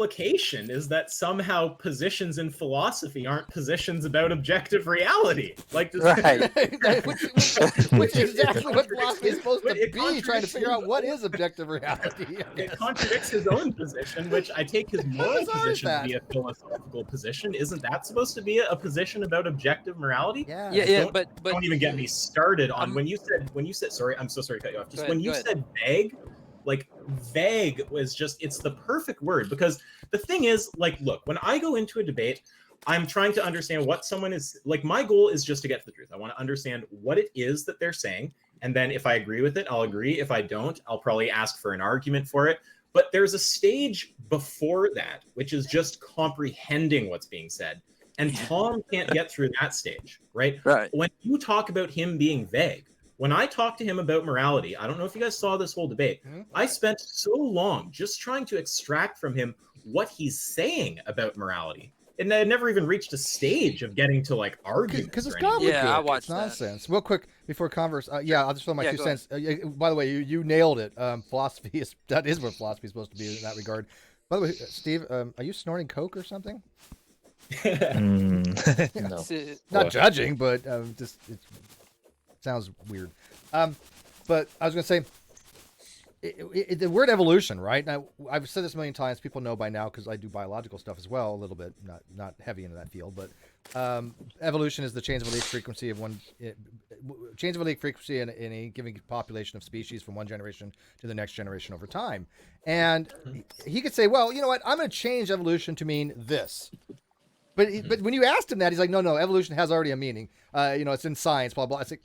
implication is that somehow positions in philosophy aren't positions about objective reality. Like this, Right. which is exactly what philosophy is supposed to It be, trying to contradicts figure out his what own- is objective reality. It contradicts his own position, which I take his moral bizarre is position to that? be a philosophical position. Isn't that supposed to be a position about objective morality? Yeah. Yeah, Don't, but don't even get me started on I'm- when you said sorry, I'm so sorry to cut you off. Just Go when ahead, you go ahead. said vague, like vague was just, it's the perfect word, because the thing is, like, look, when I go into a debate, I'm trying to understand what someone is like. My goal is just to get to the truth. I want to understand what it is that they're saying, and then if I agree with it, I'll agree. If I don't, I'll probably ask for an argument for it. But there's a stage before that, which is just comprehending what's being said. And Tom can't get through that stage, right? Right. When you talk about him being vague, when I talk to him about morality, I don't know if you guys saw this whole debate. I spent so long just trying to extract from him what he's saying about morality. And I never even reached a stage of getting to like arguments. Because it's or anything. complicated. Yeah, I watched it's that. nonsense. Real quick before Converse, yeah, I'll just throw my Yeah, two go cents. By the way, you nailed it. Philosophy is what philosophy is supposed to be in that regard. By the way, Steve, are you snorting coke or something? No. Not judging, but just it sounds weird. But I was going to say, the word evolution, right? Now, I've said this a million times. People know by now because I do biological stuff as well, a little bit, not heavy into that field. But evolution is the change of allelic frequency of change of allelic frequency in a given population of species from one generation to the next generation over time. And he could say, well, you know what? I'm going to change evolution to mean this. But when you asked him that, he's like, no, evolution has already a meaning. It's in science, blah, blah. It's like,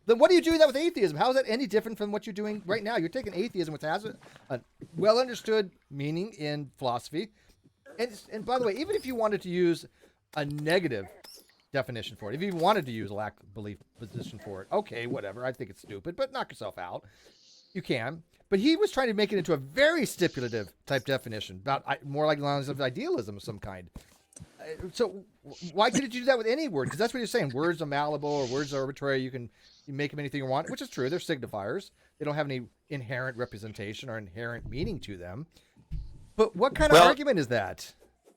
then what are you doing that with atheism? How is that any different from what you're doing right now? You're taking atheism, which has a well-understood meaning in philosophy. And by the way, even if you wanted to use a negative definition for it, if you wanted to use a lack of belief position for it, okay, whatever. I think it's stupid, but knock yourself out. You can. But he was trying to make it into a very stipulative type definition, about more like lines of idealism of some kind. So why couldn't you do that with any word? Because that's what you're saying. Words are malleable or words are arbitrary. You make them anything you want, which is true. They're signifiers. They don't have any inherent representation or inherent meaning to them. But what kind of argument is that?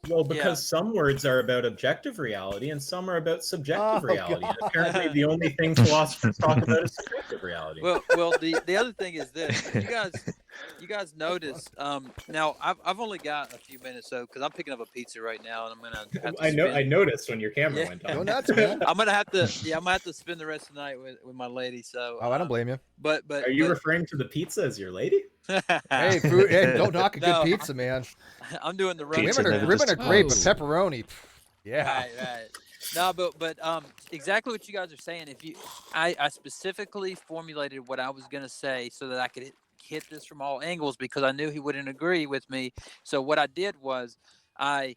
Well, because some words are about objective reality and some are about subjective reality. God. Apparently, the only thing philosophers talk about is subjective reality. Well, the other thing is this. You guys notice. Now I've only got a few minutes, so because I'm picking up a pizza right now, and I'm gonna. Have to I noticed when your camera went Go on. nuts, man. I'm gonna have to spend the rest of the night with my lady. So. Oh, I don't blame you. But Are you referring to the pizza as your lady? Hey, food, hey, don't knock a good pizza, man. I'm doing the run. Pizza Women never are great, but disappoints. pepperoni, yeah. Right. No, but exactly what you guys are saying. I specifically formulated what I was gonna say so that I could hit this from all angles because I knew he wouldn't agree with me. So what I did was I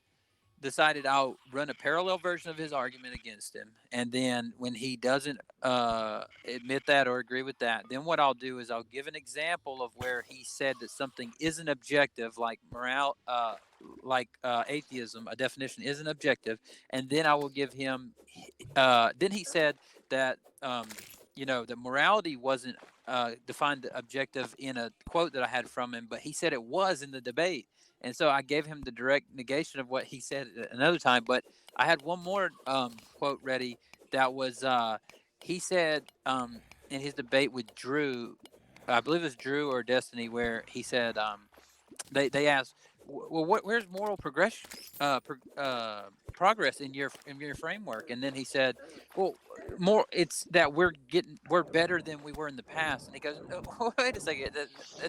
decided I'll run a parallel version of his argument against him, and then when he doesn't admit that or agree with that, then what I'll do is I'll give an example of where he said that something isn't objective, like atheism, a definition isn't objective, and then I will give him. Then he said that that morality wasn't defined objective in a quote that I had from him, but he said it was in the debate. And so I gave him the direct negation of what he said another time. But I had one more quote ready that was he said in his debate with Drew, I believe it was Drew or Destiny, where he said they asked, well, where's moral progress in your framework? And then he said, well, it's that we're better than we were in the past. And he goes, oh, wait a second,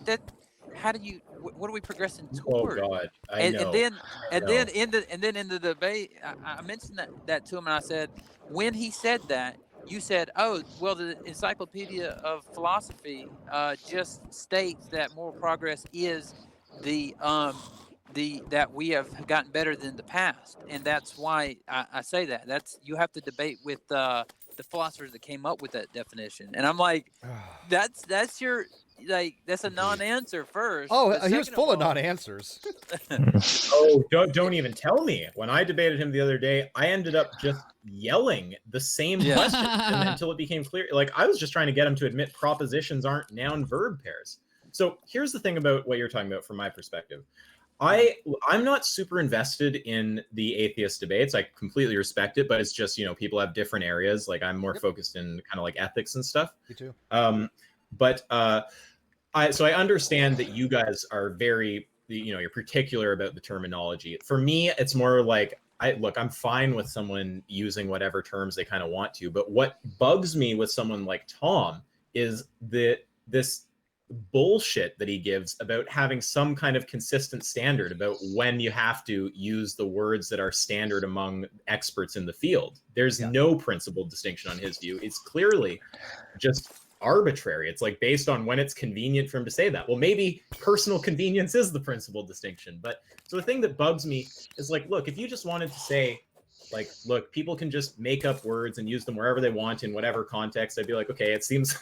that how do you? What are we progressing toward? Oh God, And then in the debate, I mentioned that to him, and I said, when he said that, you said, oh, well, the Encyclopedia of Philosophy just states that moral progress is that we have gotten better than the past, and that's why I say that. You have to debate with the philosophers that came up with that definition, and I'm like, that's your. That's a non-answer first. Oh, he was full of non-answers. Oh, don't even tell me. When I debated him the other day, I ended up just yelling the same question until it became clear. Like, I was just trying to get him to admit propositions aren't noun-verb pairs. So here's the thing about what you're talking about from my perspective. I'm not super invested in the atheist debates. I completely respect it, but it's just, you know, people have different areas. Like I'm more focused in kind of like ethics and stuff. Me too. But I understand that you guys are very, you know, you're particular about the terminology. For me, it's more like I'm fine with someone using whatever terms they kind of want to, but what bugs me with someone like Tom is this bullshit that he gives about having some kind of consistent standard about when you have to use the words that are standard among experts in the field. There's no principled distinction on his view. It's clearly just arbitrary. It's like based on when it's convenient for him to say that. Well, maybe personal convenience is the principal distinction. But so the thing that bugs me is like, look, if you just wanted to say, like, look, people can just make up words and use them wherever they want in whatever context, I'd be like, okay, it seems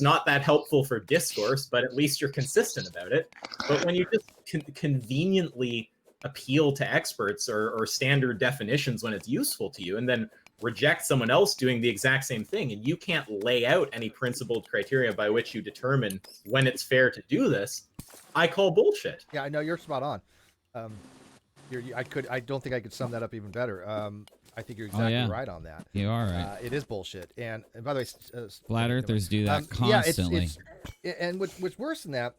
not that helpful for discourse, but at least you're consistent about it. But when you just conveniently appeal to experts or standard definitions when it's useful to you, and then reject someone else doing the exact same thing, and you can't lay out any principled criteria by which you determine when it's fair to do this, I call bullshit. Yeah, I know, you're spot on. I don't think I could sum that up even better. I think you're exactly right on that. You are right. It is bullshit. And by the way, flat earthers do that constantly. And what's worse than that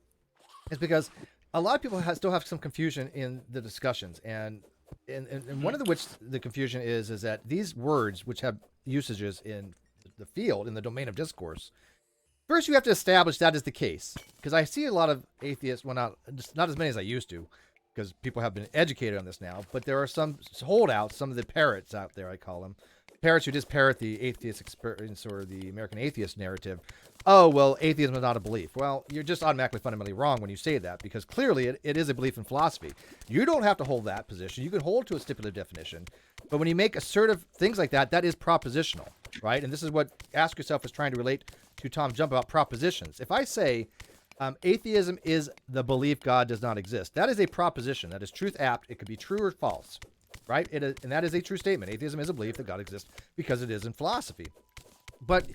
is because a lot of people still have some confusion in the discussions, and one of the confusion is that these words, which have usages in the field, in the domain of discourse, first you have to establish that is the case. Because I see a lot of atheists, well, not as many as I used to, because people have been educated on this now, but there are some holdouts, some of the parrots out there, I call them. Parrots who just parrot the atheist experience or the American atheist narrative. Oh, well, atheism is not a belief. Well, you're just automatically fundamentally wrong when you say that, because clearly it is a belief in philosophy. You don't have to hold that position. You can hold to a stipulative definition. But when you make assertive things like that, that is propositional, right? And this is what Ask Yourself is trying to relate to Tom Jump about propositions. If I say atheism is the belief God does not exist, that is a proposition. That is truth apt. It could be true or false, right? And that is a true statement. Atheism is a belief that God exists because it is in philosophy. But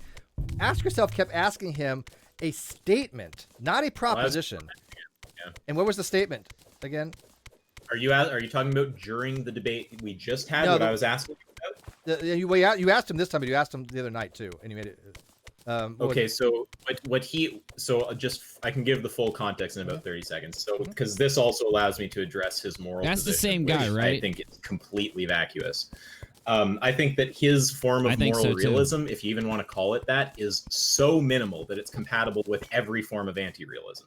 Ask Yourself kept asking him a statement, not a proposition. Yeah. And what was the statement again? Are you talking about during the debate we just had? No, what I was asking about? You asked him this time, but you asked him the other night too, and you made it. Okay, so I can give the full context in about 30 seconds. So because this also allows me to address his moral That's position, the same guy, right? I think it's completely vacuous. I think that his form of moral realism, if you even want to call it that, is so minimal that it's compatible with every form of anti-realism.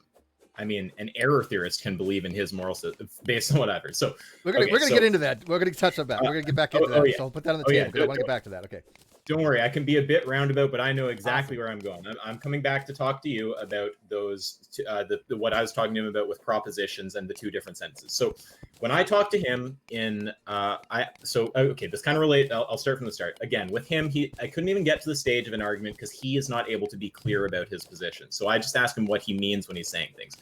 I mean, an error theorist can believe in his moral system based on what I've heard. So we're gonna get into that. We're gonna touch on that. We're gonna get back into that. Yeah. So I'll put that on the table because I want to get back to that. Okay. Don't worry, I can be a bit roundabout, but I know exactly where I'm going. I'm coming back to talk to you about those, what I was talking to him about with propositions and the two different sentences. So when I talked to him this kind of relates. I'll start from the start. Again, with him, I couldn't even get to the stage of an argument because he is not able to be clear about his position. So I just asked him what he means when he's saying things.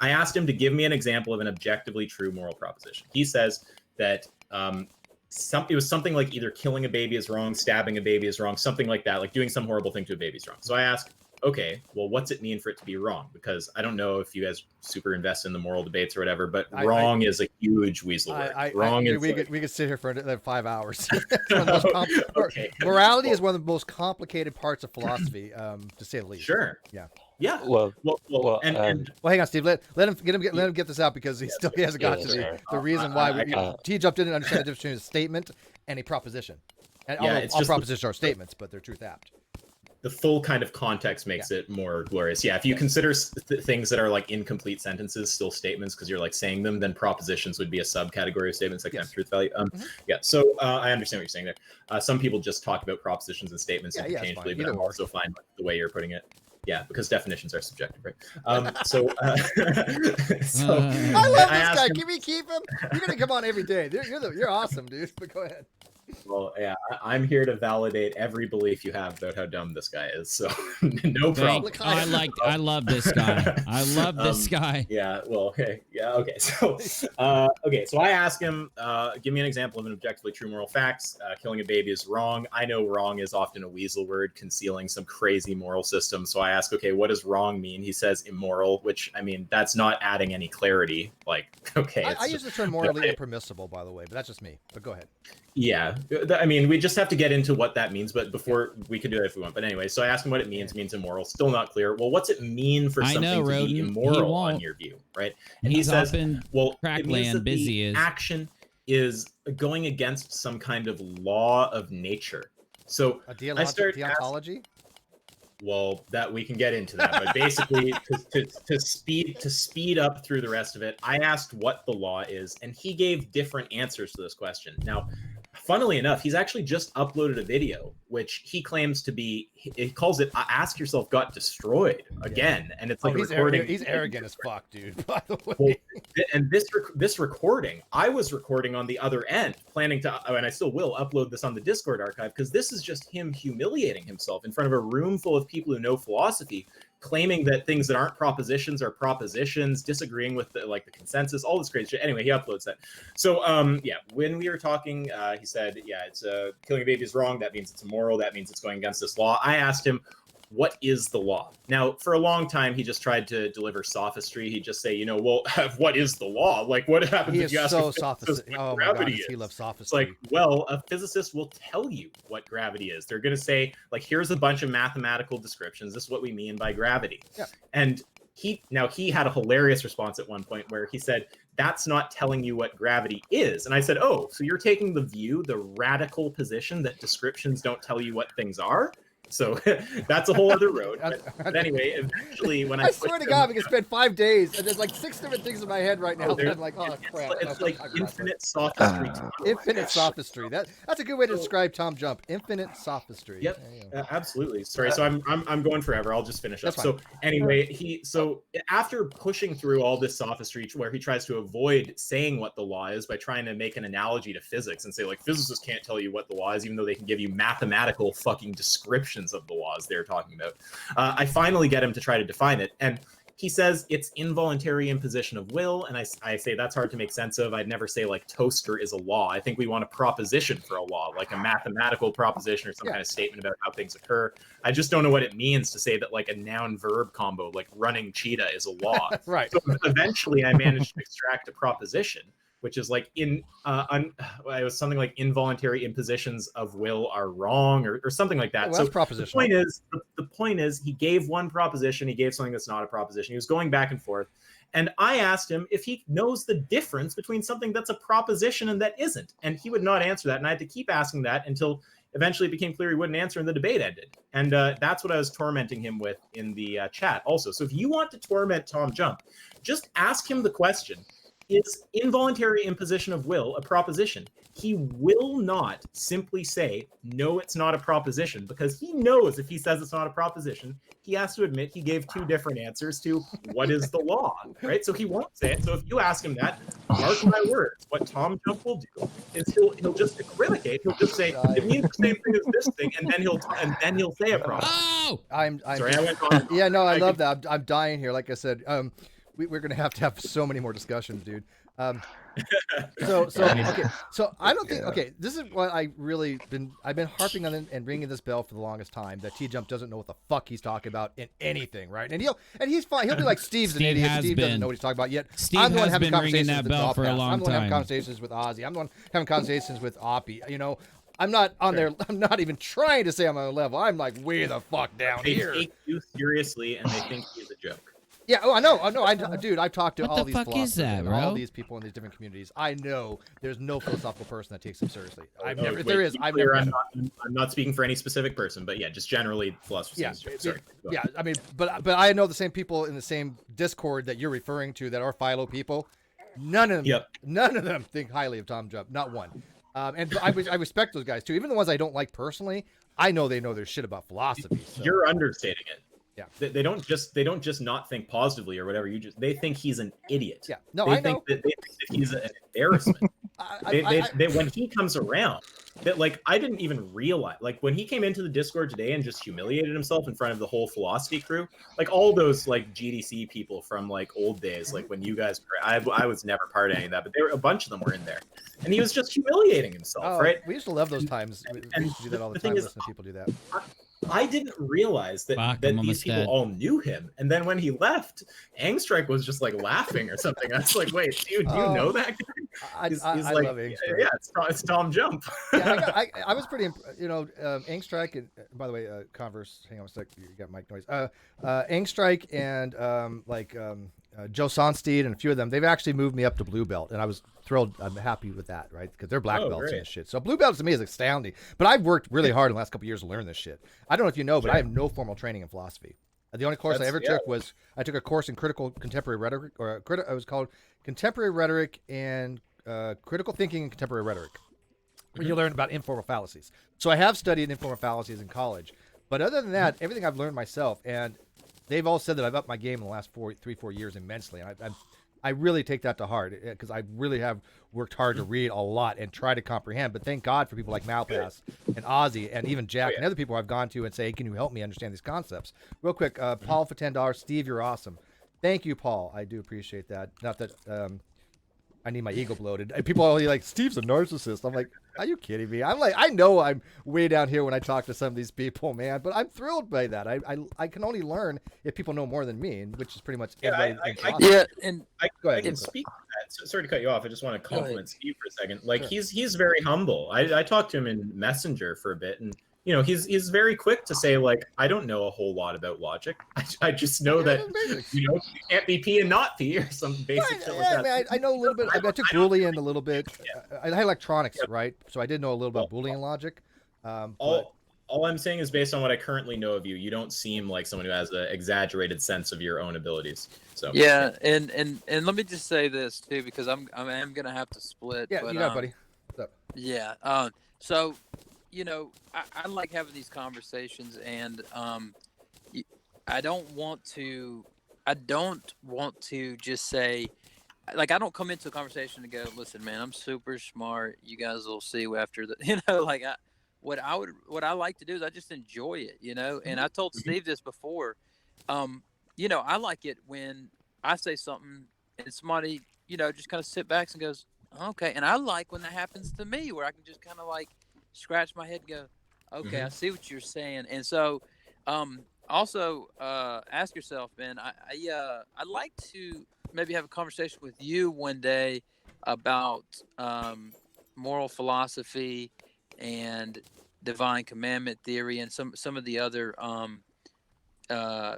I asked him to give me an example of an objectively true moral proposition. He says that it was something like either killing a baby is wrong, stabbing a baby is wrong, something like that, like doing some horrible thing to a baby is wrong. So I asked, okay, well, what's it mean for it to be wrong? Because I don't know if you guys super invest in the moral debates or whatever, but wrong is a huge weasel word. We could sit here for 5 hours. Morality is one of the most complicated parts of philosophy, to say the least. Sure. Yeah. Yeah. Well, hang on, Steve. Let him get this out because he hasn't got to the reason why TJumps didn't understand the difference between a statement and a proposition. And all propositions are statements, but they're truth apt. The full kind of context makes it more glorious. Yeah, if you consider things that are like incomplete sentences still statements because you're like saying them, then propositions would be a subcategory of statements that have truth value. Yeah, so I understand what you're saying there. Some people just talk about propositions and statements interchangeably, but I'm also fine with the way you're putting it. Yeah, because definitions are subjective, right? I love this guy. Can we keep him? You're gonna come on every day. You're awesome, dude. But go ahead. Well, yeah, I'm here to validate every belief you have about how dumb this guy is. So no problem. I love this guy. I love this guy. Yeah. Well. Okay. Yeah. Okay. So, So I ask him, give me an example of an objectively true moral facts. Killing a baby is wrong. I know wrong is often a weasel word concealing some crazy moral system. So I ask, okay, what does wrong mean? He says immoral, which I mean that's not adding any clarity. Like, okay. I use the term morally impermissible, by the way, but that's just me. But go ahead. Yeah, I mean, we just have to get into what that means, but before we could do that if we want. But anyway, so I asked him what it means. It means immoral. Still not clear. Well, what's it mean for something to be immoral on your view, right? And he says, well, it means that the action is going against some kind of law of nature. So I start deontology. Well, that we can get into that, but basically, to speed up through the rest of it, I asked what the law is, and he gave different answers to this question. Now, funnily enough, he's actually just uploaded a video, which he claims to be, he calls it "Ask Yourself Got Destroyed" again, and it's like he's recording. He's arrogant as fuck, dude. By the way. Well, and this recording, I was recording on the other end, planning to, and I still will upload this on the Discord archive, because this is just him humiliating himself in front of a room full of people who know philosophy, claiming that things that aren't propositions are propositions, disagreeing with the consensus, all this crazy shit. Anyway, he uploads that. So yeah, when we were talking, he said, yeah, it's killing a baby is wrong. That means it's immoral. That means it's going against this law. I asked him, what is the law? Now, for a long time, he just tried to deliver sophistry. He'd just say, well, what is the law? Like, what happens if you ask a physicist what gravity is? He loves sophistry. It's like, well, a physicist will tell you what gravity is. They're going to say, like, here's a bunch of mathematical descriptions. This is what we mean by gravity. Yeah. And he had a hilarious response at one point where he said, that's not telling you what gravity is. And I said, oh, so you're taking the radical position that descriptions don't tell you what things are? So that's a whole other road. But anyway, eventually, when I swear to God, we can spend 5 days, and there's like 6 different things in my head right now. That I'm like, oh crap! It's like infinite sophistry. Infinite sophistry. That's a good way to describe Tom Jump. Infinite sophistry. Yep, absolutely. Sorry, so I'm going forever. I'll just finish up. So anyway, after pushing through all this sophistry, where he tries to avoid saying what the law is by trying to make an analogy to physics and say like physicists can't tell you what the law is, even though they can give you mathematical fucking descriptions of the laws they're talking about. I finally get him to try to define it, and he says it's involuntary imposition of will, and I say that's hard to make sense of. I'd never say like toaster is a law. I think we want a proposition for a law, like a mathematical proposition or some kind of statement about how things occur. I just don't know what it means to say that like a noun-verb combo, like running cheetah, is a law. Right. So eventually I managed to extract a proposition, which is like it was something like involuntary impositions of will are wrong or something like that. Well, that's proposition. The point is he gave one proposition, he gave something that's not a proposition. He was going back and forth. And I asked him if he knows the difference between something that's a proposition and that isn't. And he would not answer that. And I had to keep asking that until eventually it became clear he wouldn't answer and the debate ended. And that's what I was tormenting him with in the chat also. So if you want to torment Tom Jump, just ask him the question, is involuntary imposition of will a proposition? He will not simply say, no, it's not a proposition, because he knows if he says it's not a proposition, he has to admit he gave 2 different answers to what is the law, right? So he won't say it. So if you ask him that, mark my words, what Tom Jump will do is he'll just equivocate. He'll just say, it means the same thing as this thing, and then he'll say a proposition. Oh! I'm sorry, I went on. Yeah, no, I love that. I'm dying here. Like I said, we're gonna have to have so many more discussions, dude. So I don't think, okay, this is what I've been harping on and ringing this bell for the longest time, that TJump doesn't know what the fuck he's talking about in anything, right? And he's fine. He'll be like, Steve's an idiot. Steve doesn't know what he's talking about yet. Steve I'm the one has having been ringing conversations that bell for a long I'm the one having time. conversations with Ozzy. I'm the one having conversations with Oppie. I'm not on there. I'm not even trying to say I'm on a level. I'm like way the fuck down here. They take you seriously and they think he's a joke. Yeah, I know. Dude, I've talked to all these philosophers and all these people in these different communities. I know there's no philosophical person that takes them seriously. I've never. I'm not speaking for any specific person, but yeah, just generally philosophers. Yeah. I mean, but I know the same people in the same Discord that you're referring to that are philo people. None of them think highly of Tom Jump. Not one. And I respect those guys too. Even the ones I don't like personally, I know they know their shit about philosophy. So. You're understating it. Yeah, they don't just not think positively or whatever. They think he's an idiot. Yeah, no, I think that he's an embarrassment. When he comes around, that like I didn't even realize, like when he came into the Discord today and just humiliated himself in front of the whole philosophy crew, like all those like GDC people from like old days, like when you guys were, I was never part of any of that, but there were a bunch of them were in there, and he was just humiliating himself, right? We used to love those times. We used to do that all the time. Listen to people do that. I didn't realize that these people all knew him, and then when he left, Angstrike was just like laughing or something. I was like, "Wait, do you know that guy?" He's I like, love Angstrike. Yeah, it's Tom Jump. Yeah, I was pretty, Angstrike and by the way, Converse. Hang on a sec, you got mic noise. Angstrike and Joe Sonsteed and a few of them, they've actually moved me up to blue belt, and I was thrilled. I'm happy with that, right? Because they're black belts and shit. So blue belt to me is astounding. But I've worked really hard in the last couple of years to learn this shit. I don't know if you know, but I have no formal training in philosophy. The only course I ever took was I took a course in critical contemporary rhetoric, or it was called Contemporary Rhetoric and Critical Thinking in Contemporary Rhetoric, where you learn about informal fallacies. So I have studied informal fallacies in college, but other than that, everything I've learned myself, and they've all said that I've upped my game in the last 4 years immensely, and I really take that to heart because I really have worked hard to read a lot and try to comprehend. But thank God for people like Malpass and Ozzy and even Jack and other people I've gone to and say, hey, can you help me understand these concepts? Real quick, Paul for $10. Steve, you're awesome. Thank you, Paul. I do appreciate that. Not that I need my ego bloated. And people are always like, Steve's a narcissist. I'm like, are you kidding me? I'm like, I know I'm way down here when I talk to some of these people, man, but I'm thrilled by that. I can only learn if people know more than me, which is pretty much everybody. Go ahead. I can speak to that. So, sorry to cut you off. I just want to compliment Steve for a second. Like he's very humble. I talked to him in Messenger for a bit, and he's very quick to say, like, I don't know a whole lot about logic. I just know that you can't be P and not P or some basic shit like that. I know a little bit. I took Boolean a little bit. I had electronics, right? So I did know a little about Boolean logic. All I'm saying is based on what I currently know of you, you don't seem like someone who has an exaggerated sense of your own abilities. So yeah, and let me just say this too, because I'm gonna have to split. Yeah, but, you got it, buddy. What's up? Yeah. So, I like having these conversations, and I don't want to just say, like, I don't come into a conversation and go, listen, man, I'm super smart. You guys will see after the, what I like to do is I just enjoy it, and I told Steve this before. I like it when I say something and somebody, just kind of sit back and goes, okay. And I like when that happens to me, where I can just kind of like scratch my head and go, okay, I see what you're saying. And so, also, ask yourself, man, I'd like to maybe have a conversation with you one day about moral philosophy and divine commandment theory and some of the other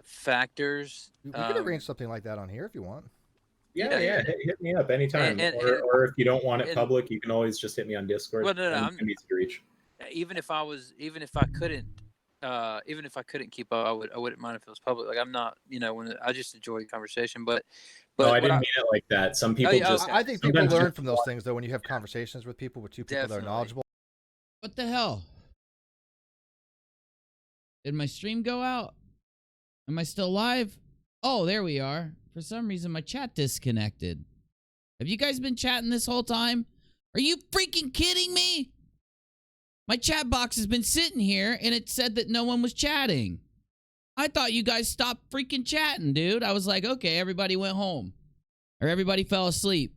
factors. We could arrange something like that on here if you want. Yeah. Hit me up anytime. Or if you don't want it public, you can always just hit me on Discord. Well, no, I'm easy to reach. Even if I couldn't keep up, I wouldn't mind if it was public. Like, I'm not, I just enjoy the conversation, but no, I didn't mean it like that. Some people I think people learn from those things though when you have conversations with people, with two people that are knowledgeable. What the hell? Did my stream go out? Am I still live? Oh, there we are. For some reason, my chat disconnected. Have you guys been chatting this whole time? Are you freaking kidding me? My chat box has been sitting here, and it said that no one was chatting. I thought you guys stopped freaking chatting, dude. I was like, okay, everybody went home. Or everybody fell asleep.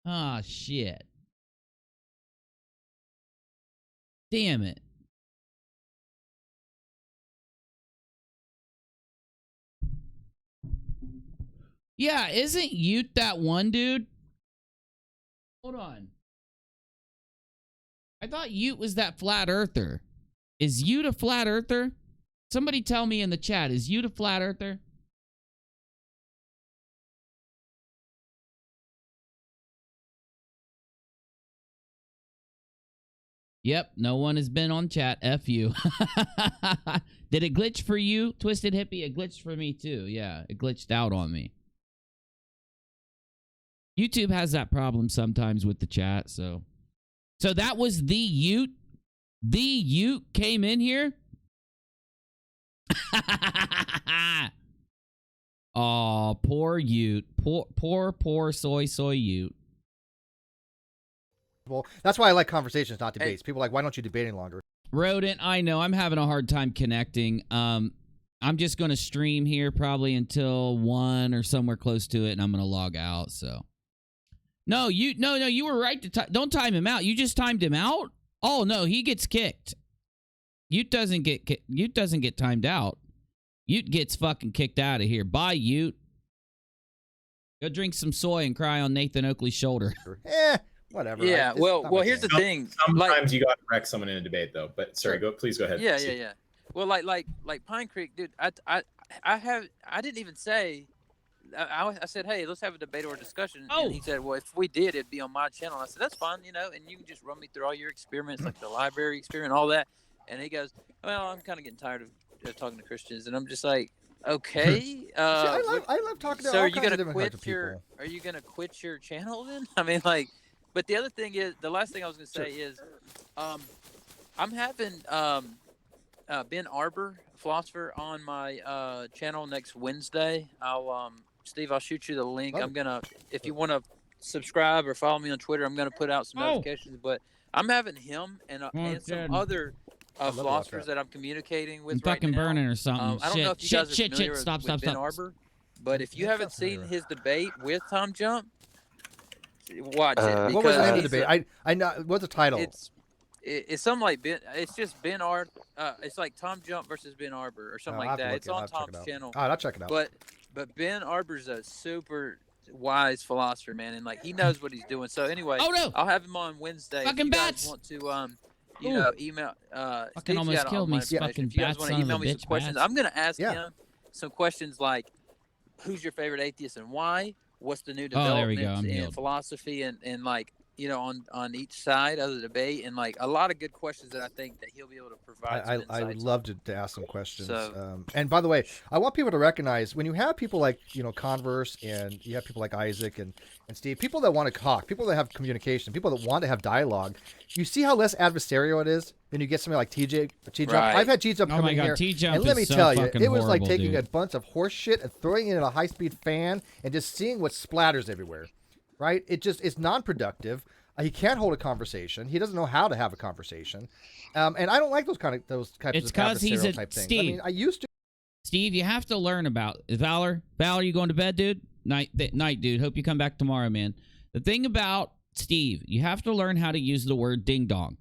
Ah, shit. Damn it. Yeah, isn't Ute that one dude? Hold on. I thought Ute was that flat earther. Is Ute a flat earther? Somebody tell me in the chat, is Ute a flat earther? Yep, no one has been on chat. F you. Did it glitch for you, Twisted Hippie? It glitched for me too. Yeah, it glitched out on me. YouTube has that problem sometimes with the chat, so that was the Ute. The Ute came in here. Oh, poor Ute. Poor soy Ute. Well, that's why I like conversations, not debates. People are like, why don't you debate any longer? Rodent, I know I'm having a hard time connecting. I'm just going to stream here probably until 1 or somewhere close to it, and I'm going to log out. So, no, you were right to don't time him out. You just timed him out. Oh no, he gets kicked. Ute doesn't get timed out. Ute gets fucking kicked out of here. Bye, Ute. Go drink some soy and cry on Nathan Oakley's shoulder. Whatever. Yeah. It's Well, not my here's the thing. thing. Sometimes you got to wreck someone in a debate, though. But sorry, please go ahead. Yeah. Well, like Pine Creek, dude. I didn't even say. I said, hey, let's have a debate or a discussion. Oh. And he said, well, if we did, it'd be on my channel. I said, that's fine, and you can just run me through all your experiments, like the library experiment, all that. And he goes, well, I'm kind of getting tired of talking to Christians, and I'm just like, okay. See, I love talking to So all are you kinds of gonna different types of quit your? people. Are you gonna quit your channel then? I mean, like, but the other thing is, the last thing I was gonna say is, I'm having Ben Arbor, philosopher, on my channel next Wednesday. Steve, I'll shoot you the link. Oh. I'm gonna, if you want to subscribe or follow me on Twitter, I'm gonna put out some notifications. But I'm having him and some other philosophers that I'm communicating with. I'm fucking right now. burning or something. I don't know if you guys are familiar Stop. with Ben Arbor, but if you haven't seen his debate with Tom Jump, watch it. What was the name of the Because debate? I know. What's the title? it's something like Ben. It's just Ben Arbor. It's like Tom Jump versus Ben Arbor or something like that. It's on Tom's channel. All right, I'll check it out. But Ben Arbor's a super wise philosopher, man, and like he knows what he's doing. So anyway, I'll have him on Wednesday. Fucking if you bats. guys want to email Fucking Steve's almost got killed me, my information. fucking If you guys bat want son to of a email me bitch, some questions, bats. I'm gonna ask him some questions like, who's your favorite atheist and why? What's the new there we go. developments I'm in healed. philosophy and like on each side of the debate, and like a lot of good questions that I think that he'll be able to provide. I would love to ask some questions. So- And by the way, I want people to recognize when you have people like Converse, and you have people like Isaac and Steve, people that want to talk, people that have communication, people that want to have dialogue. You see how less adversarial it is when you get somebody like TJump. Right. I've had TJump come in here, TJump and let me is so tell you, fucking it was like horrible, taking dude. a bunch of horse shit and throwing it in a high-speed fan and just seeing what splatters everywhere. Right? It's non-productive. He can't hold a conversation. He doesn't know how to have a conversation, and I don't like those types It's of 'cause he's adversarial type things. I Steve. mean, I used to. Steve, you have to learn about Valor. Valor, you going to bed, dude? Night, dude. Hope you come back tomorrow, man. The thing about Steve, you have to learn how to use the word ding dong.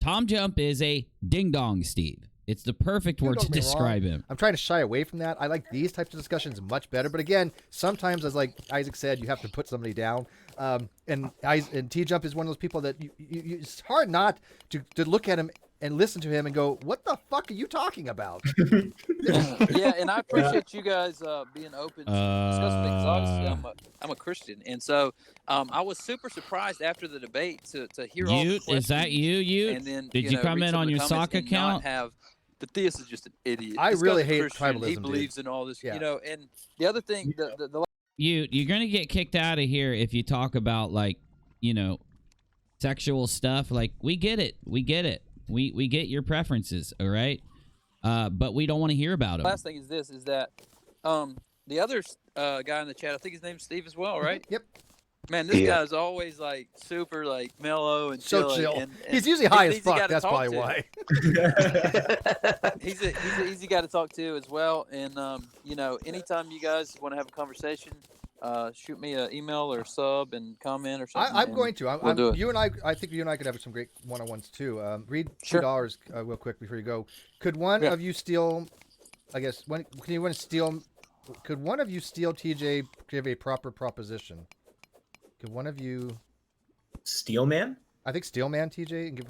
Tom Jump is a ding dong, Steve. It's the perfect word to describe him. I'm trying to shy away from that. I like these types of discussions much better. But again, sometimes, as like Isaac said, you have to put somebody down. And TJump is one of those people that it's hard not to look at him and listen to him and go, what the fuck are you talking about? Yeah, and I appreciate you guys being open to discuss things. Obviously, I'm a Christian, and so I was super surprised after the debate to hear all the Ute, questions. is that you, Ute? And then, Did you come read in some on of the your comments sock and not account? have the theist is just an idiot. I This really guy's a hate Christian. tribalism, He dude. believes in all this, Yeah. And the other thing, the You're gonna get kicked out of here if you talk about sexual stuff. Like, we get it. We get your preferences, all right? But we don't want to hear about them. last thing is this: is that the other guy in the chat, I think his name's Steve as well, right? Yep. Man, this guy is always like super like mellow and So chilly, chill. and He's usually high he's as an easy guy fuck. to That's talk probably to. why. He's an easy guy to talk to as well. And anytime you guys want to have a conversation, shoot me an email or sub and comment or something. I'm going to. we'll do it. You and I think you and I could have some great one-on-ones too. Read Sure. $2 real quick before you go. Could one Yeah. of you steal? I guess can you want to steal? Could one of you steal TJ? Give a proper proposition. Could one of you? Steelman? I think Steelman TJ and give a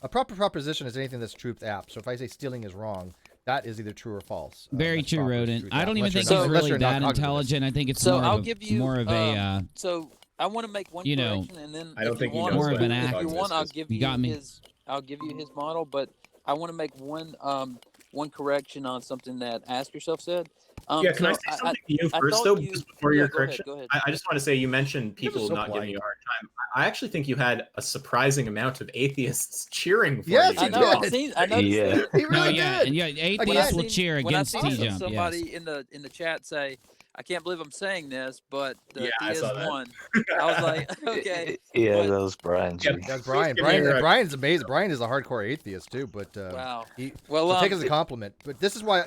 proper proposition is anything that's truth apt. So if I say stealing is wrong, that is either true or false. Very That's true, proper Rodent. truth I apt, don't even unless think you're he's not- unless really you're not that cognizant of this. intelligent. I think it's So more I'll of a, give you more of a So I want to make one you know, correction, and then I don't if think you he want, knows More of an if act. you want, I'll give You got me. I'll give you his model, but I want to make one correction on something that Ask Yourself said. Yeah, can I so say something to you I first, thought though, you- just before yeah, your go ahead, correction? go ahead. I just want to say you mentioned You're people so not giving polite. you a hard time. I actually think you had a surprising amount of atheists cheering for Yes, you. I he know. did. I noticed Yeah. that. He no, really yeah, did. and yeah, When I atheists will seen- cheer when I against seen TJump. Yes. somebody in the chat say, I can't believe I'm saying this, but the Yeah, I saw theist that. won. I was like, okay. Yeah, but- that was Brian G. That's Brian. Give me a rec- Brian's amazing. Brian is a hardcore atheist too, but Wow. he, Well, so take it as a compliment. But this is why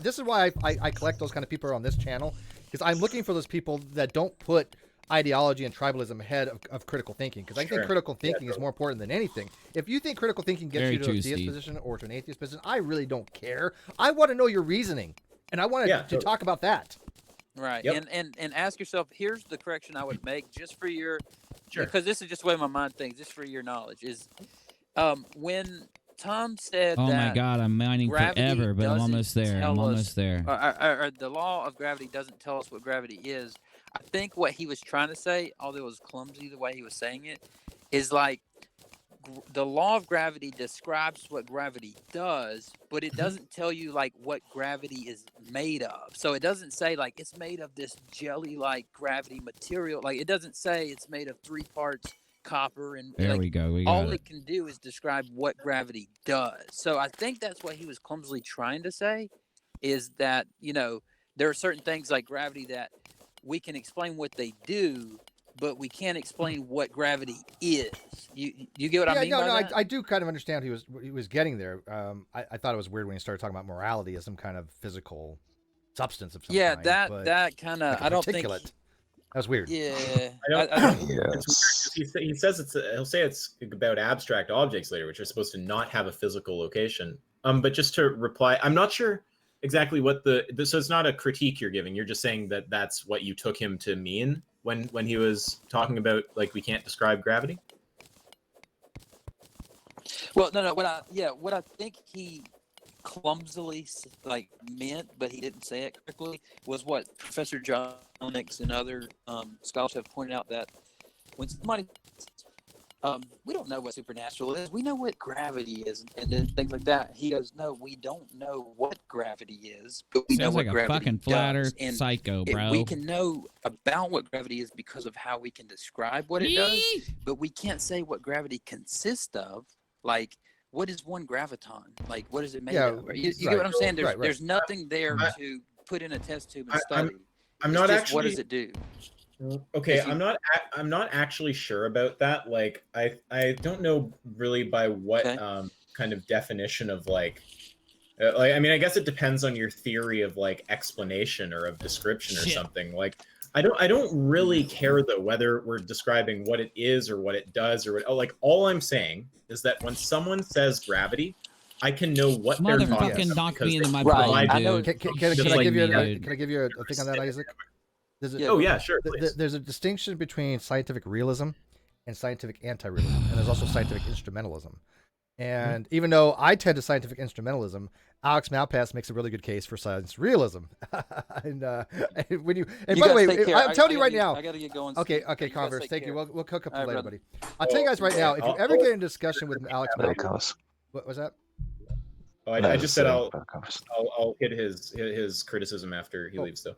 I collect those kind of people on this channel, because I'm looking for those people that don't put ideology and tribalism ahead of critical thinking, because I think critical thinking is more important than anything. If you think critical thinking gets Very you to true, a theist Steve. position or to an atheist position, I really don't care. I want to know your reasoning, and I want to talk about that. Right. Yep. And ask yourself, here's the correction I would make just for your, Sure. because this is just the way my mind thinks, just for your knowledge, is when Tom said Oh that my God, I'm mining gravity forever, but I'm doesn't almost there. I'm tell us- almost there. or the law of gravity doesn't tell us what gravity is, I think what he was trying to say, although it was clumsy the way he was saying it, is like the law of gravity describes what gravity does, but it doesn't tell you like what gravity is made of. So it doesn't say like it's made of this jelly-like gravity material. Like it doesn't say it's made of 3 parts copper and There like, we go. We got all it. it can do is describe what gravity does. So I think that's what he was clumsily trying to say, is that, you know, there are certain things like gravity that we can explain what they do, but we can't explain what gravity is. You get what I mean? No, by that? I do kind of understand what he was getting there. I thought it was weird when he started talking about morality as some kind of physical substance of some Yeah, kind. that kind of, like a I don't think. particulate. That was weird. Yeah, I I don't, It's weird 'cause he says he'll say it's about abstract objects later, which are supposed to not have a physical location. But just to reply, I'm not sure exactly what so it's not a critique you're giving. You're just saying that that's what you took him to mean when he was talking about like we can't describe gravity. well, no, what I think he clumsily like meant, but he didn't say it correctly, was what Professor John Onyx and other scholars have pointed out, that when somebody we don't know what supernatural is, we know what gravity is, and then things like that. He goes, no, we don't know what gravity is, but we know Sounds what like a gravity fucking flat does. earth And psycho, bro. we can know about what gravity is because of how we can describe what it does, Yee! but we can't say what gravity consists of. Like, what is one graviton? Like, what is it made of? You get what I'm saying? There's nothing there to put in a test tube and study. I'm It's not just, actually. what does it do? Okay, I'm not actually sure about that. Like, I don't know really by what kind of definition of like I mean, I guess it depends on your theory of like explanation or of description or something. Like, I don't really care though whether we're describing what it is or what it does or what. Like, all I'm saying is that when someone says gravity, I can know what they're talking Motherfucking about knock because me into my Right, brain, I know- dude. Can Just I like give you me, dude. can I give you a thing on that, Isaac? Oh yeah, sure. Please. There's a distinction between scientific realism and scientific anti-realism, and there's also scientific instrumentalism. And even though I tend to scientific instrumentalism, Alex Malpass makes a really good case for science realism. and when you by the way, I'm telling you right now. I gotta get going. Okay, Steve. Converse, thank you. Care. We'll hook up All right, later, brother. buddy. I'll tell you guys right now, if you ever get in a discussion with Alex There it Malpass, goes. what was that? Oh, I just said I'll Converse. hit his criticism after he leaves though.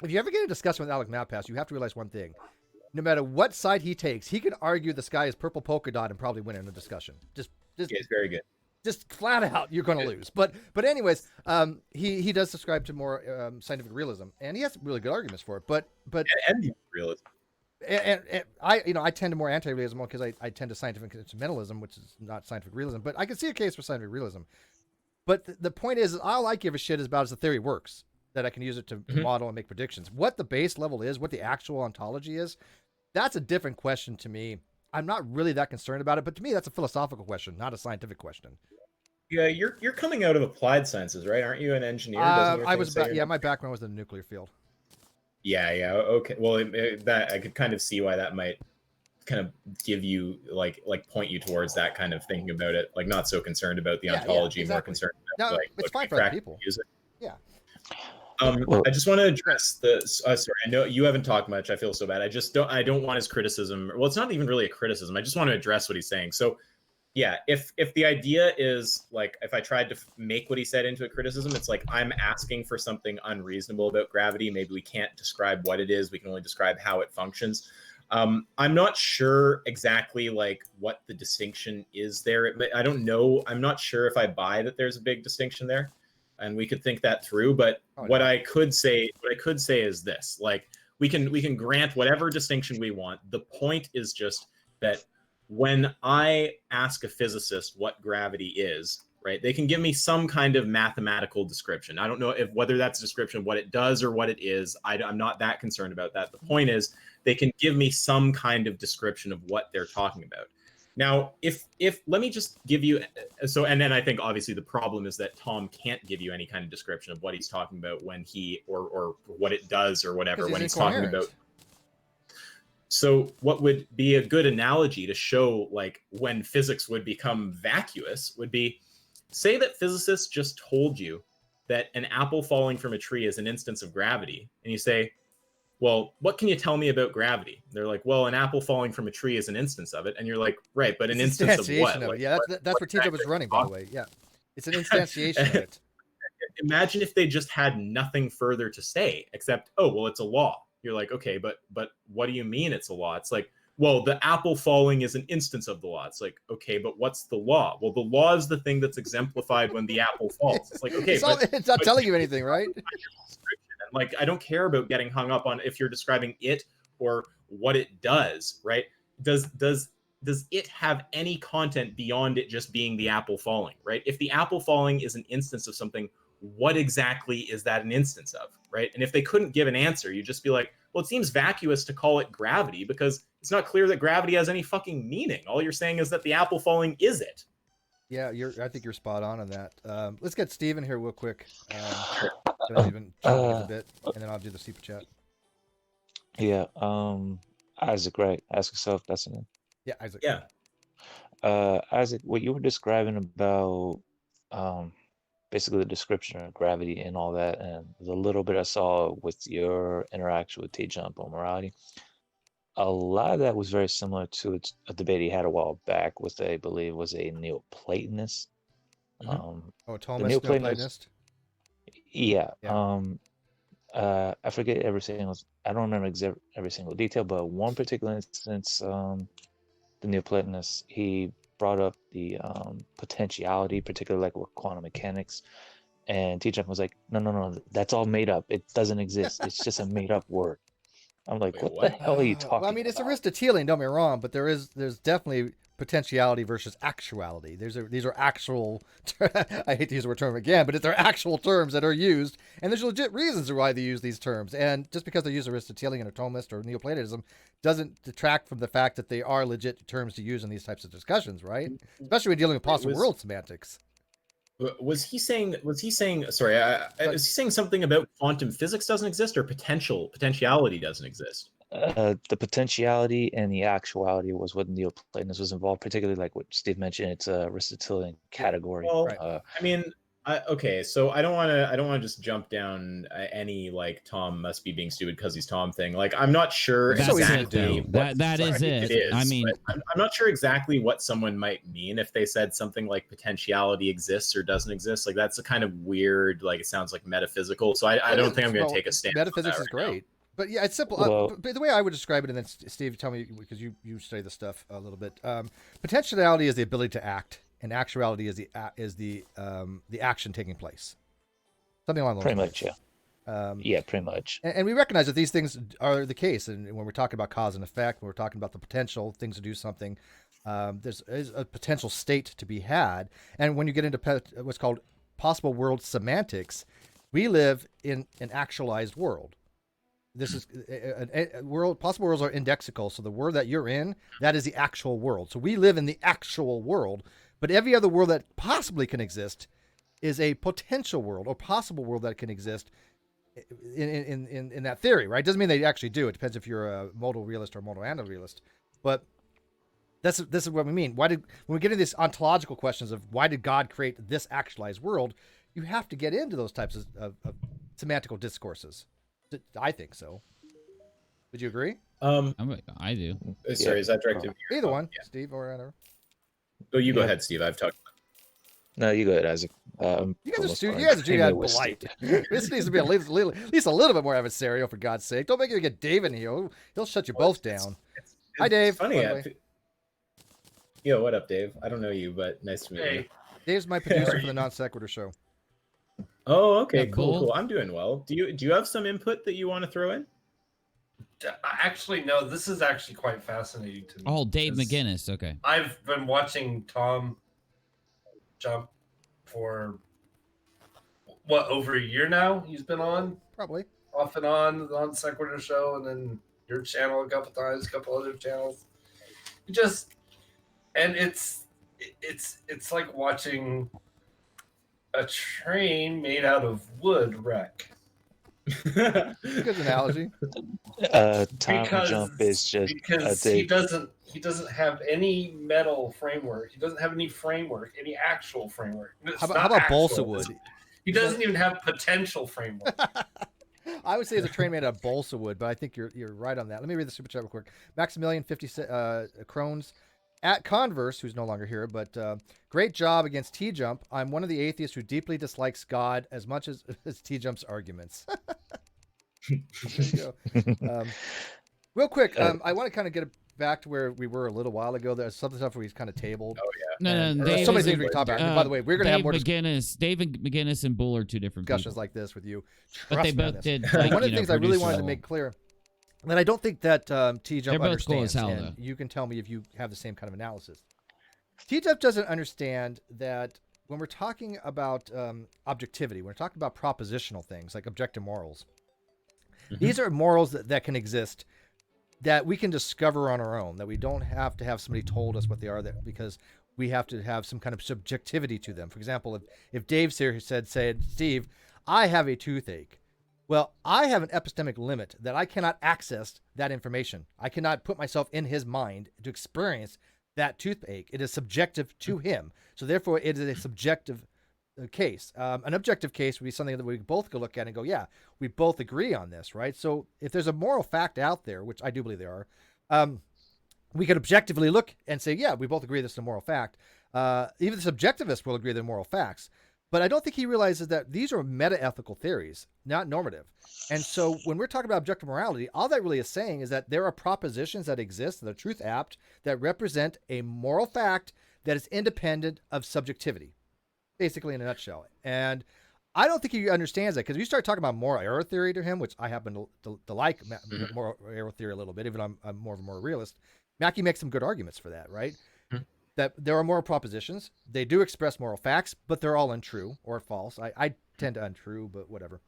If you ever get in a discussion with Alex Malpass, you have to realize one thing. No matter what side he takes, he can argue the sky is purple polka dot and probably win in a discussion. Just Yeah, it's very good. just flat out, you're going to lose. But anyways, he does subscribe to more scientific realism, and he has really good arguments for it. But And realism. and I tend to more anti-realism because I tend to scientific instrumentalism, which is not scientific realism. But I can see a case for scientific realism. But the point is, all I give a shit is about is the theory works, that I can use it to model and make predictions. What the base level is, what the actual ontology is, that's a different question to me. I'm not really that concerned about it, but to me, that's a philosophical question, not a scientific question. Yeah, you're coming out of applied sciences, right? Aren't you an engineer? Doesn't your I thing was, say you're- my background was in the nuclear field. Yeah. Okay. Well, that I could kind of see why that might kind of give you like point you towards that kind of thinking about it, like not so concerned about the ontology, more exactly. concerned No, about like it's what fine we for other practically people. use it. Yeah. I just want to address the. Sorry, I know you haven't talked much. I feel so bad. I don't want his criticism. Well, it's not even really a criticism. I just want to address what he's saying. So, yeah, if the idea is like if I tried to make what he said into a criticism, it's like I'm asking for something unreasonable about gravity. Maybe we can't describe what it is. We can only describe how it functions. I'm not sure exactly like what the distinction is there. I don't know. I'm not sure if I buy that there's a big distinction there. and we could think that through. But what I could say is this: like, we can grant whatever distinction we want. The point is just that when I ask a physicist what gravity is, right, they can give me some kind of mathematical description. I don't know whether that's a description of what it does or what it is. I'm not that concerned about that. The point is they can give me some kind of description of what they're talking about. Now, if let me just give you, and then I think obviously the problem is that Tom can't give you any kind of description of what he's talking about when he, or what it does or whatever, when he's talking about. So what would be a good analogy to show like when physics would become vacuous would be, say that physicists just told you that an apple falling from a tree is an instance of gravity, and you say, well, what can you tell me about gravity? They're like, well, an apple falling from a tree is an instance of it. And you're like, right, but an instance of what? Like, yeah, that's where TJumps was running, by the way. Yeah, it's an instantiation of it. Imagine if they just had nothing further to say except, oh, well, it's a law. You're like, okay, but what do you mean it's a law? It's like, well, the apple falling is an instance of the law. It's like, okay, but what's the law? Well, the law is the thing that's exemplified when the apple falls. It's like, okay, it's not telling you anything, right? Like, I don't care about getting hung up on if you're describing it or what it does, right? Does it have any content beyond it just being the apple falling, right? If the apple falling is an instance of something, what exactly is that an instance of, right? And if they couldn't give an answer, you'd just be like, well, it seems vacuous to call it gravity because it's not clear that gravity has any fucking meaning. All you're saying is that the apple falling is it. Yeah, I think you're spot on that. Let's get Steven here real quick. Even a bit, and then I'll do the super chat. Yeah, Isaac, right? Ask yourself. That's an. Yeah, Isaac. Yeah. Isaac, what you were describing about, basically the description of gravity and all that, and the little bit I saw with your interaction with TJump on morality. A lot of that was very similar to a debate he had a while back with, I believe, was a Neoplatonist. A Thomas Neoplatonist. Yeah. I forget I don't remember every single detail, but one particular instance, the Neoplatonist, he brought up the potentiality, particularly like with quantum mechanics, and TJump was like, no, that's all made up. It doesn't exist. It's just a made up word. I'm like, what the hell are you talking well, I mean, it's Aristotelian, don't get me wrong, but there's definitely potentiality versus actuality. These are actual, I hate to use the word term again, but they're actual terms that are used, and there's legit reasons why they use these terms. And just because they use Aristotelian or Thomist or Neoplatonism doesn't detract from the fact that they are legit terms to use in these types of discussions, right? Especially when dealing with possible world semantics. Was he saying something about quantum physics doesn't exist, or potentiality doesn't exist? The potentiality and the actuality was what Neoplatonism was involved, particularly like what Steve mentioned. It's a Aristotelian category. Well, I mean, okay, so I don't want to just jump down any like Tom must be being stupid because he's Tom thing. Like, I'm not sure exactly. That is it. I mean, I'm not sure exactly what someone might mean if they said something like potentiality exists or doesn't exist. Like, that's a kind of weird. Like, it sounds like metaphysical. So I don't think I'm going to take a stand. Metaphysics is great. But yeah, it's simple. But the way I would describe it, and then Steve, tell me, because you study this stuff a little bit. Potentiality is the ability to act, and actuality is the action taking place. Something along those lines. Pretty much, yeah. Pretty much. And we recognize that these things are the case, and when we're talking about cause and effect, when we're talking about the potential things to do something, there's a potential state to be had. And when you get into what's called possible world semantics, we live in an actualized world. This is a world. Possible worlds are indexical, so the world that you're in, that is the actual world. So we live in the actual world, but every other world that possibly can exist is a potential world or possible world that can exist in that theory, right? Doesn't mean they actually do. It depends if you're a modal realist or a modal analyst. But this is what we mean. When we get into these ontological questions of why did God create this actualized world, you have to get into those types of semantical discourses. I think so. Would you agree? I do. Sorry, is that directed? Either one, yeah. Steve or whatever. Oh, you go ahead, Steve. I've talked. No, you go ahead, Isaac. You guys are doing that polite. This needs to be at least a little bit more adversarial, for God's sake. Don't make it get Dave in here. He'll shut you both down. Hi, Dave. Funny. Yo, what up, Dave? I don't know you, but nice to meet you. Dave's my producer for the Non Sequitur show. Oh, okay, Yeah, cool, Bull. cool. I'm doing well. Do you have some input that you want to throw in? Actually, no. This is actually quite fascinating to me. Oh, Dave 'cause McGinnis. Okay. I've been watching Tom jump for what, over a year now. He's been on Probably. off and on Sequitur Show, and then your channel a couple times, a couple other channels. It's like watching a train made out of wood wreck. Good analogy. Jump is just because he doesn't have any metal framework. He doesn't have any framework, any actual framework. How about balsa wood? He doesn't even have potential framework. I would say it's a train made out of balsa wood, but I think you're right on that. Let me read the super chat real quick. Maximilian 50 Crones at Converse, who's no longer here, but great job against TJump. I'm one of the atheists who deeply dislikes God as much as TJump's arguments. There you go. Real quick, I want to kind of get back to where we were a little while ago. There's some stuff where he's kind of tabled. Oh No, There's so many things we can talk about. And by the way, we're going to have more David McGinnis and Bull are two different discussions people. like this with you. But they Trust me on both this. did. Like, One of the things I really produce wanted a to make whole- clear, and I don't think that TJump They're both cool understands, as hell, and though. you can tell me if you have the same kind of analysis. TJump doesn't understand that when we're talking about objectivity, we're talking about propositional things like objective morals. These are morals that can exist, that we can discover on our own, that we don't have to have somebody told us what they are, that because we have to have some kind of subjectivity to them. For example, if Dave here said, Steve, I have a toothache. Well, I have an epistemic limit that I cannot access that information. I cannot put myself in his mind to experience that toothache. It is subjective to him. So therefore, it is a subjective case. An objective case would be something that we both could look at and go, yeah, we both agree on this, right? So if there's a moral fact out there, which I do believe there are, we could objectively look and say, yeah, we both agree this is a moral fact. Even the subjectivists will agree they're moral facts. But I don't think he realizes that these are meta-ethical theories, not normative. And so when we're talking about objective morality, all that really is saying is that there are propositions that exist, that are truth apt, that represent a moral fact that is independent of subjectivity, basically in a nutshell. And I don't think he understands that, because if you start talking about moral error theory to him, which I happen to like moral error theory a little bit, even though I'm more of a moral realist, Mackie makes some good arguments for that, right? That there are moral propositions. They do express moral facts, but they're all untrue or false. I tend to untrue, but whatever.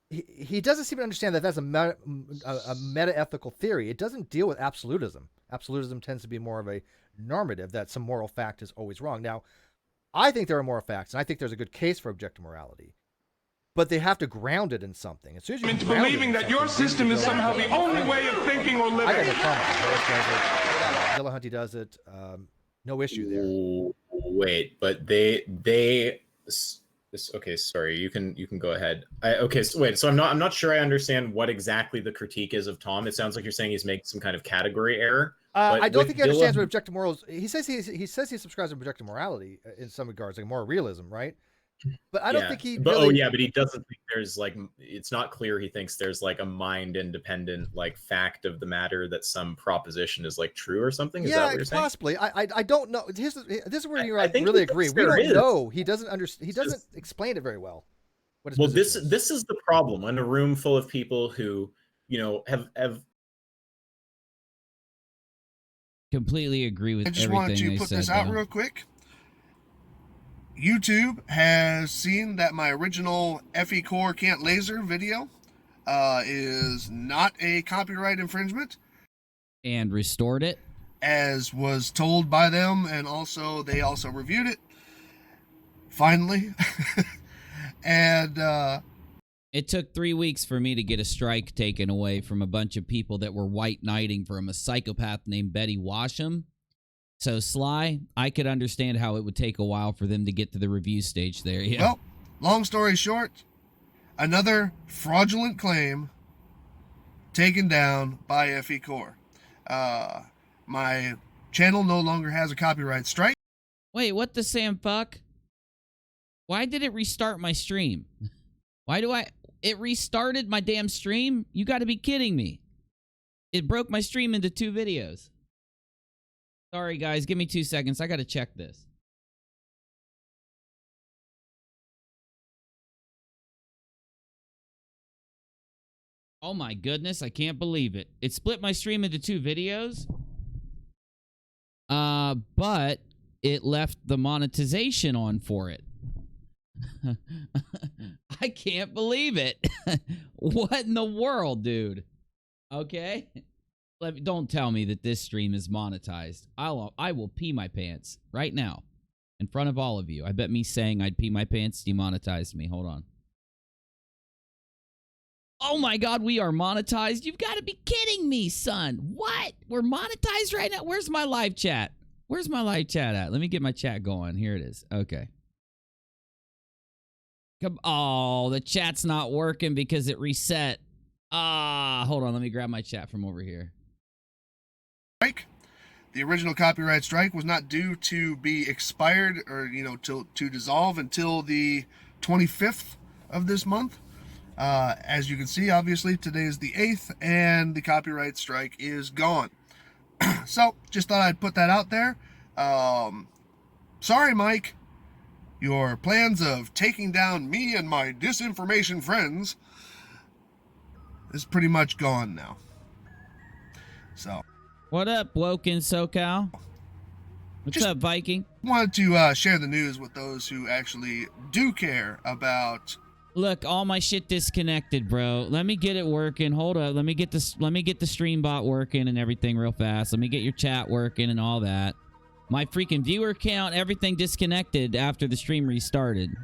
He doesn't seem to understand that that's a meta-ethical theory. It doesn't deal with absolutism. Absolutism tends to be more of a normative, that some moral fact is always wrong. Now, I think there are moral facts, and I think there's a good case for objective morality. But they have to ground it in something. As soon as you into believing that your system is somehow the only way of thinking or living. I got no problem with it. Dillahunty does it. No issue there. Wait, but okay, sorry. You can go ahead. So I'm not sure I understand what exactly the critique is of Tom. It sounds like you're saying he's making some kind of category error. I don't think he understands what objective morals. He says he subscribes to objective morality in some regards, like moral realism, right? But I don't think he. But he doesn't think there's like, it's not clear. He thinks there's like a mind independent like fact of the matter that some proposition is like true or something. Is that what you're saying? Possibly. I don't know. This is where you think really agree. We don't is. know. He doesn't understand. He doesn't explain it very well. What his Well, position is. this is the problem in a room full of people who have completely agree with I just everything wanted to they put said, this out though. real quick. YouTube has seen that my original FE Core Can't Laser video is not a copyright infringement, And restored it. as was told by them, and they also reviewed it. Finally. And It took 3 weeks for me to get a strike taken away from a bunch of people that were white knighting from a psychopath named Betty Washam. So, Sly, I could understand how it would take a while for them to get to the review stage there. Yeah. well, long story short, another fraudulent claim taken down by FE Core. My channel no longer has a copyright strike. Wait, what the Sam fuck? Why did it restart my stream? It restarted my damn stream? You gotta be kidding me. It broke my stream into 2 videos. Sorry, guys. Give me 2 seconds. I gotta check this. Oh my goodness, I can't believe it. It split my stream into 2 videos. But it left the monetization on for it. I can't believe it. What in the world, dude? Okay. Don't tell me that this stream is monetized. I will pee my pants right now in front of all of you. I bet me saying I'd pee my pants demonetized me. Hold on. Oh my God, we are monetized. You've got to be kidding me, son. What? We're monetized right now? Where's my live chat? Where's my live chat at? Let me get my chat going. Here it is. Okay. Oh, the chat's not working because it reset. Hold on. Let me grab my chat from over here. Strike. The original copyright strike was not due to be expired or, to dissolve until the 25th of this month. As you can see, obviously, today is the 8th, and the copyright strike is gone. So, just thought I'd put that out there. Sorry, Mike. Your plans of taking down me and my disinformation friends is pretty much gone now. So. What up, Woken SoCal? What's up, Viking? Wanted to share the news with those who actually do care about. Look, all my shit disconnected, bro. Let me get it working. Hold up. Let me get the stream bot working and everything real fast. Let me get your chat working and all that. My freaking viewer count, everything disconnected after the stream restarted.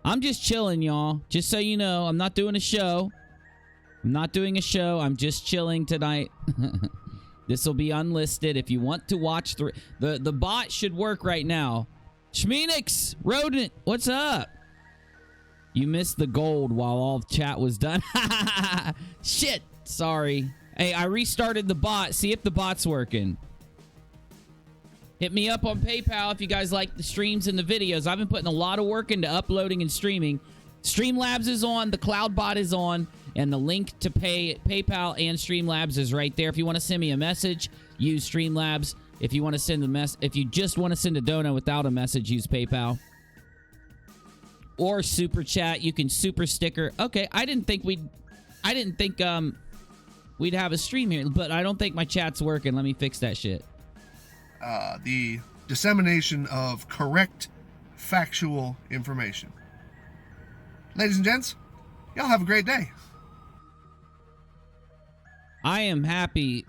I'm just chilling, y'all. Just so you know, I'm not doing a show. I'm not doing a show. I'm just chilling tonight. This will be unlisted. If you want to watch the bot should work right now. Schmeenix, Rodent, what's up? You missed the gold while all the chat was done. Shit. Sorry. Hey, I restarted the bot. See if the bot's working. Hit me up on PayPal if you guys like the streams and the videos. I've been putting a lot of work into uploading and streaming. Streamlabs is on. The cloud bot is on. And the link to PayPal and Streamlabs is right there. If you want to send me a message, use Streamlabs. If you want to send if you just want to send a donut without a message, use PayPal. Or super chat. You can super sticker. Okay, I didn't think we'd have a stream here, but I don't think my chat's working. Let me fix that shit. The dissemination of correct, factual information. Ladies and gents, y'all have a great day. I am happy.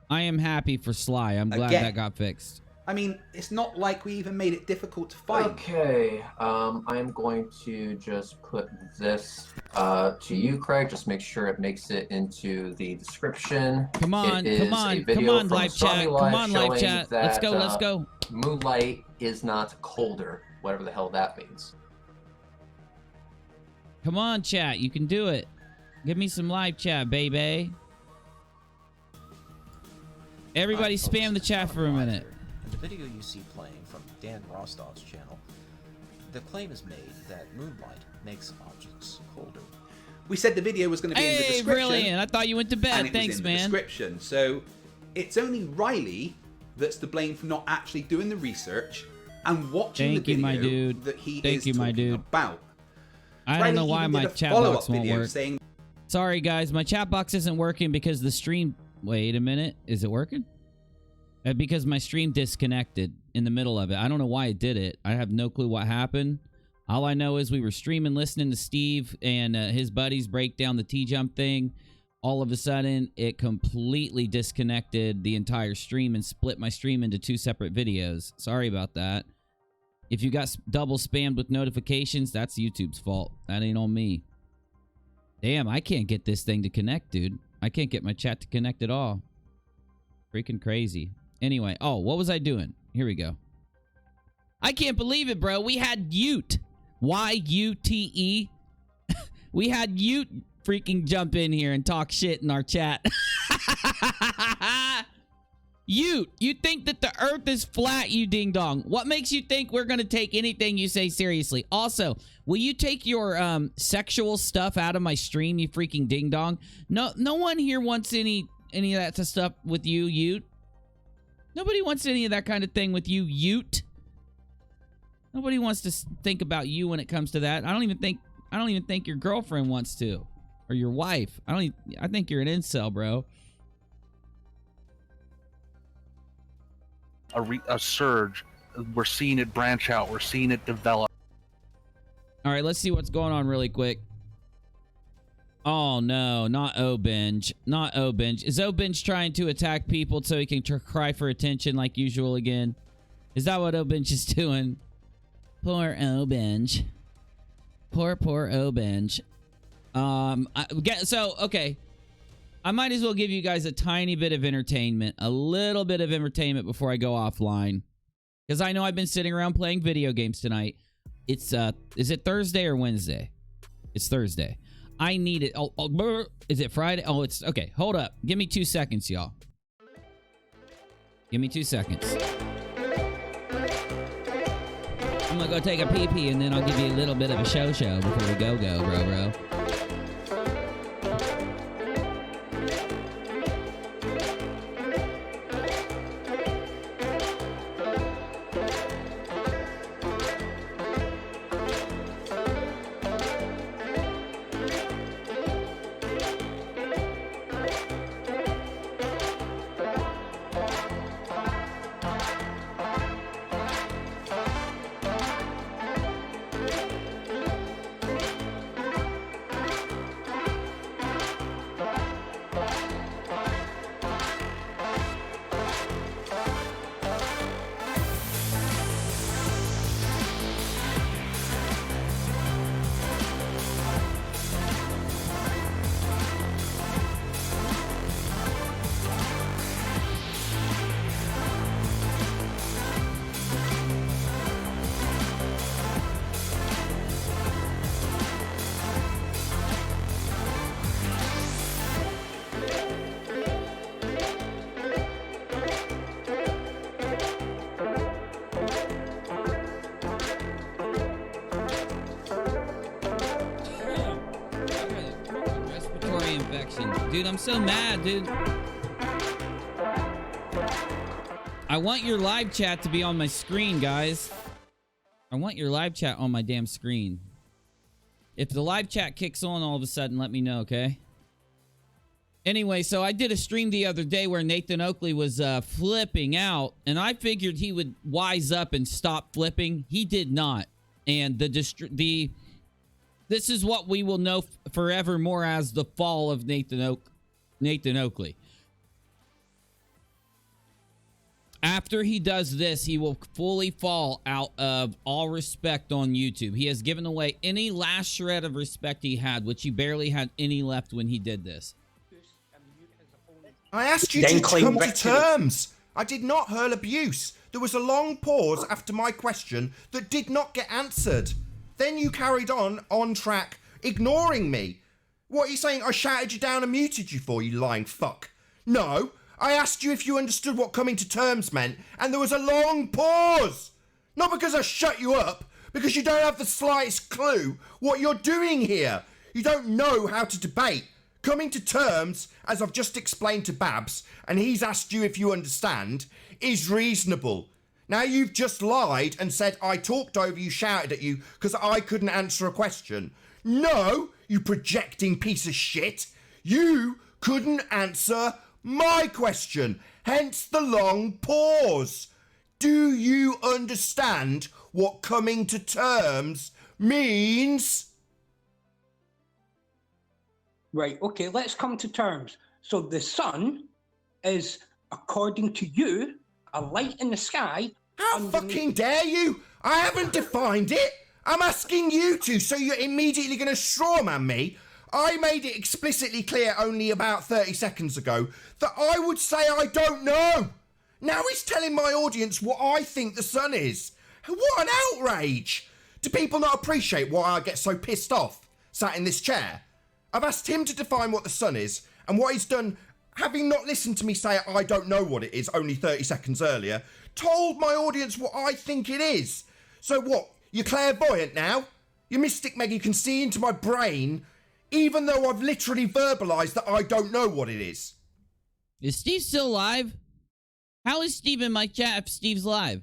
I am happy for Sly. I'm glad that got fixed. I mean, it's not like we even made it difficult to find. Okay, I'm going to just put this to you, Craig. Just make sure it makes it into the description. Come on, come on, live chat. Come on, live chat. Let's go, let's go. Moonlight is not colder, whatever the hell that means. Come on, chat. You can do it. Give me some live chat, baby. Everybody spam the chat for a minute. In the video you see playing from Dan Rostov's channel, the claim is made that moonlight makes objects colder. We said the video was going to be in the description. Hey, brilliant. I thought you went to bed. Thanks, man. Description. So it's only Riley that's to blame for not actually doing the research and watching the video my dude. that he Thank is you, my talking dude. about. I don't know why my chat box won't work. Saying, sorry, guys. My chat box isn't working because the stream... Wait a minute. Is it working? Because my stream disconnected in the middle of it. I don't know why it did it. I have no clue what happened. All I know is we were streaming, listening to Steve and his buddies break down the TJump thing. All of a sudden, it completely disconnected the entire stream and split my stream into 2 separate videos. Sorry about that. If you got double spammed with notifications, that's YouTube's fault. That ain't on me. Damn, I can't get this thing to connect, dude. I can't get my chat to connect at all. Freaking crazy. Anyway, oh, what was I doing? Here we go. I can't believe it, bro. We had Ute. Y-U-T-E. We had Ute freaking jump in here and talk shit in our chat. Ute, you think that the earth is flat, you ding-dong. What makes you think we're going to take anything you say seriously? Also, will you take your sexual stuff out of my stream, you freaking ding-dong? No one here wants any of that stuff with you, Ute. Nobody wants any of that kind of thing with you, Ute. Nobody wants to think about you when it comes to that. I don't even think I don't even think your girlfriend wants to, or your wife. I think you're an incel, bro. A surge. We're seeing it branch out. We're seeing it develop. All right, let's see what's going on really quick. Oh no, not Obenge. Not Obenge. Is Obenge trying to attack people so he can cry for attention like usual again? Is that what Obenge is doing? Poor Obenge. Poor Obenge. Okay. I might as well give you guys a tiny bit of entertainment. A little bit of entertainment before I go offline. Because I know I've been sitting around playing video games tonight. It's, is it Thursday or Wednesday? It's Thursday. I need it. Is it Friday? Oh, it's, okay. Hold up. Give me 2 seconds, y'all. Give me 2 seconds. I'm gonna go take a pee-pee and then I'll give you a little bit of a show before we go, bro. Dude, I'm so mad, dude. I want your live chat to be on my screen, guys. I want your live chat on my damn screen. If the live chat kicks on all of a sudden, let me know, okay? Anyway, so I did a stream the other day where Nathan Oakley was flipping out, and I figured he would wise up and stop flipping. He did not. And this is what we will know forevermore as the fall of Nathan Oakley. After he does this, he will fully fall out of all respect on YouTube. He has given away any last shred of respect he had, which he barely had any left when he did this. I asked you to come to terms. I did not hurl abuse. There was a long pause after my question that did not get answered. Then you carried on track, ignoring me. What are you saying I shouted you down and muted you for, you lying fuck? No, I asked you if you understood what coming to terms meant, and there was a long pause. Not because I shut you up, because you don't have the slightest clue what you're doing here. You don't know how to debate. Coming to terms, as I've just explained to Babs, and he's asked you if you understand, is reasonable. Now you've just lied and said I talked over you, shouted at you, because I couldn't answer a question. No, you projecting piece of shit. You couldn't answer my question, hence the long pause. Do you understand what coming to terms means? Right, okay, let's come to terms. So the sun is, according to you, a light in the sky. How fucking dare you? I haven't defined it. I'm asking you to, so you're immediately going to strawman me. I made it explicitly clear only about 30 seconds ago that I would say I don't know. Now he's telling my audience what I think the sun is. What an outrage. Do people not appreciate why I get so pissed off sat in this chair? I've asked him to define what the sun is, and what he's done, having not listened to me say I don't know what it is only 30 seconds earlier, told my audience what I think it is. So what, you're clairvoyant now? You Mystic Meg, you can see into my brain, even though I've literally verbalised that I don't know what it is. Is Steve still live? How is Steve in my chat if Steve's live?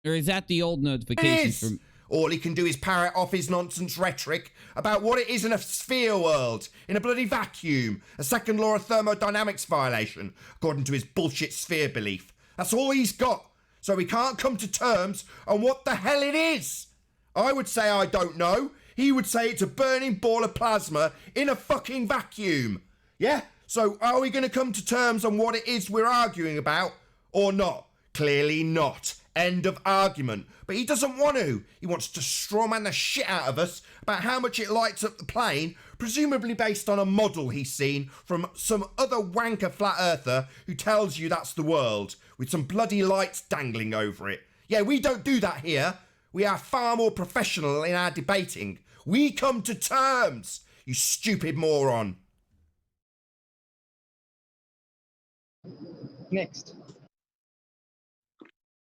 Or is that the old notification from... All he can do is parrot off his nonsense rhetoric about what it is in a sphere world, in a bloody vacuum, a second law of thermodynamics violation, according to his bullshit sphere belief. That's all he's got. So we can't come to terms on what the hell it is. I would say I don't know. He would say it's a burning ball of plasma in a fucking vacuum. Yeah? So are we going to come to terms on what it is we're arguing about or not? Clearly not. End of argument. But he doesn't want to. He wants to strawman the shit out of us about how much it lights up the plane, presumably based on a model he's seen from some other wanker flat earther who tells you that's the world, with some bloody lights dangling over it. Yeah, we don't do that here. We are far more professional in our debating. We come to terms, you stupid moron. Next.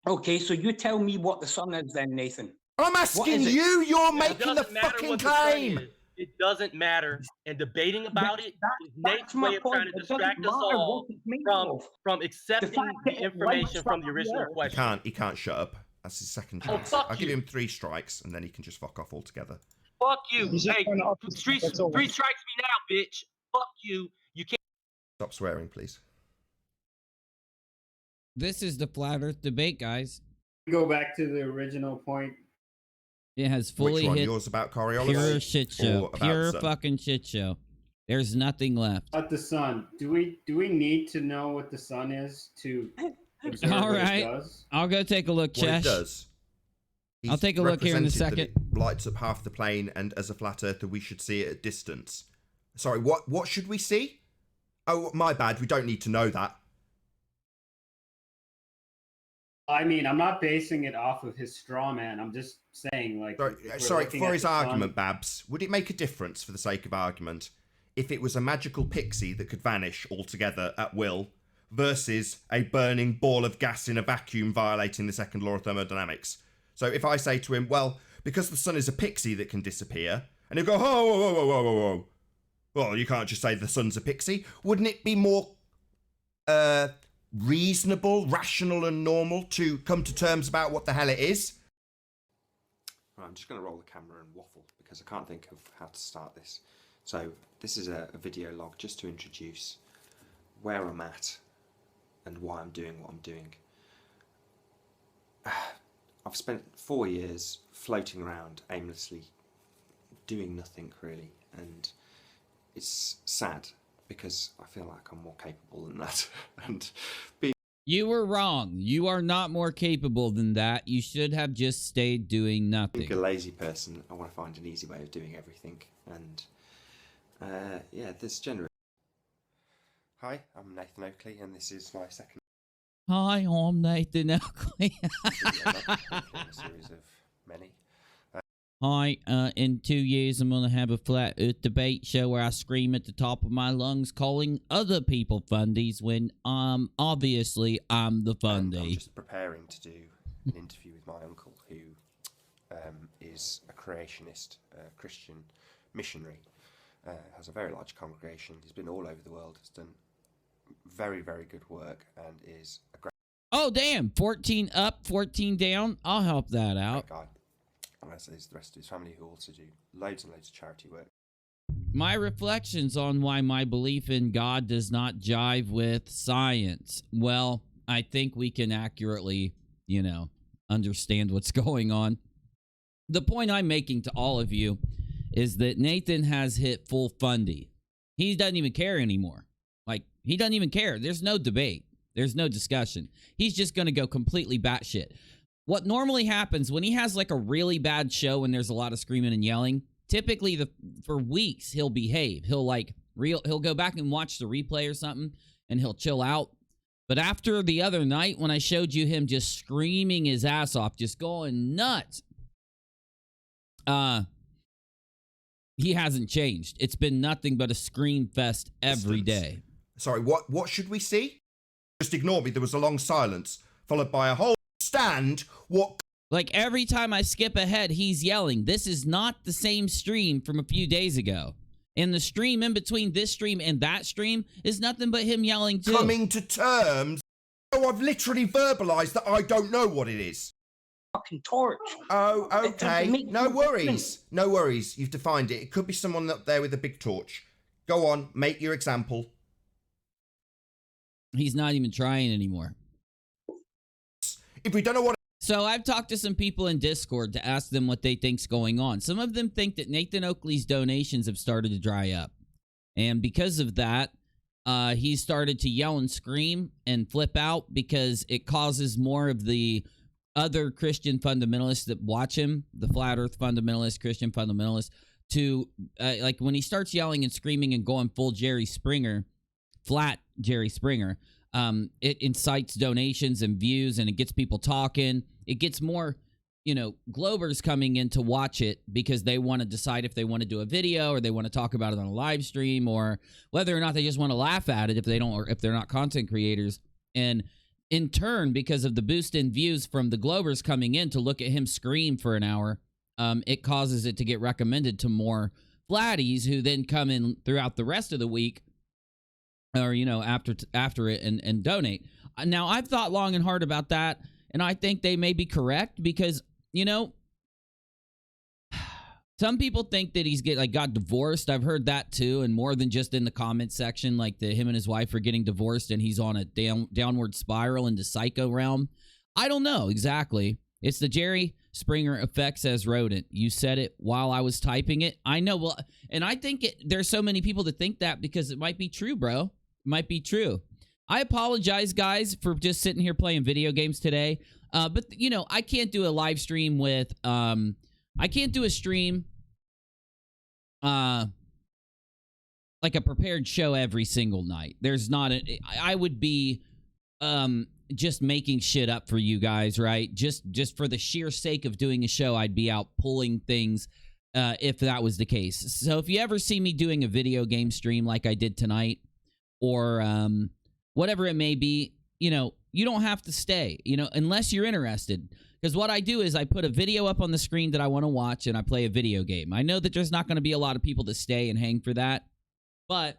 Okay, so you tell me what the sun is then, Nathan. I'm asking you, you're making the doesn't matter fucking what the sun claim. is. It doesn't matter. And debating about it is Nate's way of trying to distract us all from accepting the information from the original question. He can't shut up. That's his second Oh, chance. fuck I'll give you. him 3 strikes and then he can just fuck off altogether. Fuck you. Hey, 3 strikes me now, bitch. Fuck you. You can't. Stop swearing, please. This is the flat Earth debate, guys. Go back to the original point. It has fully Which one? hit Yours about Coriolis? pure shit show. Or about Pure the sun? fucking shit show. There's nothing left. About the sun. Do we need to know what the sun is to observe All what it right. does? I'll go take a look, What it Chesh. does. I'll take a look here in a represented second. that it lights up half the plane, and as a flat earther, we should see it at distance. Sorry, what should we see? Oh, my bad. We don't need to know that. I mean, I'm not basing it off of his straw man. I'm just saying, like, Sorry, for his argument, Babs, would it make a difference for the sake of argument if it was a magical pixie that could vanish altogether at will versus a burning ball of gas in a vacuum violating the second law of thermodynamics? So if I say to him, well, because the sun is a pixie that can disappear, and he'll go, oh, whoa, whoa, whoa, whoa, whoa, whoa. Well, you can't just say the sun's a pixie. Wouldn't it be more reasonable, rational, and normal to come to terms about what the hell it is? Right, I'm just going to roll the camera and waffle because I can't think of how to start this. So this is a video log just to introduce where I'm at and why I'm doing what I'm doing. I've spent 4 years floating around aimlessly, doing nothing really, and it's sad because I feel like I'm more capable than that. And You were wrong. You are not more capable than that. You should have just stayed doing nothing. being a lazy person, I want to find an easy way of doing everything, and yeah, this generally. Hi, I'm Nathan Oakley, and this is my second Hi, I'm Nathan Oakley. a series of many. Hi, in 2 years I'm gonna have a flat earth debate show where I scream at the top of my lungs calling other people fundies when obviously I'm the fundy. I'm just preparing to do an interview with my uncle who is a creationist, Christian missionary, has a very large congregation, he's been all over the world, has done very, very good work, and is a great Oh damn, 14 up, 14 down. I'll help that out. guy. As is the rest of his family, who also do loads and loads of charity work. My reflections on why my belief in God does not jive with science. Well, I think we can accurately, understand what's going on. The point I'm making to all of you is that Nathan has hit full fundy. He doesn't even care anymore. Like, he doesn't even care. There's no debate. There's no discussion. He's just going to go completely batshit. What normally happens when he has like a really bad show and there's a lot of screaming and yelling, typically for weeks he'll behave. He'll go back and watch the replay or something and he'll chill out. But after the other night when I showed you him just screaming his ass off, just going nuts, he hasn't changed. It's been nothing but a scream fest every day. Sorry, what should we see? Just ignore me. There was a long silence, followed by a whole stand. What? Like every time I skip ahead, he's yelling. This is not the same stream from a few days ago. And the stream in between this stream and that stream is nothing but him yelling too. Coming to terms. Oh, I've literally verbalized that I don't know what it is. fucking torch. Oh, okay. makes No no worries. difference. No worries. You've defined it. It could be someone up there with a big torch. Go on, make your example. He's not even trying anymore. If we don't know what... So I've talked to some people in Discord to ask them what they think's going on. Some of them think that Nathan Oakley's donations have started to dry up. And because of that, he started to yell and scream and flip out because it causes more of the other Christian fundamentalists that watch him, the flat earth fundamentalists, Christian fundamentalists, to, like, when he starts yelling and screaming and going full Jerry Springer, flat Jerry Springer, it incites donations and views, and it gets people talking. It gets more, you know, Globers coming in to watch it because they want to decide if they want to do a video or they want to talk about it on a live stream, or whether or not they just want to laugh at it if they don't, or if they're not content creators. And in turn, because of the boost in views from the Globers coming in to look at him scream for an hour, it causes it to get recommended to more flatties who then come in throughout the rest of the week, or, you know, after it and donate. Now, I've thought long and hard about that, and I think they may be correct because, you know, some people think that he's got divorced. I've heard that too, and more than just in the comment section, like him and his wife are getting divorced and he's on a downward spiral into psycho realm. I don't know exactly. It's the Jerry Springer effect, says Rodent. You said it while I was typing it. I know. Well, and I think there's so many people that think that because it might be true, bro. It might be true. I apologize, guys, for just sitting here playing video games today. But, you know, I can't do a live stream with, I can't do a stream, like a prepared show every single night. There's not I would be, just making shit up for you guys, right? Just for the sheer sake of doing a show, I'd be out pulling things, if that was the case. So if you ever see me doing a video game stream like I did tonight, or, whatever it may be, you know, you don't have to stay, you know, unless you're interested. Because what I do is I put a video up on the screen that I want to watch and I play a video game. I know that there's not going to be a lot of people that stay and hang for that, but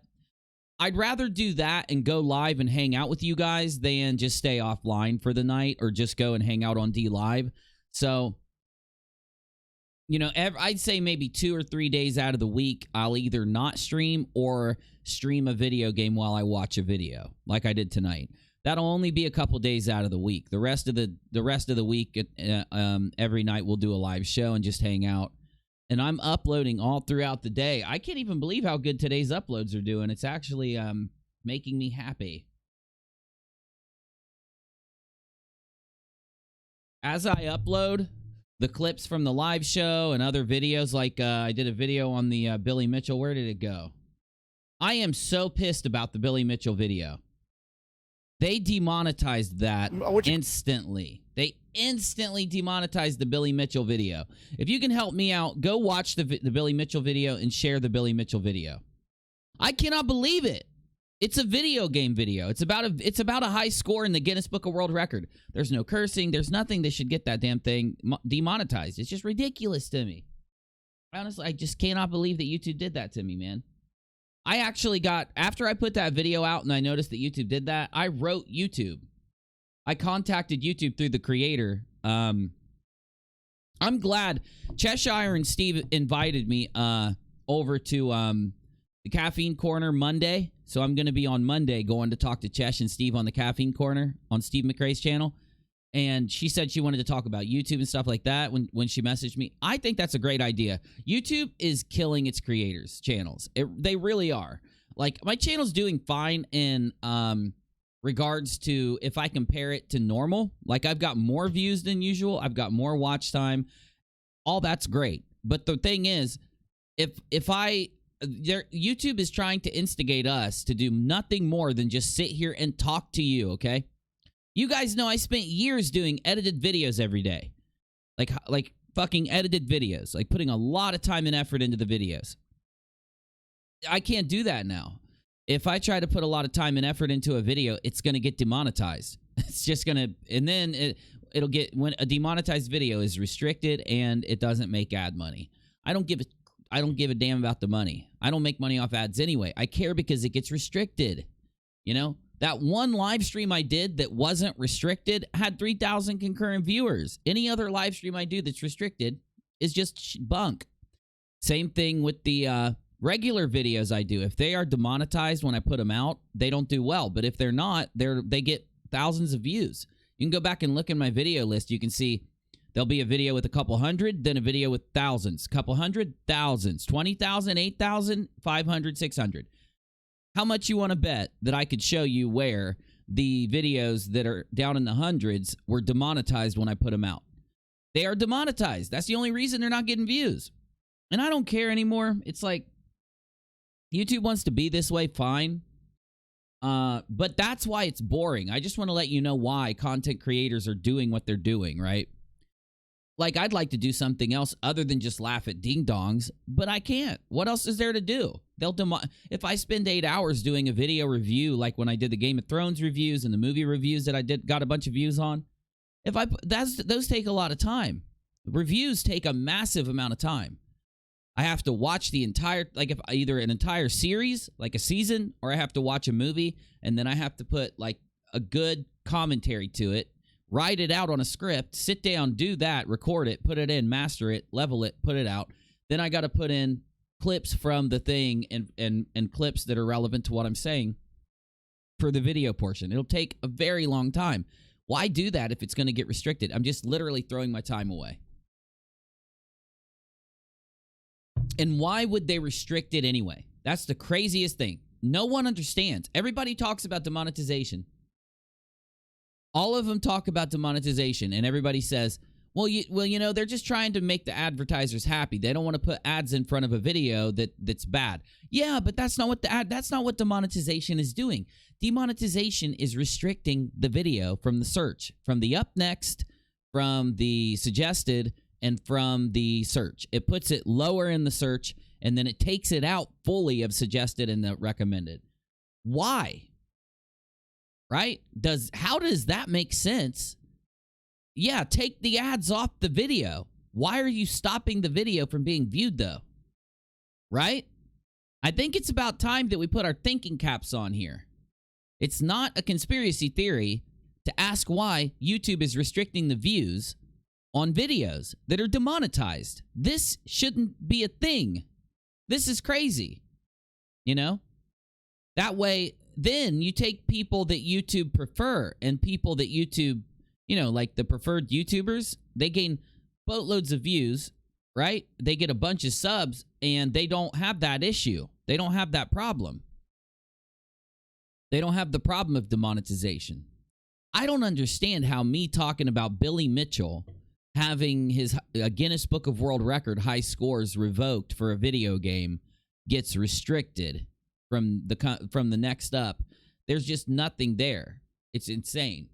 I'd rather do that and go live and hang out with you guys than just stay offline for the night or just go and hang out on D Live. So, you know, I'd say maybe 2 or 3 days out of the week, I'll either not stream or stream a video game while I watch a video, like I did tonight. That'll only be a couple days out of the week. The rest of the week, every night we'll do a live show and just hang out. And I'm uploading all throughout the day. I can't even believe how good today's uploads are doing. It's actually making me happy. As I upload the clips from the live show and other videos, like I did a video on the Billy Mitchell. Where did it go? I am so pissed about the Billy Mitchell video. They demonetized that instantly. They instantly demonetized the Billy Mitchell video. If you can help me out, go watch the Billy Mitchell video and share the Billy Mitchell video. I cannot believe it. It's a video game video. It's about a high score in the Guinness Book of World Record. There's no cursing. There's nothing that should get that damn thing demonetized. It's just ridiculous to me. Honestly, I just cannot believe that YouTube did that to me, man. I actually got, after I put that video out and I noticed that YouTube did that, I wrote YouTube. I contacted YouTube through the creator. I'm glad Cheshire and Steve invited me over to the Caffeine Corner Monday. So I'm going to be on Monday going to talk to Chesh and Steve on the Caffeine Corner on Steve McRae's channel. And she said she wanted to talk about YouTube and stuff like that when she messaged me. I think that's a great idea. YouTube is killing its creators' channels. They really are. Like, my channel's doing fine in regards to if I compare it to normal. Like, I've got more views than usual. I've got more watch time. All that's great. But the thing is, YouTube is trying to instigate us to do nothing more than just sit here and talk to you, okay? You guys know I spent years doing edited videos every day. Like fucking edited videos. Like putting a lot of time and effort into the videos. I can't do that now. If I try to put a lot of time and effort into a video, it's going to get demonetized. It's just going to... And then it'll get... When a demonetized video is restricted and it doesn't make ad money. I don't give a damn about the money. I don't make money off ads anyway. I care because it gets restricted. You know? That one live stream I did that wasn't restricted had 3,000 concurrent viewers. Any other live stream I do that's restricted is just bunk. Same thing with the regular videos I do. If they are demonetized when I put them out, they don't do well. But if they're not, they get thousands of views. You can go back and look in my video list. You can see there'll be a video with a couple hundred, then a video with thousands, couple hundred, thousands, 20,000, 8,000, 500, 600. How much you want to bet that I could show you where the videos that are down in the hundreds were demonetized when I put them out? They are demonetized. That's the only reason they're not getting views. And I don't care anymore. It's like, YouTube wants to be this way, fine. But that's why it's boring. I just want to let you know why content creators are doing what they're doing, right? Like, I'd like to do something else other than just laugh at ding-dongs, but I can't. What else is there to do? If I spend 8 hours doing a video review, like when I did the Game of Thrones reviews and the movie reviews that I got a bunch of views on, those take a lot of time. Reviews take a massive amount of time. I have to watch the entire, like, if either an entire series, like a season, or I have to watch a movie, and then I have to put, like, a good commentary to it, write it out on a script, sit down, do that, record it, put it in, master it, level it, put it out. Then I got to put in clips from the thing and clips that are relevant to what I'm saying for the video portion. It'll take a very long time. Why do that if it's going to get restricted? I'm just literally throwing my time away. And why would they restrict it anyway? That's the craziest thing. No one understands. Everybody talks about demonetization. All of them talk about demonetization, and everybody says, well, you know, they're just trying to make the advertisers happy. They don't want to put ads in front of a video that's bad. Yeah, but that's not what demonetization is doing. Demonetization is restricting the video from the search, from the up next, from the suggested, and from the search. It puts it lower in the search, and then it takes it out fully of suggested and the recommended. Why? Right? How does that make sense? Yeah, take the ads off the video. Why are you stopping the video from being viewed, though? Right? I think it's about time that we put our thinking caps on here. It's not a conspiracy theory to ask why YouTube is restricting the views on videos that are demonetized. This shouldn't be a thing. This is crazy. You know? That way, then you take people that YouTube prefer and people that YouTube, you know, like the preferred YouTubers, they gain boatloads of views, right? They get a bunch of subs and they don't have that issue. They don't have that problem. They don't have the problem of demonetization. I don't understand how me talking about Billy Mitchell having his Guinness Book of World Record high scores revoked for a video game gets restricted from the next up. There's just nothing there. It's insane.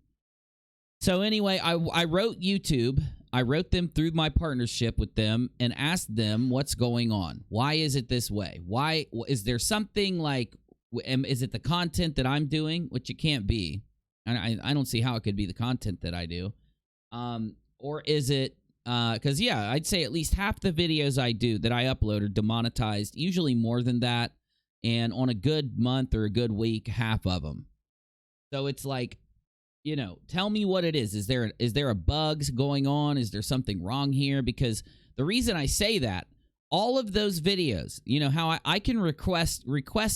So anyway, I wrote YouTube. I wrote them through my partnership with them and asked them what's going on. Why is it this way? Why is there something like, is it the content that I'm doing? Which it can't be. I don't see how it could be the content that I do. Or is it, because yeah, I'd say at least half the videos I do that I upload are demonetized, usually more than that. And on a good month or a good week, half of them. So it's like, you know, tell me what it is. Is there a bugs going on? Is there something wrong here? Because the reason I say that, all of those videos, you know, how I can request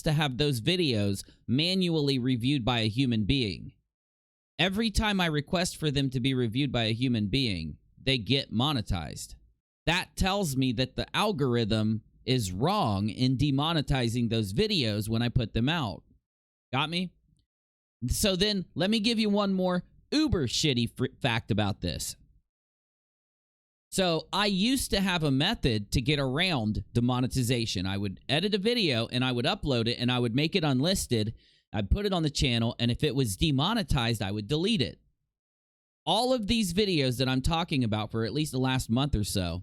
to have those videos manually reviewed by a human being. Every time I request for them to be reviewed by a human being, they get monetized. That tells me that the algorithm is wrong in demonetizing those videos when I put them out. Got me? So then, let me give you one more uber shitty fact about this. So, I used to have a method to get around demonetization. I would edit a video, and I would upload it, and I would make it unlisted. I'd put it on the channel, and if it was demonetized, I would delete it. All of these videos that I'm talking about for at least the last month or so,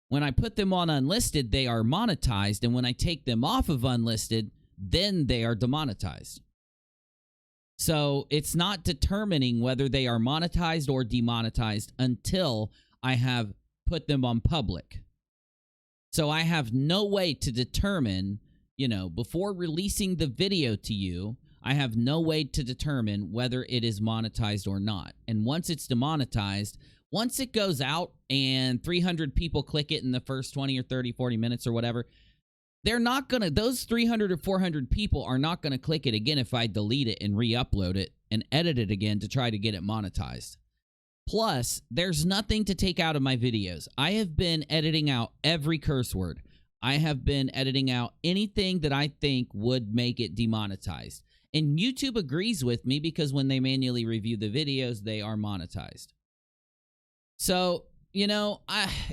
when I put them on unlisted, they are monetized, and when I take them off of unlisted, then they are demonetized. So it's not determining whether they are monetized or demonetized until I have put them on public. So I have no way to determine, you know, before releasing the video to you, I have no way to determine whether it is monetized or not. And once it's demonetized, once it goes out and 300 people click it in the first 20 or 30, 40 minutes or whatever, they're not going to, those 300 or 400 people are not going to click it again if I delete it and re-upload it and edit it again to try to get it monetized. Plus, there's nothing to take out of my videos. I have been editing out every curse word. I have been editing out anything that I think would make it demonetized. And YouTube agrees with me because when they manually review the videos, they are monetized. So, you know,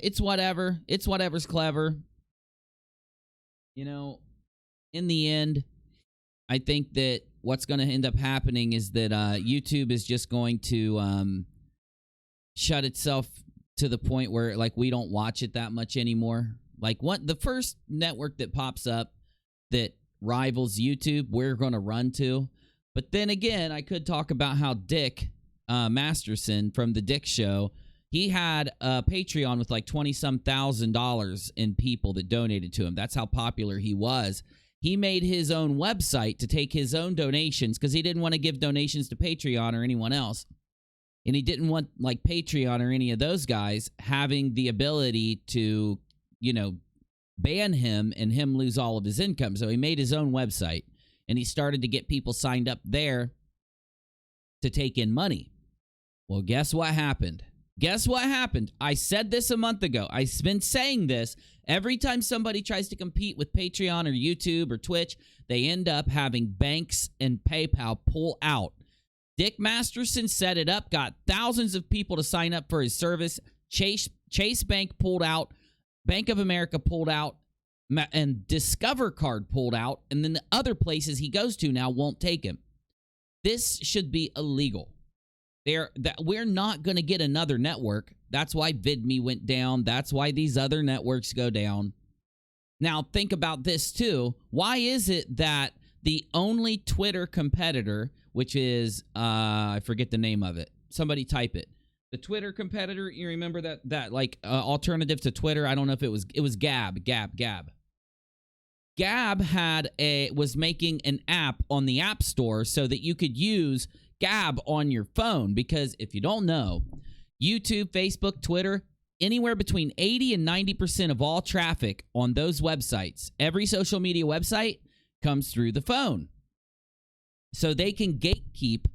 it's whatever. It's whatever's clever. You know, in the end, I think that what's going to end up happening is that YouTube is just going to shut itself to the point where, like, we don't watch it that much anymore. Like, what the first network that pops up that rivals YouTube, we're going to run to. But then again, I could talk about how Dick Masterson from The Dick Show, he had a Patreon with like $20-some thousand in people that donated to him. That's how popular he was. He made his own website to take his own donations because he didn't want to give donations to Patreon or anyone else. And he didn't want, like, Patreon or any of those guys having the ability to, you know, ban him and him lose all of his income. So he made his own website, and he started to get people signed up there to take in money. Well, guess what happened? Guess what happened? I said this a month ago. I've been saying this. Every time somebody tries to compete with Patreon or YouTube or Twitch, they end up having banks and PayPal pull out. Dick Masterson set it up, got thousands of people to sign up for his service. Chase Bank pulled out. Bank of America pulled out. And Discover Card pulled out. And then the other places he goes to now won't take him. This should be illegal. We're not going to get another network. That's why VidMe went down. That's why these other networks go down. Now, think about this, too. Why is it that the only Twitter competitor, which is, I forget the name of it. Somebody type it. The Twitter competitor, you remember that like alternative to Twitter? I don't know if it was Gab. Gab was making an app on the App Store so that you could use Gab on your phone, because if you don't know, YouTube, Facebook, Twitter, anywhere between 80 and 90% of all traffic on those websites, every social media website, comes through the phone. So they can gatekeep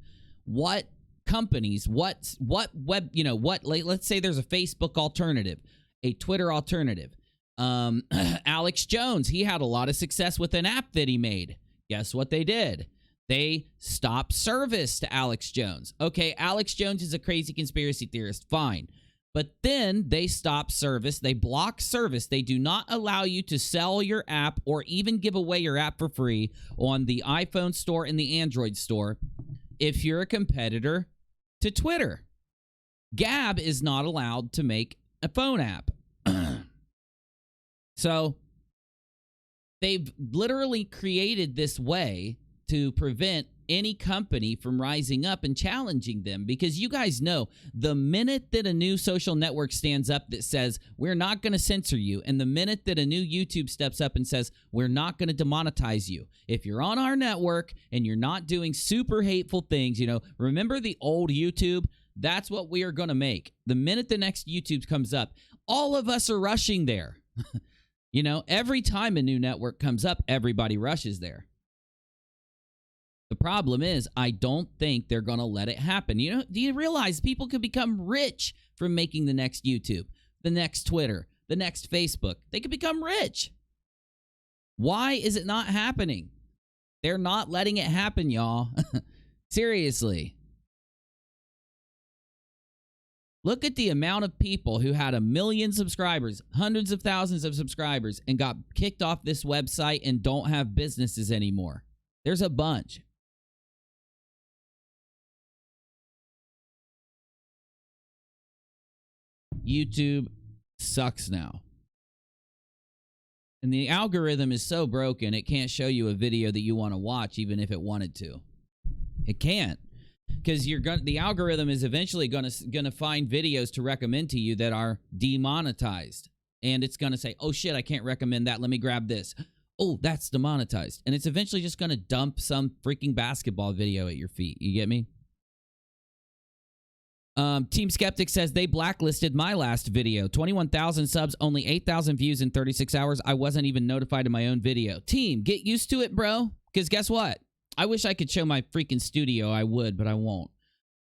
what companies, what web, you know, what, let's say there's a Facebook alternative, a Twitter alternative. Alex Jones, he had a lot of success with an app that he made. Guess what they did? They stopped service to Alex Jones. Okay, Alex Jones is a crazy conspiracy theorist, fine. But then they stop service. They block service. They do not allow you to sell your app or even give away your app for free on the iPhone store and the Android store if you're a competitor to Twitter. Gab is not allowed to make a phone app. So they've literally created this way to prevent any company from rising up and challenging them, because you guys know the minute that a new social network stands up that says we're not going to censor you, and the minute that a new YouTube steps up and says we're not going to demonetize you, if you're on our network and you're not doing super hateful things, you know, remember the old YouTube? That's what we are going to make. The minute the next YouTube comes up, all of us are rushing there. You know, every time a new network comes up, everybody rushes there. The problem is, I don't think they're going to let it happen. You know, do you realize people could become rich from making the next YouTube, the next Twitter, the next Facebook? They could become rich. Why is it not happening? They're not letting it happen, y'all. Seriously. Look at the amount of people who had 1 million subscribers, hundreds of thousands of subscribers, and got kicked off this website and don't have businesses anymore. There's a bunch. YouTube sucks now. And the algorithm is so broken, it can't show you a video that you want to watch even if it wanted to. It can't. Because the algorithm is eventually gonna find videos to recommend to you that are demonetized. And it's going to say, oh shit, I can't recommend that. Let me grab this. oh, that's demonetized. And it's eventually just going to dump some freaking basketball video at your feet. You get me? Team Skeptic says they blacklisted my last video. 21,000 subs, only 8,000 views in 36 hours. I wasn't even notified of my own video. Team, get used to it, bro. Because guess what? I wish I could show my freaking studio. I would, but I won't.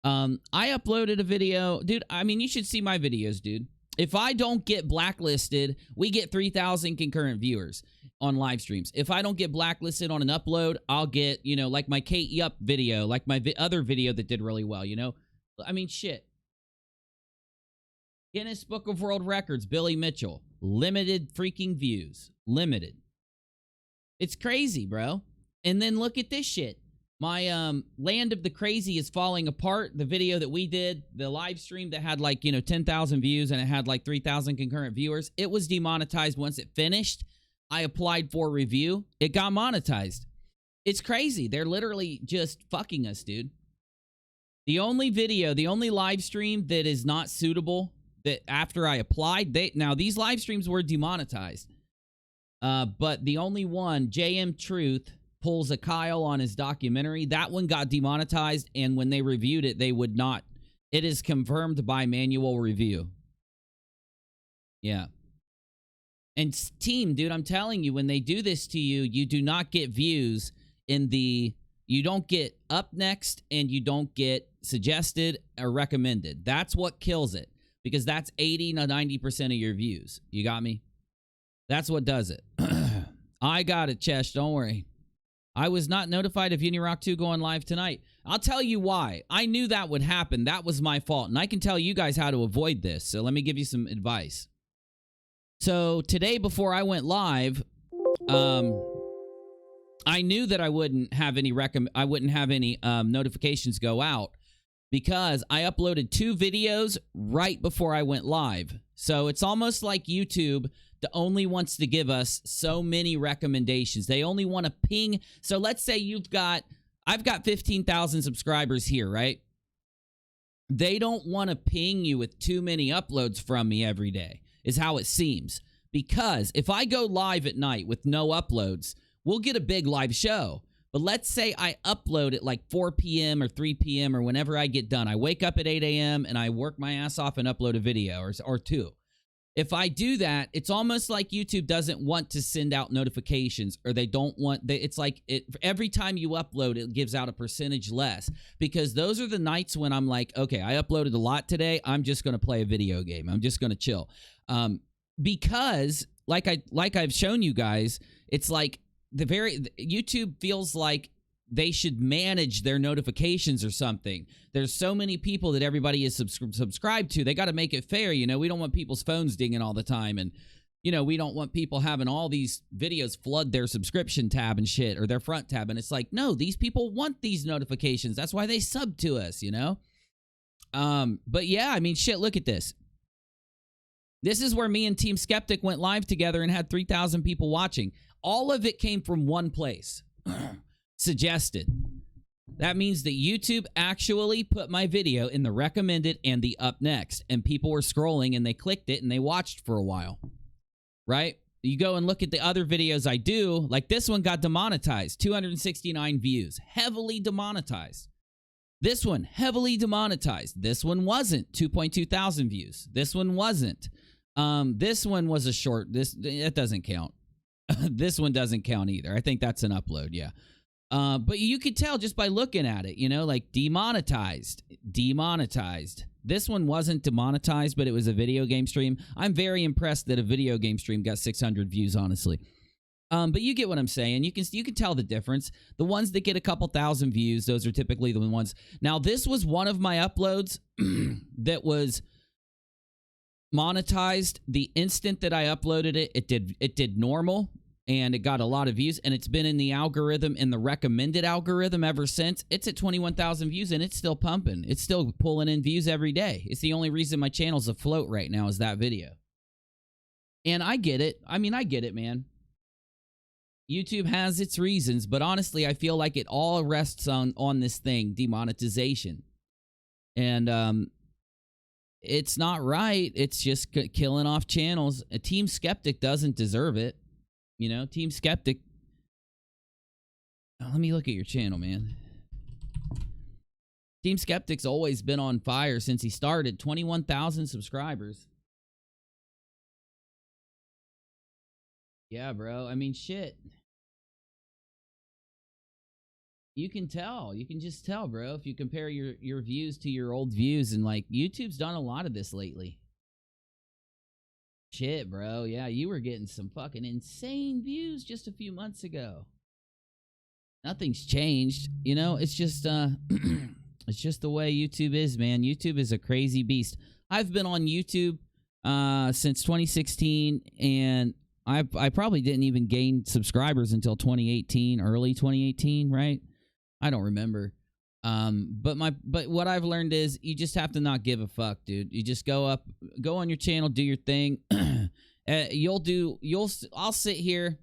I uploaded a video. Dude, I mean, you should see my videos, dude. If I don't get blacklisted, we get 3,000 concurrent viewers on live streams. If I don't get blacklisted on an upload, I'll get, you know, like my Kate Yup video, like my other video that did really well, you know? I mean, shit. Guinness Book of World Records, Billy Mitchell. Limited freaking views. Limited. It's crazy, bro. And then look at this shit. My Land of the Crazy is falling apart. The video that we did, the live stream that had like, you know, 10,000 views and it had like 3,000 concurrent viewers. It was demonetized once it finished. I applied for review. It got monetized. It's crazy. They're literally just fucking us, dude. The only video, the only live stream that is not suitable that after I applied, now these live streams were demonetized. But the only one, JM Truth, pulls a Kyle on his documentary. That one got demonetized, and when they reviewed it, they would not. It is confirmed by manual review. Yeah. And team, dude, I'm telling you, when they do this to you, you do not get views in the... You don't get up next, and you don't get suggested or recommended. That's what kills it, because that's 80 to 90% of your views. You got me? That's what does it. I got it, Chesh. Don't worry. I was not notified of UNIROCK 2 going live tonight. I'll tell you why. I knew that would happen. That was my fault. And I can tell you guys how to avoid this. So let me give you some advice. So today before I went live, I knew that I wouldn't have any notifications go out because I uploaded 2 videos right before I went live. So it's almost like YouTube only wants to give us so many recommendations. They only want to ping. So let's say I've got 15,000 subscribers here, right? They don't want to ping you with too many uploads from me every day, is how it seems. Because if I go live at night with no uploads, we'll get a big live show. But let's say I upload at like 4 p.m. or 3 p.m. or whenever I get done. I wake up at 8 a.m. and I work my ass off and upload a video or 2. If I do that, it's almost like YouTube doesn't want to send out notifications, or they don't want, it's like every time you upload, it gives out a percentage less, because those are the nights when I'm like, okay, I uploaded a lot today. I'm just going to play a video game. I'm just going to chill. Because like I've shown you guys, it's like YouTube feels like they should manage their notifications or something. There's so many people that everybody is subscribed to. They got to make it fair. You know, we don't want people's phones dinging all the time. And, you know, we don't want people having all these videos flood their subscription tab and shit, or their front tab. And it's like, no, these people want these notifications. That's why they sub to us, you know? But yeah, I mean, shit, look at this. This is where me and Team Skeptic went live together and had 3,000 people watching. All of it came from one place. Suggested. That means that YouTube actually put my video in the recommended and the up next, and people were scrolling and they clicked it and they watched for a while, right? You go and look at the other videos I do, like this one got demonetized, 269 views, heavily demonetized. This one, heavily demonetized. This one wasn't, 2.2 thousand views. This one wasn't. This one was a short, it doesn't count. This one doesn't count either. I think that's an upload, yeah. But you could tell just by looking at it, you know, like demonetized. This one wasn't demonetized, but it was a video game stream. I'm very impressed that a video game stream got 600 views, honestly. But you get what I'm saying. You can tell the difference. The ones that get a couple thousand views, those are typically the ones. Now, this was one of my uploads that was monetized. The instant that I uploaded it, it did normal. And it got a lot of views, and it's been in the algorithm, in the recommended algorithm ever since. It's at 21,000 views, and it's still pumping. It's still pulling in views every day. It's the only reason my channel's afloat right now is that video. And I get it. I mean, I get it, man. YouTube has its reasons, but honestly, I feel like it all rests on this thing, demonetization. And it's not right. It's just killing off channels. A Team Skeptic doesn't deserve it. You know, Team Skeptic Let me look at your channel, man. Team Skeptic's always been on fire since he started. 21,000 subscribers. Yeah, bro. I mean, shit. You can tell. You can just tell, bro, if you compare your views to your old views. And, like, YouTube's done a lot of this lately. Shit, bro. Yeah, you were getting some fucking insane views just a few months ago. Nothing's changed. You know, it's just, it's just the way YouTube is, man. YouTube is a crazy beast. I've been on YouTube since 2016, and I probably didn't even gain subscribers until 2018, early 2018, right? I don't remember. But what I've learned is you just have to not give a fuck, dude. You just go on your channel, do your thing. I'll sit here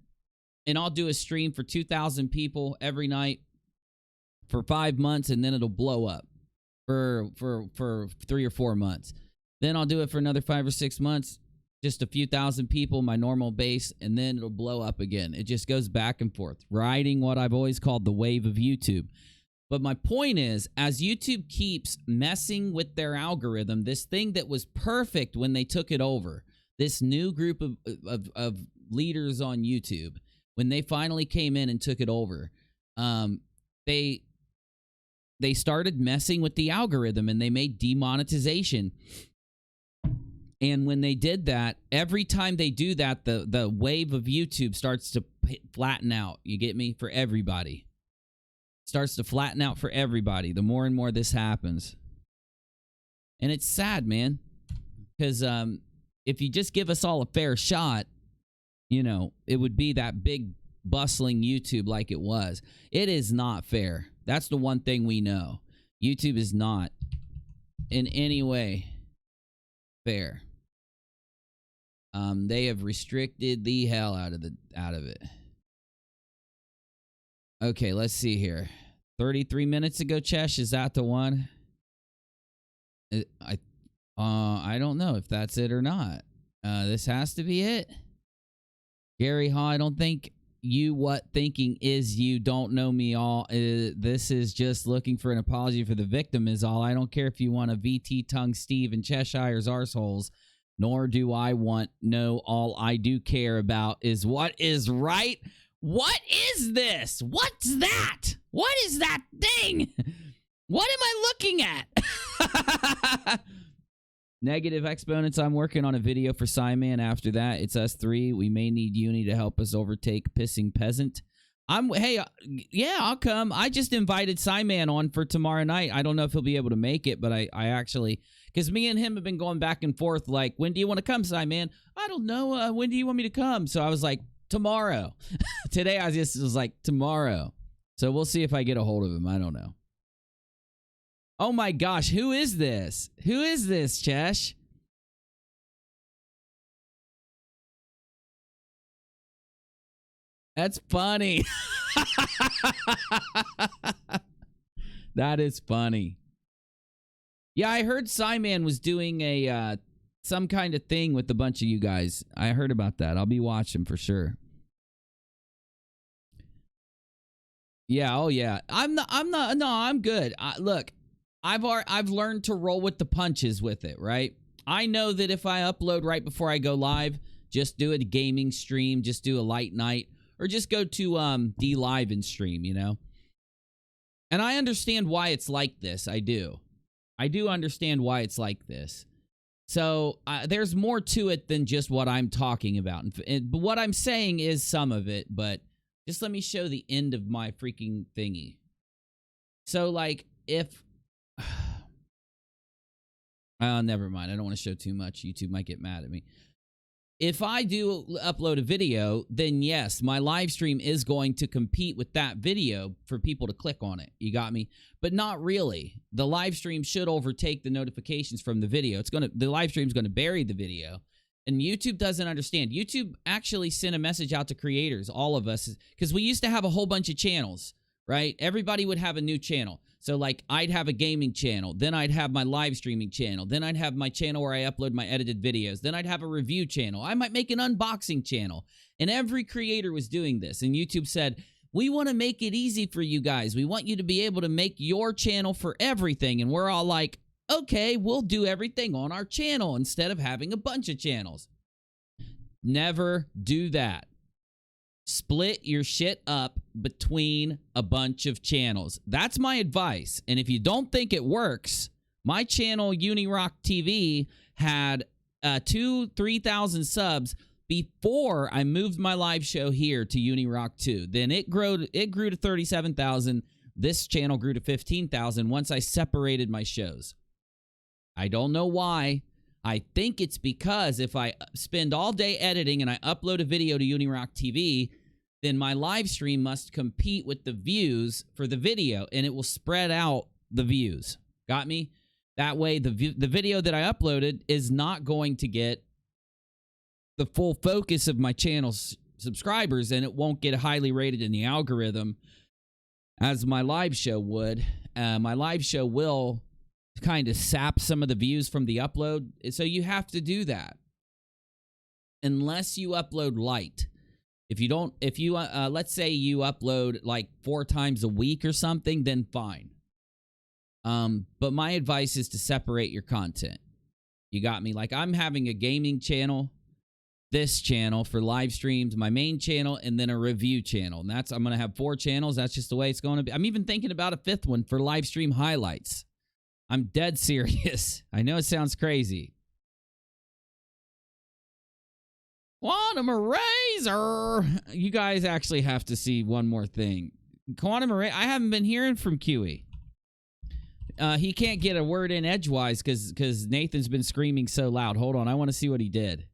and I'll do a stream for 2,000 people every night for 5 months, and then it'll blow up for 3 or 4 months. Then I'll do it for another 5 or 6 months, just a few thousand people, my normal base, and then it'll blow up again. It just goes back and forth, riding what I've always called the wave of YouTube. But my point is, as YouTube keeps messing with their algorithm, this thing that was perfect when they took it over, this new group of leaders on YouTube, when they finally came in and took it over, they started messing with the algorithm, and they made demonetization. And when they did that, every time they do that, the wave of YouTube starts to flatten out. You get me? For everybody. Starts to flatten out for everybody the more and more this happens. And it's sad, man. Because if you just give us all a fair shot, you know, it would be that big, bustling YouTube like it was. It is not fair. That's the one thing we know. YouTube is not in any way fair. They have restricted the hell out of it. Okay, let's see here. 33 minutes ago, Chesh, is that the one? I don't know if that's it or not. This has to be it. Gary Hall, I don't think thinking is you don't know me all. This is just looking for an apology for the victim is all. I don't care if you want a VT tongue Steve and Cheshire's arseholes, nor do I want no. All I do care about is what is right. What is this? What's that? What is that thing? What am I looking at? Negative exponents. I'm working on a video for Simon. After that, it's us three. We may need Uni to help us overtake Pissing Peasant. Yeah, I'll come. I just invited Simon on for tomorrow night. I don't know if he'll be able to make it, but I actually, because me and him have been going back and forth like, when do you want to come, Simon? I don't know. When do you want me to come? So I was like, tomorrow. Today I just was like, tomorrow. So we'll see if I get a hold of him. I don't know. Oh my gosh, who is this? Who is this, Chesh? That's funny. That is funny. Yeah, I heard Simon was doing a some kind of thing with a bunch of you guys. I heard about that. I'll be watching for sure. Yeah, oh yeah. I'm good. Look, I've learned to roll with the punches with it, right? I know that if I upload right before I go live, just do a gaming stream, just do a light night, or just go to D-Live and stream, you know? And I understand why it's like this. I do understand why it's like this. So there's more to it than just what I'm talking about. But what I'm saying is some of it, but just let me show the end of my freaking thingy. So, like, if... never mind. I don't want to show too much. YouTube might get mad at me. If I do upload a video, then yes, my live stream is going to compete with that video for people to click on it. You got me? But not really. The live stream should overtake the notifications from the video. The live stream is going to bury the video. And YouTube doesn't understand. YouTube actually sent a message out to creators, all of us, because we used to have a whole bunch of channels, right? Everybody would have a new channel. So, like, I'd have a gaming channel. Then I'd have my live streaming channel. Then I'd have my channel where I upload my edited videos. Then I'd have a review channel. I might make an unboxing channel. And every creator was doing this. And YouTube said, We want to make it easy for you guys. We want you to be able to make your channel for everything. And we're all like, okay, we'll do everything on our channel instead of having a bunch of channels. Never do that. Split your shit up between a bunch of channels. That's my advice. And if you don't think it works, my channel, UNIRocktv, had 3,000 subs before I moved my live show here to UNIRock 2. Then it grew to 37,000. This channel grew to 15,000 once I separated my shows. I don't know why. I think it's because if I spend all day editing and I upload a video to UNIRocktv, then my live stream must compete with the views for the video, and it will spread out the views. Got me? That way, the video that I uploaded is not going to get the full focus of my channel's subscribers, and it won't get highly rated in the algorithm as my live show would. My live show will kind of sap some of the views from the upload, so you have to do that unless you upload light. If you let's say you upload like 4 times a week or something, then fine. But my advice is to separate your content. You got me? Like, I'm having a gaming channel, this channel for live streams, my main channel, and then a review channel. And I'm going to have 4 channels. That's just the way it's going to be. I'm even thinking about a 5th one for live stream highlights. I'm dead serious. I know it sounds crazy. Quantum Eraser! You guys actually have to see one more thing. Quantum Eraser, I haven't been hearing from QE. He can't get a word in edgewise because Nathan's been screaming so loud. Hold on, I want to see what he did.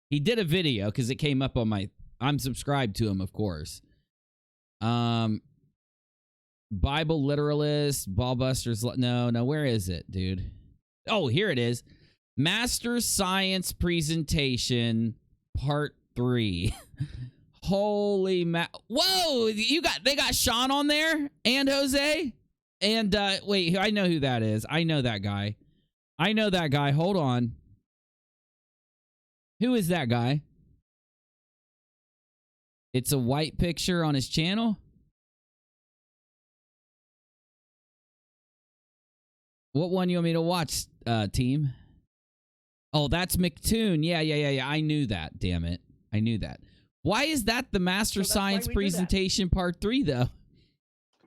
He did a video because it came up on my... I'm subscribed to him, of course. Bible literalist, ballbusters. No, where is it, dude? Oh, here it is. Master Science Presentation Part 3. Holy whoa! They got Sean on there and Jose and wait, I know who that is. I know that guy. Hold on. Who is that guy? It's a white picture on his channel. What one you want me to watch, team? Oh, that's McToon. Yeah. I knew that, damn it. I knew that. Why is that the Master Science Presentation Part 3, though?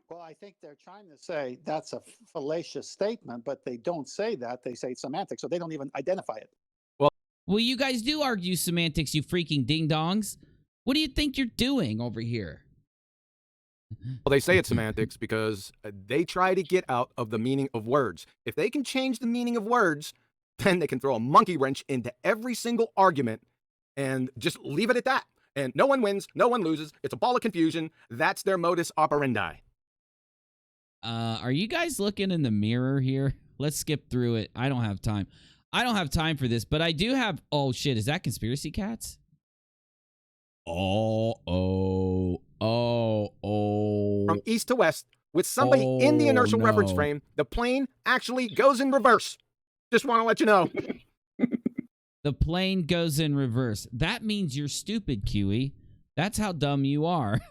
Well, I think they're trying to say that's a fallacious statement, but they don't say that. They say semantics, so they don't even identify it. Well, you guys do argue semantics, you freaking ding-dongs. What do you think you're doing over here? Well, they say it's semantics because they try to get out of the meaning of words. If they can change the meaning of words, then they can throw a monkey wrench into every single argument and just leave it at that. And no one wins, no one loses. It's a ball of confusion. That's their modus operandi. Are you guys looking in the mirror here? Let's skip through it. I don't have time. I don't have time for this, but I do have... Oh, shit. Is that Conspiracy Cats? Oh. From east to west, with somebody in the inertial reference frame, the plane actually goes in reverse. Just want to let you know. The plane goes in reverse. That means you're stupid, QE. That's how dumb you are.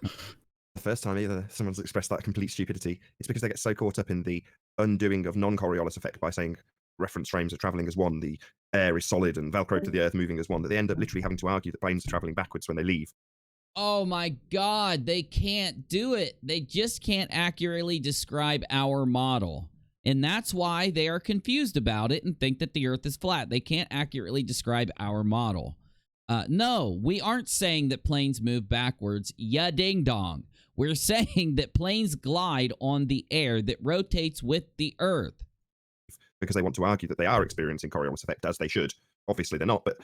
The first time either someone's expressed that complete stupidity, it's because they get so caught up in the undoing of non-Coriolis effect by saying reference frames are traveling as one, the air is solid and Velcro to the earth moving as one, that they end up literally having to argue that planes are traveling backwards when they leave. Oh my God, they can't do it. They just can't accurately describe our model. And that's why they are confused about it and think that the Earth is flat. They can't accurately describe our model. No, we aren't saying that planes move backwards. Ya ding dong. We're saying that planes glide on the air that rotates with the Earth. Because they want to argue that they are experiencing Coriolis effect, as they should. Obviously they're not, but...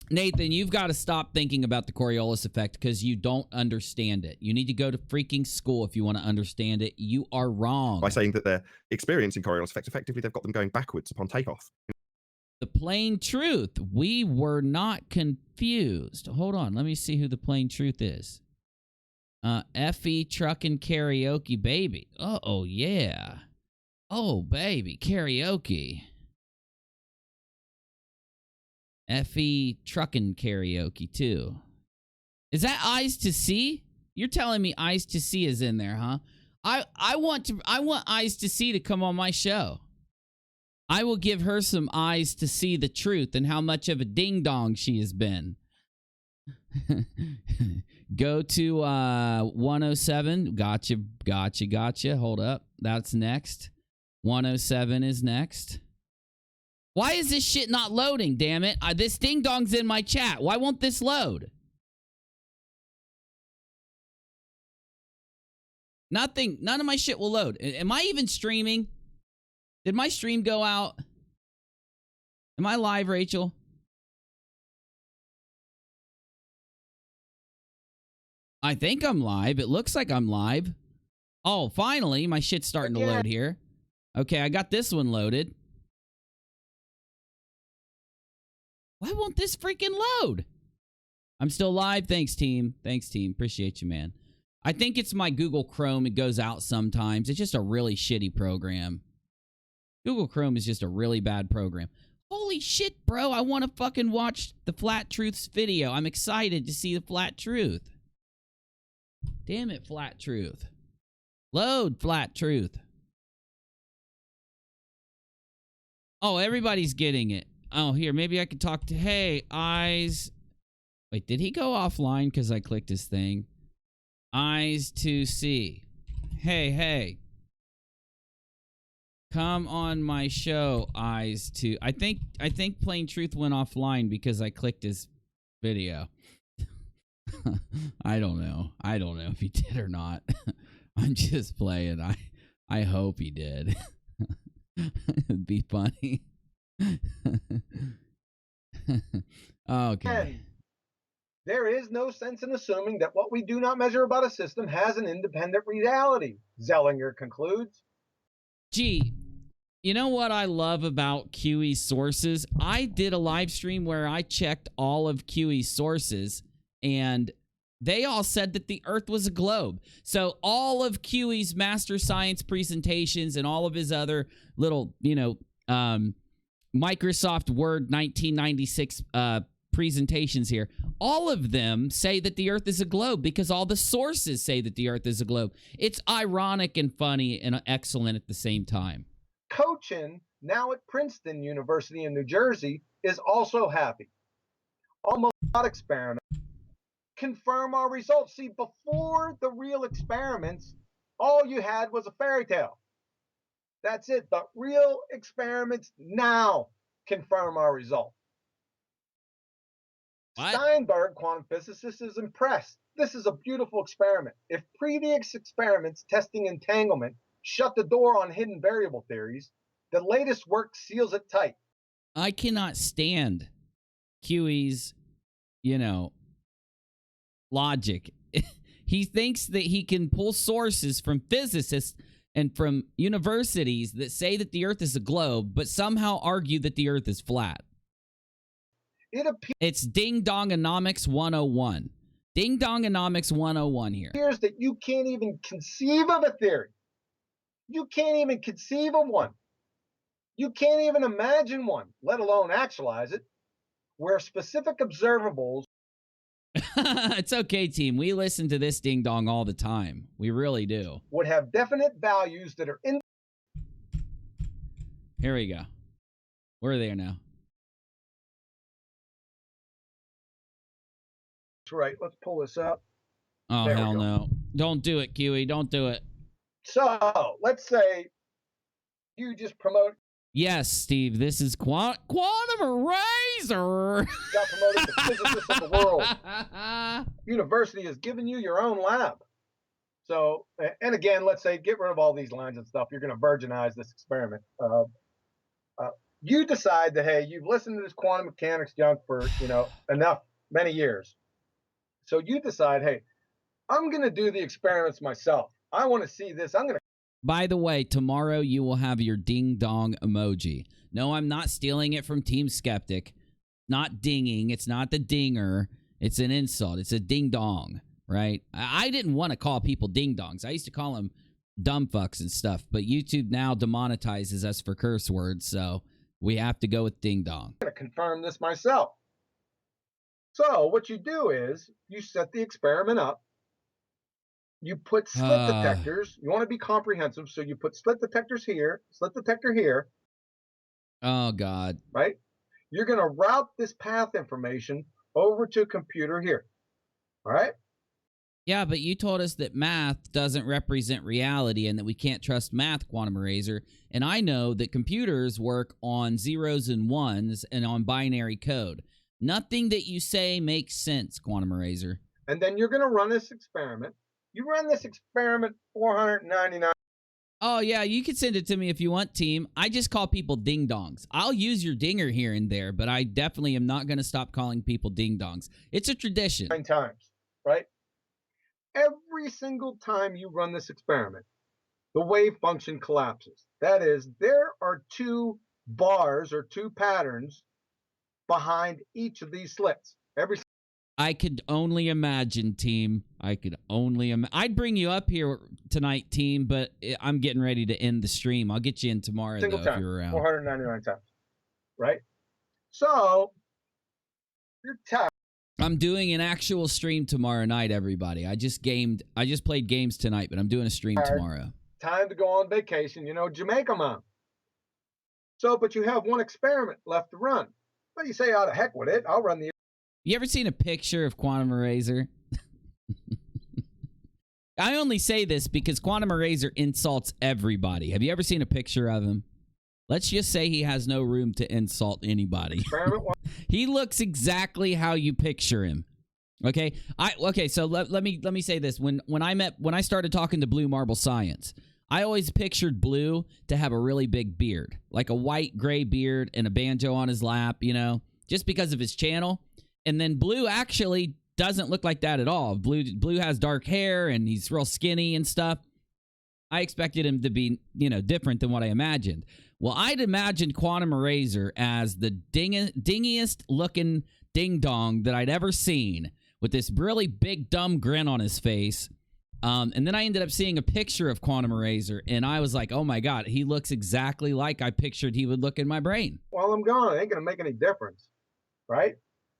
Nathan, you've got to stop thinking about the Coriolis effect because you don't understand it. You need to go to freaking school if you want to understand it. You are wrong. By saying that they're experiencing Coriolis effect, effectively they've got them going backwards upon takeoff. The plain truth. We were not confused. Hold on. Let me see who the plain truth is. Effie Truckin' Karaoke Baby. Oh, yeah. Oh, baby. Karaoke. Effie Truckin' Karaoke, too. Is that Eyes to See? You're telling me Eyes to See is in there, huh? I want Eyes to See to come on my show. I will give her some eyes to see the truth and how much of a ding dong she has been. Go to 107. Gotcha. Hold up. That's next. 107 is next. Why is this shit not loading, damn it? This ding dong's in my chat. Why won't this load? Nothing. None of my shit will load. Am I even streaming? Did my stream go out? Am I live, Rachel? I think I'm live. It looks like I'm live. Oh, finally, my shit's starting to load here. Okay, I got this one loaded. Why won't this freaking load? I'm still live. Thanks, team. Thanks, team. Appreciate you, man. I think it's my Google Chrome. It goes out sometimes. It's just a really shitty program. Google Chrome is just a really bad program. Holy shit, bro. I want to fucking watch the Flat Truth's video. I'm excited to see the Flat Truth. Damn it, Flat Truth. Load, Flat Truth. Oh, everybody's getting it. Oh, here, maybe I could talk to... Hey, Eyes... Wait, did he go offline because I clicked his thing? Eyes to See. Hey. Come on my show, Eyes to... I think Plain Truth went offline because I clicked his video. I don't know if he did or not. I'm just playing. I hope he did. It'd be funny. Okay. There is no sense in assuming that what we do not measure about a system has an independent reality, Zellinger concludes. Gee, you know what I love about QE's sources? I did a live stream where I checked all of QE's sources, and they all said that the Earth was a globe. So all of QE's master science presentations and all of his other little, Microsoft Word 1996 presentations here, all of them say that the Earth is a globe because all the sources say that the Earth is a globe. It's ironic and funny and excellent at the same time. Cochin, now at Princeton University in New Jersey, is also happy. Almost not experiment. Confirm our results. See, before the real experiments, all you had was a fairy tale. That's it. The real experiments now confirm our result. What? Steinberg, quantum physicist, is impressed. This is a beautiful experiment. If previous experiments testing entanglement shut the door on hidden variable theories, the latest work seals it tight. I cannot stand QE's, logic. He thinks that he can pull sources from physicists and from universities that say that the Earth is a globe, but somehow argue that the Earth is flat. It's Ding-Dongonomics 101. Ding-Dongonomics 101 here. It appears that you can't even conceive of a theory. You can't even conceive of one. You can't even imagine one, let alone actualize it, where specific observables... It's okay, team. We listen to this ding-dong all the time. We really do. ...would have definite values that are in... Here we go. We're there now. Right, let's pull this up. Oh, hell no. Don't do it, QE. Don't do it. So, let's say you just promote... Yes, Steve, this is Quantum Eraser. Got promoted to physicist of the world. University has given you your own lab. So, and again, let's say get rid of all these lines and stuff. You're going to virginize this experiment. You decide that, hey, you've listened to this quantum mechanics junk for, many years. So you decide, hey, I'm going to do the experiments myself. I want to see this. I'm going to... By the way, tomorrow you will have your ding-dong emoji. No, I'm not stealing it from Team Skeptic. Not dinging. It's not the dinger. It's an insult. It's a ding-dong, right? I didn't want to call people ding-dongs. I used to call them dumb fucks and stuff, but YouTube now demonetizes us for curse words, so we have to go with ding-dong. I'm going to confirm this myself. So what you do is you set the experiment up. you put slit detectors. You want to be comprehensive, so you put slit detectors here, slit detector here. Oh, God. Right? You're going to route this path information over to a computer here. All right? Yeah, but you told us that math doesn't represent reality and that we can't trust math, Quantum Eraser. And I know that computers work on zeros and ones and on binary code. Nothing that you say makes sense, Quantum Eraser. And then you're going to run this experiment. You run this experiment 499. Oh, yeah, you can send it to me if you want, team. I just call people ding-dongs. I'll use your dinger here and there, but I definitely am not going to stop calling people ding-dongs. It's a tradition. 9 times, right? Every single time you run this experiment, the wave function collapses. That is, there are 2 bars or 2 patterns behind each of these slits. I could only imagine, team. I could only imagine. I'd bring you up here tonight, team, but I'm getting ready to end the stream. I'll get you in tomorrow, though, if you're around. 499 times, right? So, you're tapped. I'm doing an actual stream tomorrow night, everybody. I just played games tonight, but I'm doing a stream tomorrow. Time to go on vacation, Jamaica mom. So, but you have 1 experiment left to run. Well, you say, oh, the heck with it. I'll run the... You ever seen a picture of Quantum Eraser? I only say this because Quantum Eraser insults everybody. Have you ever seen a picture of him? Let's just say he has no room to insult anybody. He looks exactly how you picture him. Okay? So let me say this. When I started talking to Blue Marble Science, I always pictured Blue to have a really big beard, like a white gray beard and a banjo on his lap, just because of his channel. And then Blue actually doesn't look like that at all. Blue has dark hair and he's real skinny and stuff. I expected him to be, different than what I imagined. Well, I'd imagined Quantum Eraser as the dingiest looking ding dong that I'd ever seen, with this really big dumb grin on his face. And then I ended up seeing a picture of Quantum Eraser, and I was like, oh my God, he looks exactly like I pictured he would look in my brain. While I'm gone, it ain't going to make any difference, right?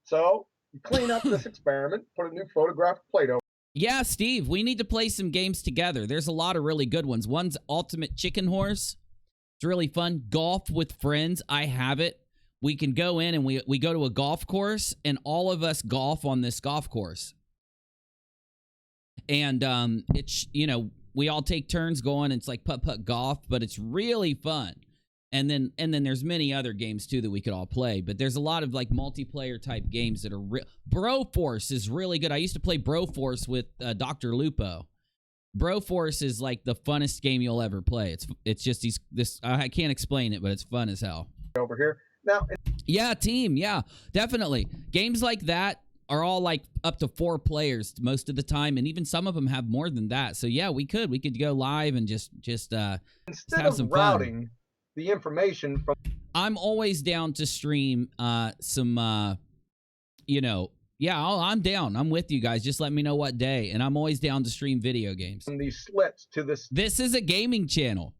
So you clean up this experiment, put a new photographic plate over. Yeah, Steve, we need to play some games together. There's a lot of really good ones. One's Ultimate Chicken Horse. It's really fun. Golf with friends. I have it. We can go in and we go to a golf course, and all of us golf on this golf course. And it's, we all take turns going. It's like putt-putt golf, but it's really fun. And then there's many other games too that we could all play, but there's a lot of like multiplayer type games that are Broforce is really good. I used to play Broforce with Dr. Lupo. Broforce is like the funnest game you'll ever play. It's just I can't explain it, but it's fun as hell. Over here now. Yeah, team. Yeah, definitely. Games like that are all like up to 4 players most of the time, and even some of them have more than that. So yeah, we could go live and just instead have some of routing the information from. I'm always down to stream some yeah, I'm down. I'm with you guys. Just let me know what day, and I'm always down to stream video games. From these slits to this. This is a gaming channel.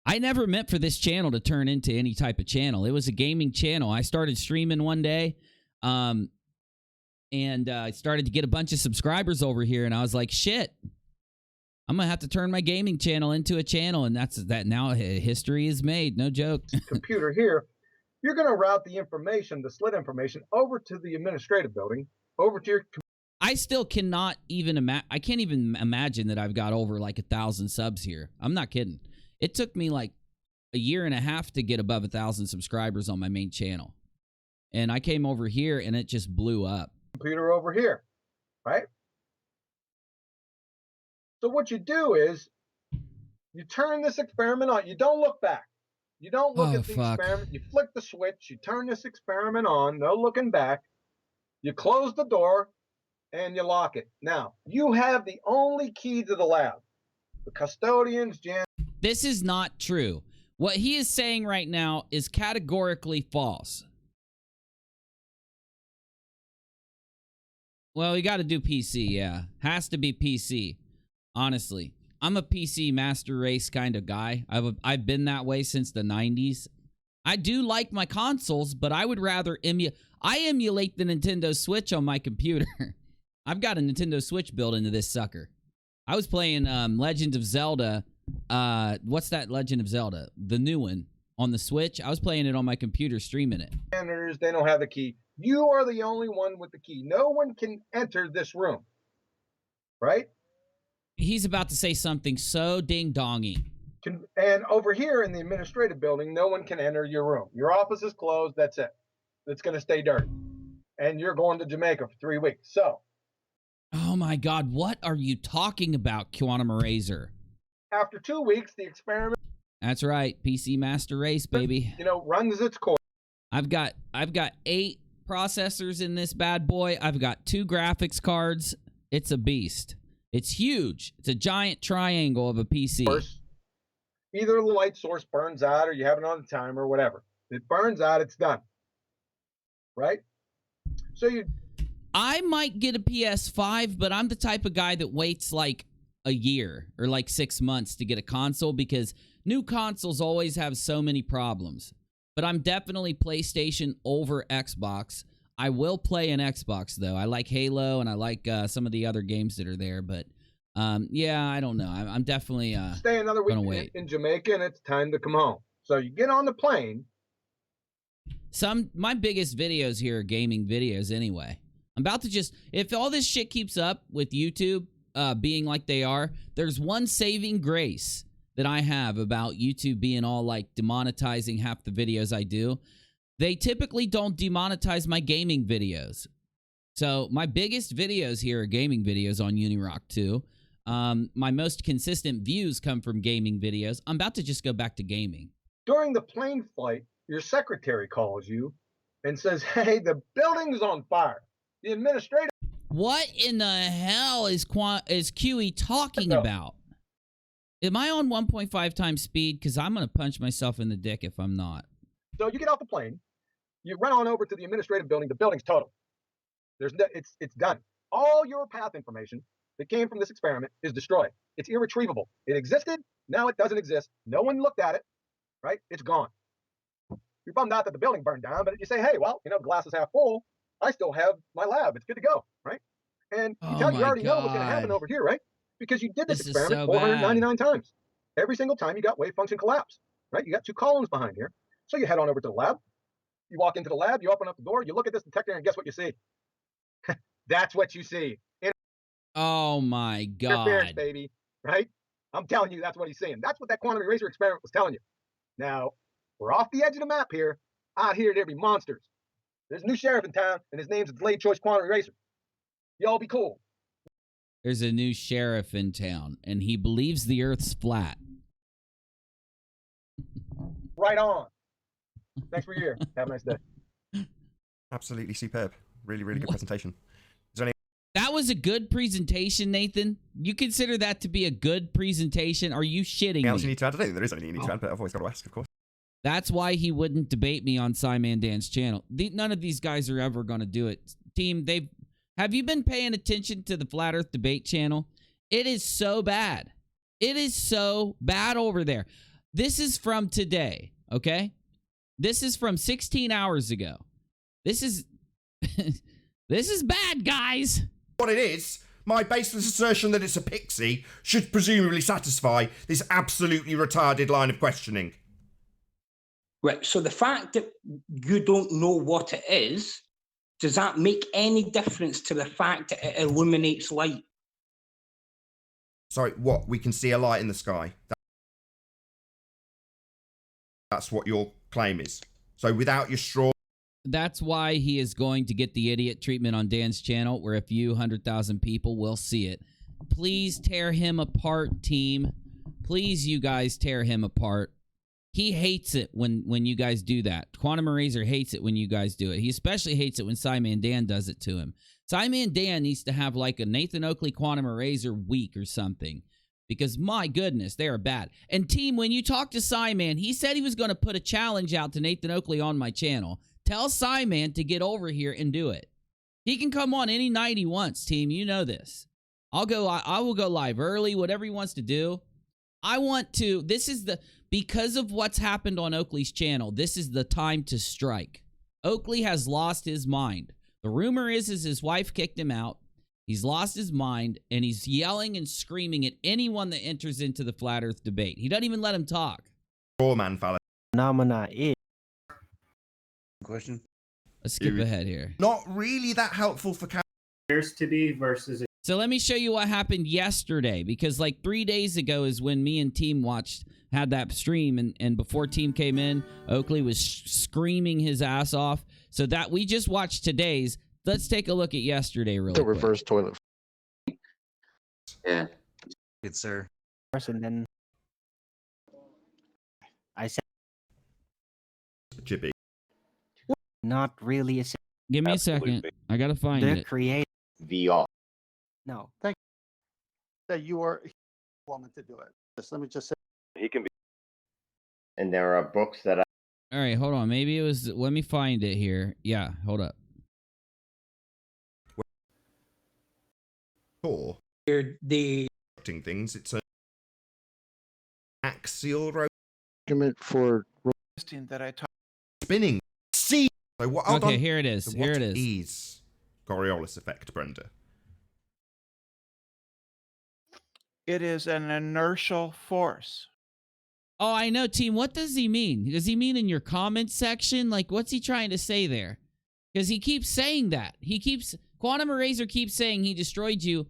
I never meant for this channel to turn into any type of channel. It was a gaming channel. I started streaming one day, and I started to get a bunch of subscribers over here, and I was like, shit, I'm gonna have to turn my gaming channel into a channel, and that's that. Now history is made. No joke. Computer here. You're going to route the information, the slit information, over to the administrative building, over to your. I still cannot even I can't even imagine that I've got over like 1,000 subs here. I'm not kidding. It took me like a year and a half to get above 1,000 subscribers on my main channel, and I came over here and it just blew up. Computer over here, right? So what you do is you turn this experiment on. You don't look back. You don't look at the experiment. You flick the switch. You turn this experiment on. No looking back. You close the door, and you lock it. Now, you have the only key to the lab. The custodians, This is not true. What he is saying right now is categorically false. Well, we got to do PC, yeah. Has to be PC, honestly. I'm a PC master race kind of guy. I've been that way since the 90s. I do like my consoles, but I would rather emulate the Nintendo Switch on my computer. I've got a Nintendo Switch built into this sucker. I was playing Legend of Zelda. What's that Legend of Zelda? The new one on the Switch. I was playing it on my computer, streaming it. They don't have the key. You are the only one with the key. No one can enter this room. Right? He's about to say something so ding-dongy. And over here in the administrative building, no one can enter your room. Your office is closed. That's it. It's going to stay dirty. And you're going to Jamaica for 3 weeks. So. Oh my God, what are you talking about, Quantum Eraser? After 2 weeks, the experiment. That's right, PC Master Race, baby. Runs its course. I've got 8 processors in this bad boy. I've got 2 graphics cards. It's a beast. It's huge. It's a giant triangle of a PC. Either the light source burns out or you have it on the timer or whatever. It burns out, it's done. Right? So I might get a PS5, but I'm the type of guy that waits like a year or like 6 months to get a console because new consoles always have so many problems. But I'm definitely PlayStation over Xbox. I will play an Xbox, though. I like Halo, and I like some of the other games that are there. But, yeah, I don't know. I'm definitely stay another week in Jamaica, and it's time to come home. So you get on the plane. My biggest videos here are gaming videos anyway. I'm about to just... If all this shit keeps up with YouTube being like they are, there's one saving grace that I have about YouTube being all, like, demonetizing half the videos I do. They typically don't demonetize my gaming videos. So my biggest videos here are gaming videos on UNIRock too. My most consistent views come from gaming videos. I'm about to just go back to gaming. During the plane flight, your secretary calls you and says, hey, the building's on fire. The administrator... What in the hell is QE talking about? Am I on 1.5 times speed? Because I'm going to punch myself in the dick if I'm not. So you get off the plane, you run on over to the administrative building. The building's total. It's done. All your path information that came from this experiment is destroyed. It's irretrievable. It existed. Now it doesn't exist. No one looked at it. Right? It's gone. You're bummed out that the building burned down, but you say, hey, well, glass is half full. I still have my lab. It's good to go. Right? And you already know what's going to happen over here, right? Because you did this experiment 499 times. Every single time you got wave function collapse. Right? You got 2 columns behind here. So you head on over to the lab. You walk into the lab, you open up the door, you look at this detector, and guess what you see? That's what you see. Oh my God. Interference, baby. Right? I'm telling you, that's what he's saying. That's what that quantum eraser experiment was telling you. Now, we're off the edge of the map here. Out here, there be monsters. There's a new sheriff in town, and his name's a delayed choice quantum eraser. Y'all be cool. There's a new sheriff in town, and he believes the Earth's flat. Right on. Thanks for your ear. Have a nice day. Absolutely superb. Really, really good presentation. That was a good presentation, Nathan. You consider that to be a good presentation? Are you shitting me? Else you need to add? I don't think there is anything you need to add, but I've always got to ask, of course. That's why he wouldn't debate me on Simon Dan's channel. None of these guys are ever going to do it. Team, have you been paying attention to the Flat Earth Debate channel? It is so bad. It is so bad over there. This is from today, okay? This is from 16 hours ago. This is this is bad, guys. What it is, my baseless assertion that it's a pixie should presumably satisfy this absolutely retarded line of questioning. Right, so the fact that you don't know what it is, does that make any difference to the fact that it illuminates light? Sorry, what? We can see a light in the sky. That's what your claim is. So without your straw... That's why he is going to get the idiot treatment on Dan's channel, where a few 100,000 people will see it. Please tear him apart, team. Please, you guys, tear him apart. He hates it when you guys do that. Quantum Eraser hates it when you guys do it. He especially hates it when Simon Dan does it to him. Simon Dan needs to have like a Nathan Oakley Quantum Eraser week or something. Because, my goodness, they are bad. And, team, when you talk to Simon, he said he was going to put a challenge out to Nathan Oakley on my channel. Tell Simon to get over here and do it. He can come on any night he wants, team. You know this. I will go live early, whatever he wants to do. I want to, because of what's happened on Oakley's channel, this is the time to strike. Oakley has lost his mind. The rumor is his wife kicked him out. He's lost his mind, and he's yelling and screaming at anyone that enters into the Flat Earth debate. He doesn't even let him talk. Man fallacy. Phenomena is. Question. Let's skip ahead here. Not really that helpful for appears to be versus. So let me show you what happened yesterday, because like 3 days ago is when me and Team had that stream, and before Team came in, Oakley was screaming his ass off. So that we just watched today's. Let's take a look at yesterday real quick. Reverse toilet. Yeah. Good sir. And then I said, Chippy. Not really a. Give me a second. I gotta find it. Create VR. No. Thank you. That you are a woman to do it. Just let me just say. He can be. And there are books that I. All right, hold on. Maybe it was. Let me find it here. Yeah, hold up. Or the things. It's an axial argument for that I talk. Spinning. See. So what? Hold Okay, on. here it is. So here what it is. Is Coriolis effect, Brenda? It is an inertial force. Oh, I know, Team. What does he mean? Does he mean in your comment section? Like, what's he trying to say there? Because he keeps saying that. Quantum Eraser keeps saying he destroyed you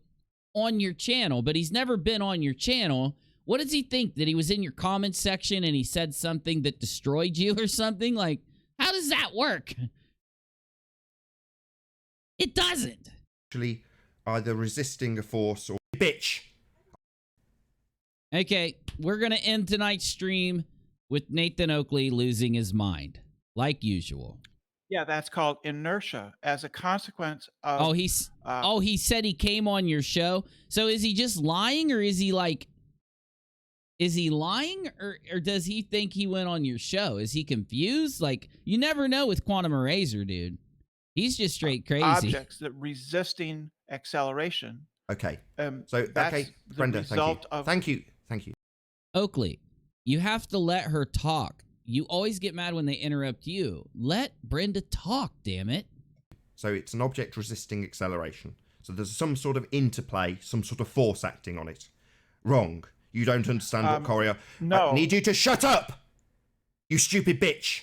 on your channel, but he's never been on your channel. What does he think? That he was in your comment section and he said something that destroyed you or something? Like, how does that work? It doesn't. Actually, either resisting a force or bitch. Okay, we're going to end tonight's stream with Nathan Oakley losing his mind, like usual. Yeah, that's called inertia as a consequence of. Oh, he said he came on your show. So is he just lying, or is he like? Is he lying, or does he think he went on your show? Is he confused? Like, you never know with Quantum Eraser, dude. He's just straight crazy. Objects that resisting acceleration. Okay. So okay, Brenda, thank you. Thank you. Oakley, you have to let her talk. You always get mad when they interrupt you. Let Brenda talk, damn it. So it's an object resisting acceleration. So there's some sort of interplay, some sort of force acting on it. Wrong. You don't understand what Corio. No. I need you to shut up! You stupid bitch.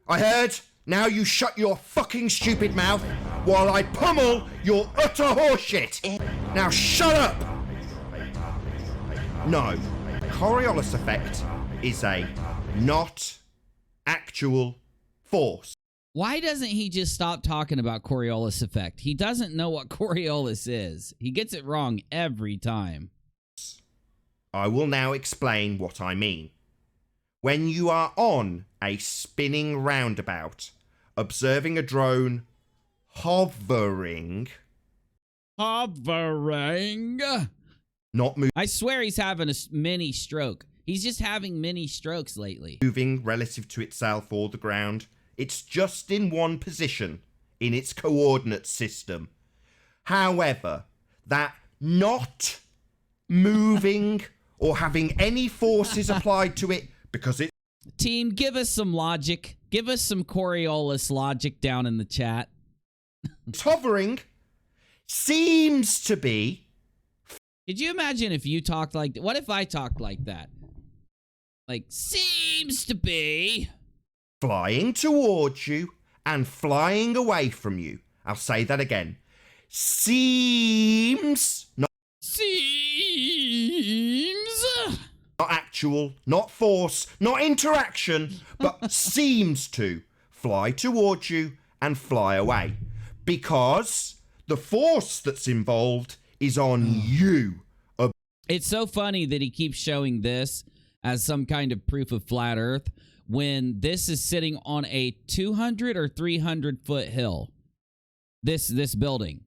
I heard. Now you shut your fucking stupid mouth while I pummel your utter horseshit. Now shut up! No. Coriolis effect is a not actual force. Why doesn't he just stop talking about Coriolis effect? He doesn't know what Coriolis is. He gets it wrong every time. I will now explain what I mean. When you are on a spinning roundabout, observing a drone hovering. Hovering? Not moving. I swear he's having a mini stroke. He's just having mini strokes lately. Moving relative to itself or the ground. It's just in one position in its coordinate system. However, that not moving or having any forces applied to it because it... Team, give us some logic. Give us some Coriolis logic down in the chat. It's hovering. Seems to be. Could you imagine if you talked like... What if I talked like that? Like, seems to be... Flying towards you and flying away from you. I'll say that again. Seems... Not not actual, not force, not interaction, but seems to fly towards you and fly away. Because the force that's involved is on you. It's so funny that he keeps showing this as some kind of proof of flat Earth when this is sitting on a 200 or 300 foot hill. This building.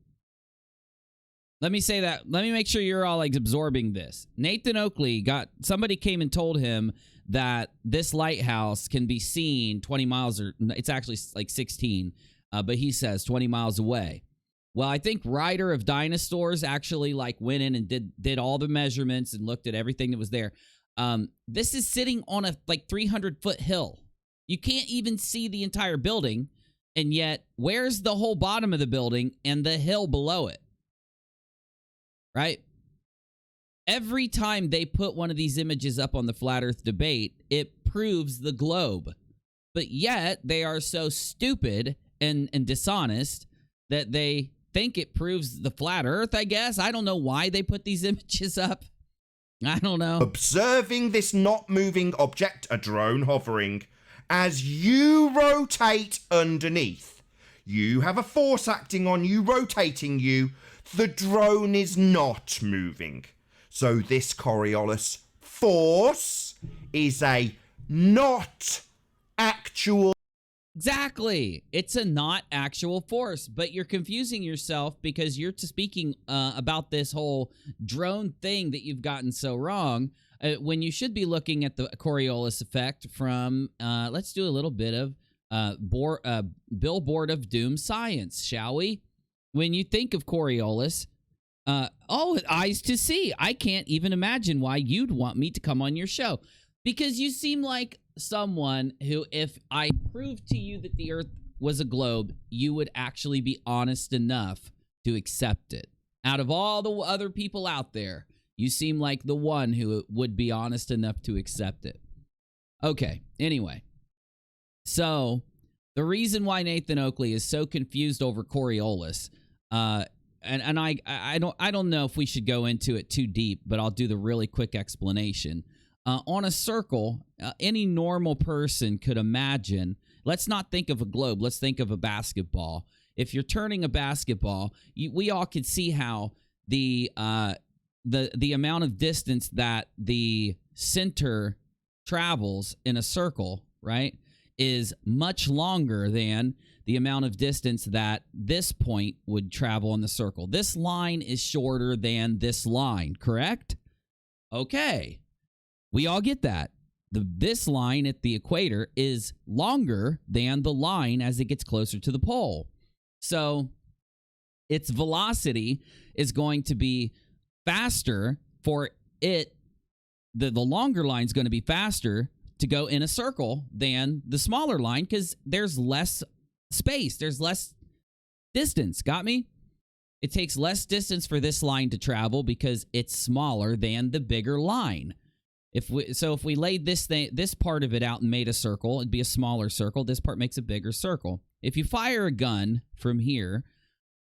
Let me say that. Let me make sure you're all like absorbing this. Nathan Oakley somebody came and told him that this lighthouse can be seen 20 miles, or it's actually like 16, but he says 20 miles away. Well, I think Ryder of Dinosaurs actually like went in and did all the measurements and looked at everything that was there. This is sitting on a like 300 foot hill. You can't even see the entire building, and yet where's the whole bottom of the building and the hill below it? right? Every time they put one of these images up on the Flat Earth debate, it proves the globe. But yet, they are so stupid and dishonest that they think it proves the Flat Earth, I guess. I don't know why they put these images up. I don't know. Observing this not moving object, a drone hovering, as you rotate underneath. You have a force acting on you, rotating you. The drone is not moving. So this Coriolis force is a not actual. Exactly. It's a not actual force, but you're confusing yourself because you're speaking about this whole drone thing that you've gotten so wrong when you should be looking at the Coriolis effect from, let's do a little bit of Billboard of Doom science, shall we? When you think of Coriolis, eyes to see. I can't even imagine why you'd want me to come on your show because you seem like someone who, if I proved to you that the Earth was a globe, you would actually be honest enough to accept it. Out of all the other people out there, you seem like the one who would be honest enough to accept it. Okay, anyway. So, the reason why Nathan Oakley is so confused over Coriolis, and I don't know if we should go into it too deep, but I'll do the really quick explanation. On a circle, any normal person could imagine, let's not think of a globe, let's think of a basketball. If you're turning a basketball, we all could see how the amount of distance that the center travels in a circle, right, is much longer than the amount of distance that this point would travel in the circle. This line is shorter than this line, correct? Okay. We all get that. This line at the equator is longer than the line as it gets closer to the pole. So its velocity is going to be faster for it. The longer line is going to be faster to go in a circle than the smaller line because there's less space. There's less distance. Got me? It takes less distance for this line to travel because it's smaller than the bigger line. If we laid this part of it out and made a circle, it'd be a smaller circle. This part makes a bigger circle. If you fire a gun from here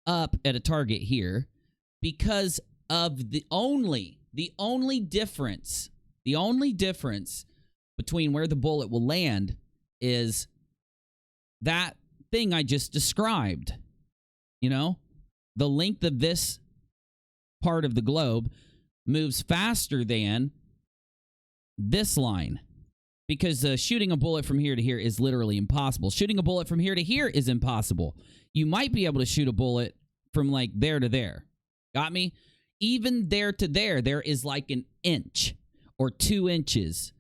up at a target here, because of the only difference between where the bullet will land is that thing I just described. You know, the length of this part of the globe moves faster than this line because shooting a bullet from here to here is literally impossible. Shooting a bullet from here to here is impossible. You might be able to shoot a bullet from like there to there. Got me? Even there to there is like an inch or 2 inches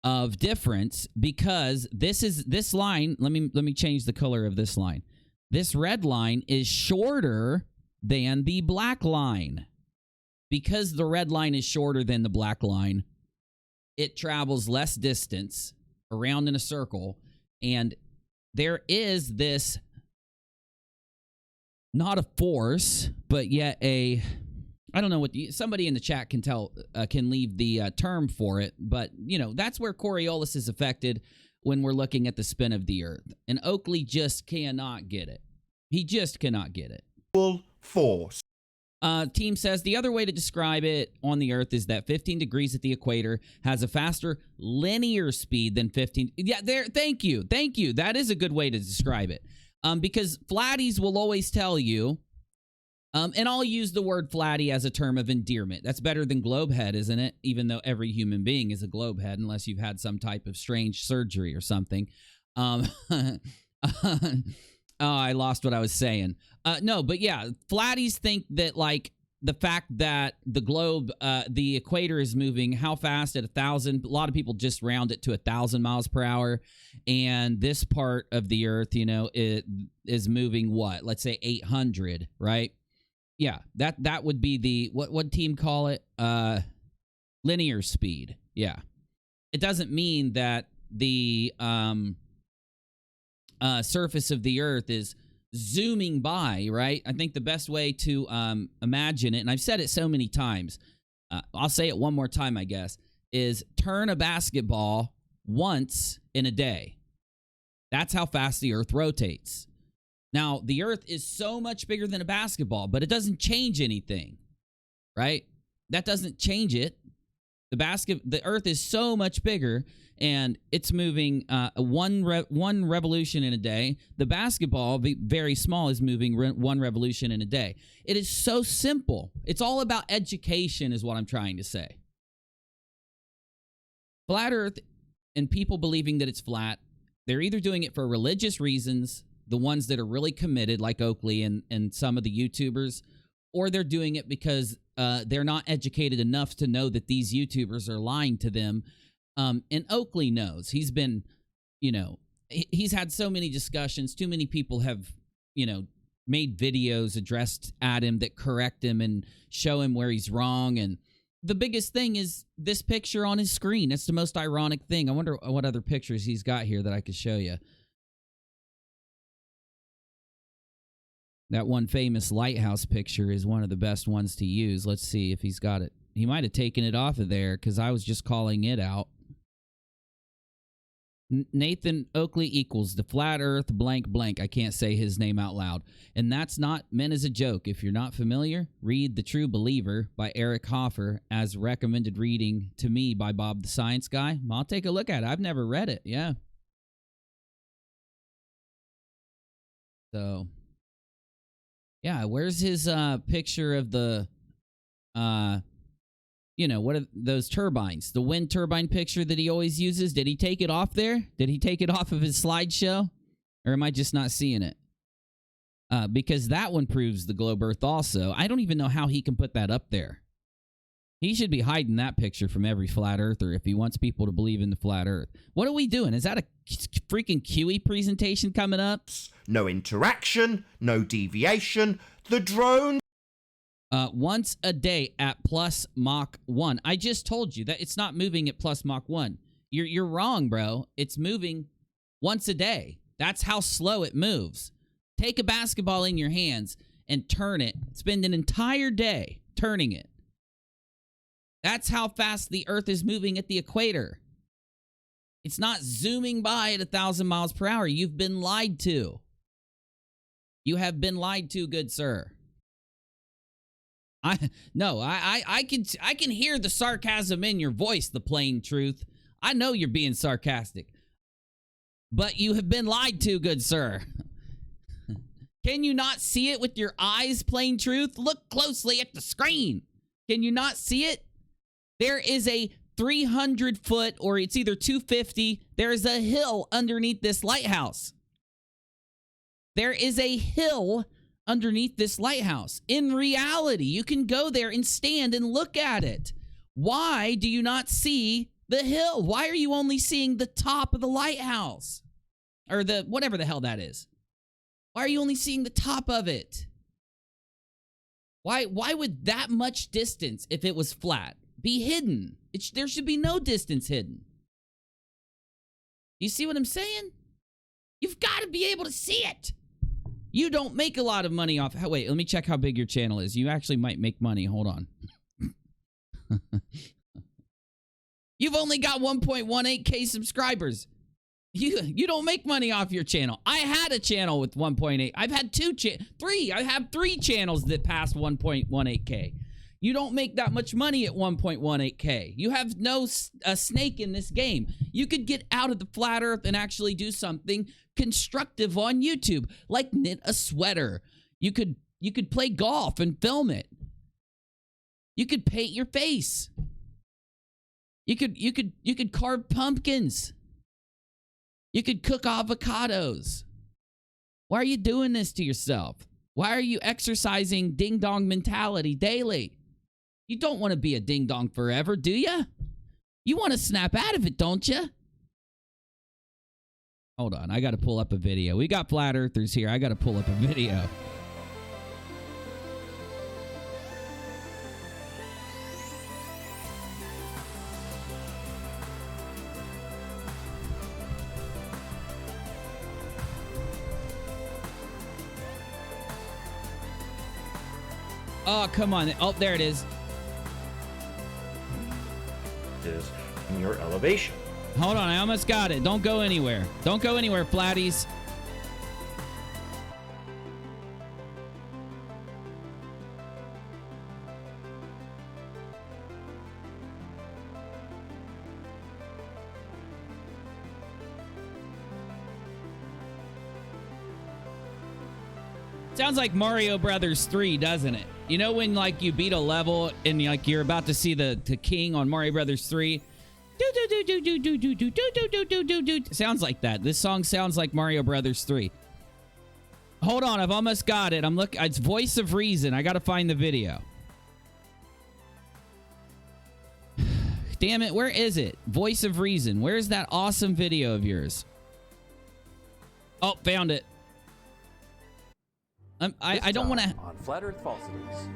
of difference because this line, let me change the color of this line. This red line is shorter than the black line. Because the red line is shorter than the black line, it travels less distance around in a circle, and there is this, not a force, but yet I don't know what somebody in the chat can tell, can leave the term for it, but, you know, that's where Coriolis is affected when we're looking at the spin of the Earth. And Oakley just cannot get it. He just cannot get it. Full force. Team says the other way to describe it on the Earth is that 15 degrees at the equator has a faster linear speed than 15. Yeah, there. Thank you. That is a good way to describe it. Because flatties will always tell you, and I'll use the word flatty as a term of endearment. That's better than globehead, isn't it? Even though every human being is a globehead, unless you've had some type of strange surgery or something. Oh, I lost what I was saying. No, but yeah, flatties think that, like, the fact that the globe, the equator is moving how fast at 1,000? A lot of people just round it to 1,000 miles per hour. And this part of the Earth, you know, it is moving what? Let's say 800, right? Yeah, that would be the, what team call it? Linear speed. Yeah. It doesn't mean that the surface of the Earth is zooming by, right? I think the best way to imagine it, and I've said it so many times, I'll say it one more time, I guess, is turn a basketball once in a day. That's how fast the Earth rotates. Now, the Earth is so much bigger than a basketball, but it doesn't change anything, right? That doesn't change it. The Earth is so much bigger, and it's moving one revolution in a day. The basketball, very small, is moving one revolution in a day. It is so simple. It's all about education, is what I'm trying to say. Flat Earth and people believing that it's flat, they're either doing it for religious reasons, the ones that are really committed, like Oakley and some of the YouTubers, or they're doing it because they're not educated enough to know that these YouTubers are lying to them. And Oakley knows. He's been, he's had so many discussions. Too many people have, made videos addressed at him that correct him and show him where he's wrong. And the biggest thing is this picture on his screen. That's the most ironic thing. I wonder what other pictures he's got here that I could show you. That one famous lighthouse picture is one of the best ones to use. Let's see if he's got it. He might have taken it off of there because I was just calling it out. Nathan Oakley equals the flat earth blank blank. I can't say his name out loud. And that's not meant as a joke. If you're not familiar, read The True Believer by Eric Hoffer as recommended reading to me by Bob the Science Guy. I'll take a look at it. I've never read it. Yeah. So, yeah, where's his picture of the, what are those turbines? The wind turbine picture that he always uses? Did he take it off there? Did he take it off of his slideshow? Or am I just not seeing it? Because that one proves the globe Earth also. I don't even know how he can put that up there. He should be hiding that picture from every flat earther if he wants people to believe in the flat earth. What are we doing? Is that a freaking QE presentation coming up? No interaction, no deviation. The drone... once a day at plus Mach 1. I just told you that it's not moving at plus Mach 1. You're wrong, bro. It's moving once a day. That's how slow it moves. Take a basketball in your hands and turn it. Spend an entire day turning it. That's how fast the Earth is moving at the equator. It's not zooming by at 1,000 miles per hour. You've been lied to. You have been lied to, good sir. I can hear the sarcasm in your voice, the plain truth. I know you're being sarcastic. But you have been lied to, good sir. Can you not see it with your eyes, plain truth? Look closely at the screen. Can you not see it? There is a 300-foot, or it's either 250, there is a hill underneath this lighthouse. There is a hill underneath this lighthouse. In reality, you can go there and stand and look at it. Why do you not see the hill? Why are you only seeing the top of the lighthouse? Or the whatever the hell that is. Why are you only seeing the top of it? Why would that much distance, if it was flat, be hidden? There should be no distance hidden. You see what I'm saying? You've got to be able to see it. You don't make a lot of money off... Wait, let me check how big your channel is. You actually might make money. Hold on. You've only got 1.18k subscribers. You don't make money off your channel. I had a channel with 1.8. I've had three. I have 3 channels that passed 1.18k. You don't make that much money at 1.18k. You have no snake in this game. You could get out of the flat earth and actually do something constructive on YouTube, like knit a sweater. You could play golf and film it. You could paint your face. You could carve pumpkins. You could cook avocados. Why are you doing this to yourself? Why are you exercising ding-dong mentality daily? You don't want to be a ding-dong forever, do you? You want to snap out of it, don't you? Hold on, I got to pull up a video. We got flat earthers here. I got to pull up a video. Oh, come on. Oh, there it is. Is in your elevation. Hold on, I almost got it. Don't go anywhere. Don't go anywhere, flatties. Sounds like Mario Brothers 3, doesn't it? You know when like you beat a level and like you're about to see the king on Mario Brothers 3? Sounds like that. This song sounds like Mario Brothers 3. Hold on, I've almost got it. I'm looking. It's Voice of Reason. I got to find the video. Damn it, where is it? Voice of Reason. Where's that awesome video of yours? Oh, found it. I don't want to on Flat Earth Falsities.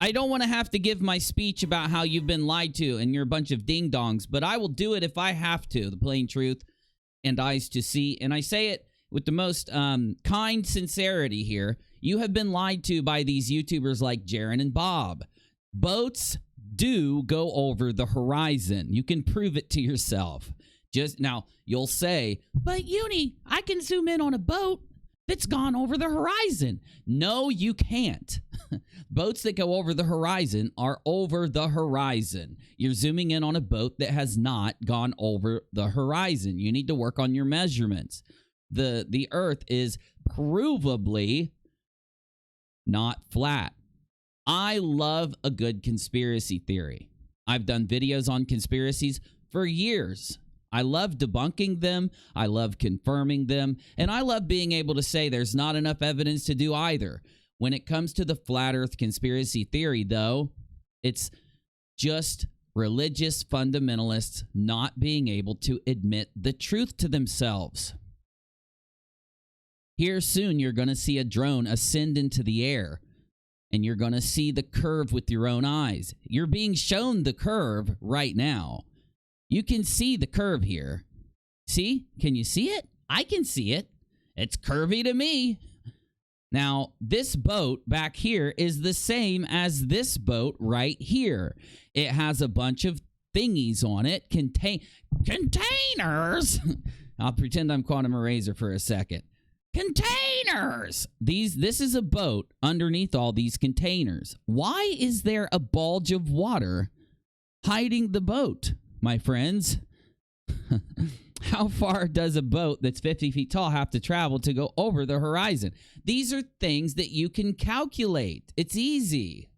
I don't want to have to give my speech about how you've been lied to and you're a bunch of ding-dongs, but I will do it if I have to. The plain truth and eyes to see. And I say it with the most kind sincerity here. You have been lied to by these YouTubers like Jaren and Bob. Boats do go over the horizon. You can prove it to yourself. Just now, you'll say, but Uni, I can zoom in on a boat that's gone over the horizon. No, you can't. Boats that go over the horizon are over the horizon. You're zooming in on a boat that has not gone over the horizon. You need to work on your measurements. The Earth is provably not flat. I love a good conspiracy theory. I've done videos on conspiracies for years. I love debunking them, I love confirming them, and I love being able to say there's not enough evidence to do either. When it comes to the flat earth conspiracy theory, though, it's just religious fundamentalists not being able to admit the truth to themselves. Here soon, you're going to see a drone ascend into the air, and you're going to see the curve with your own eyes. You're being shown the curve right now. You can see the curve here. See? Can you see it? I can see it. It's curvy to me. Now, this boat back here is the same as this boat right here. It has a bunch of thingies on it. Containers! I'll pretend I'm Quantum Eraser for a second. Containers! This is a boat underneath all these containers. Why is there a bulge of water hiding the boat? My friends, how far does a boat that's 50 feet tall have to travel to go over the horizon? These are things that you can calculate. It's easy.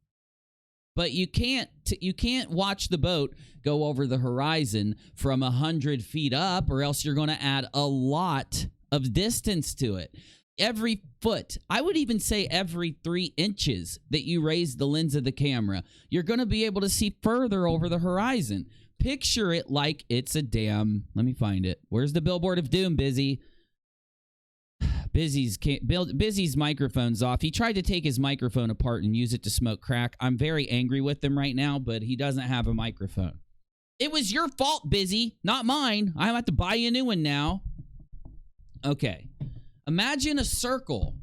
But you can't watch the boat go over the horizon from 100 feet up, or else you're going to add a lot of distance to it. Every foot, I would even say every 3 inches that you raise the lens of the camera, you're going to be able to see further over the horizon. Picture it like it's a damn... Let me find it. Where's the billboard of doom, Busy? Busy's microphone's off. He tried to take his microphone apart and use it to smoke crack. I'm very angry with him right now, but he doesn't have a microphone. It was your fault, Busy, not mine. I have to buy you a new one now. Okay. Imagine a circle.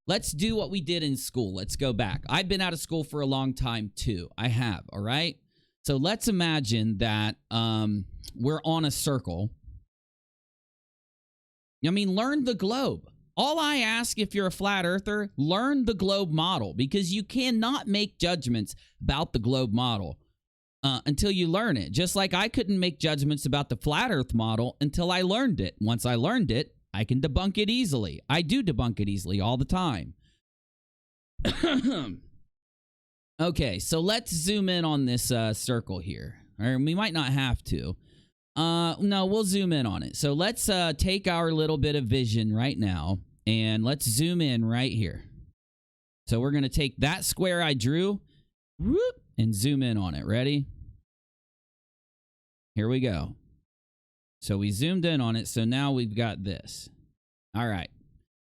Let's do what we did in school. Let's go back. I've been out of school for a long time, too. I have, all right? So let's imagine that we're on a circle. I mean, learn the globe. All I ask, if you're a flat earther, learn the globe model, because you cannot make judgments about the globe model until you learn it. Just like I couldn't make judgments about the flat earth model until I learned it. Once I learned it, I can debunk it easily. I do debunk it easily all the time. Okay, so let's zoom in on this circle here. Or we might not have to. No, we'll zoom in on it. So let's take our little bit of vision right now, and let's zoom in right here. So we're going to take that square I drew, whoop, and zoom in on it. Ready? Here we go. So we zoomed in on it, so now we've got this. All right.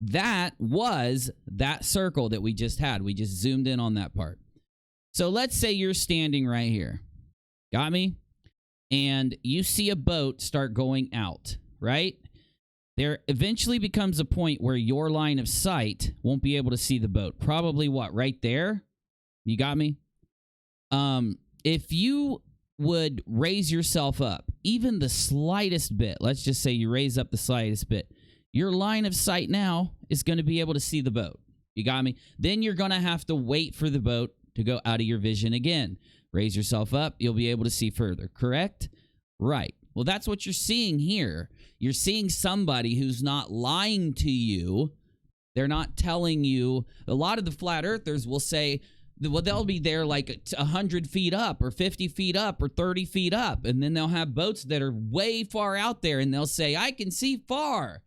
That was that circle that we just had. We just zoomed in on that part. So let's say you're standing right here. Got me? And you see a boat start going out, right? There eventually becomes a point where your line of sight won't be able to see the boat. Probably what, right there? You got me? If you would raise yourself up, even the slightest bit, let's just say you raise up the slightest bit, your line of sight now is going to be able to see the boat. You got me? Then you're going to have to wait for the boat to go out of your vision again. Raise yourself up, you'll be able to see further, correct? Right. Well, that's what you're seeing here. You're seeing somebody who's not lying to you. They're not telling you. A lot of the flat earthers will say, well, they'll be there like 100 feet up or 50 feet up or 30 feet up. And then they'll have boats that are way far out there and they'll say, I can see far.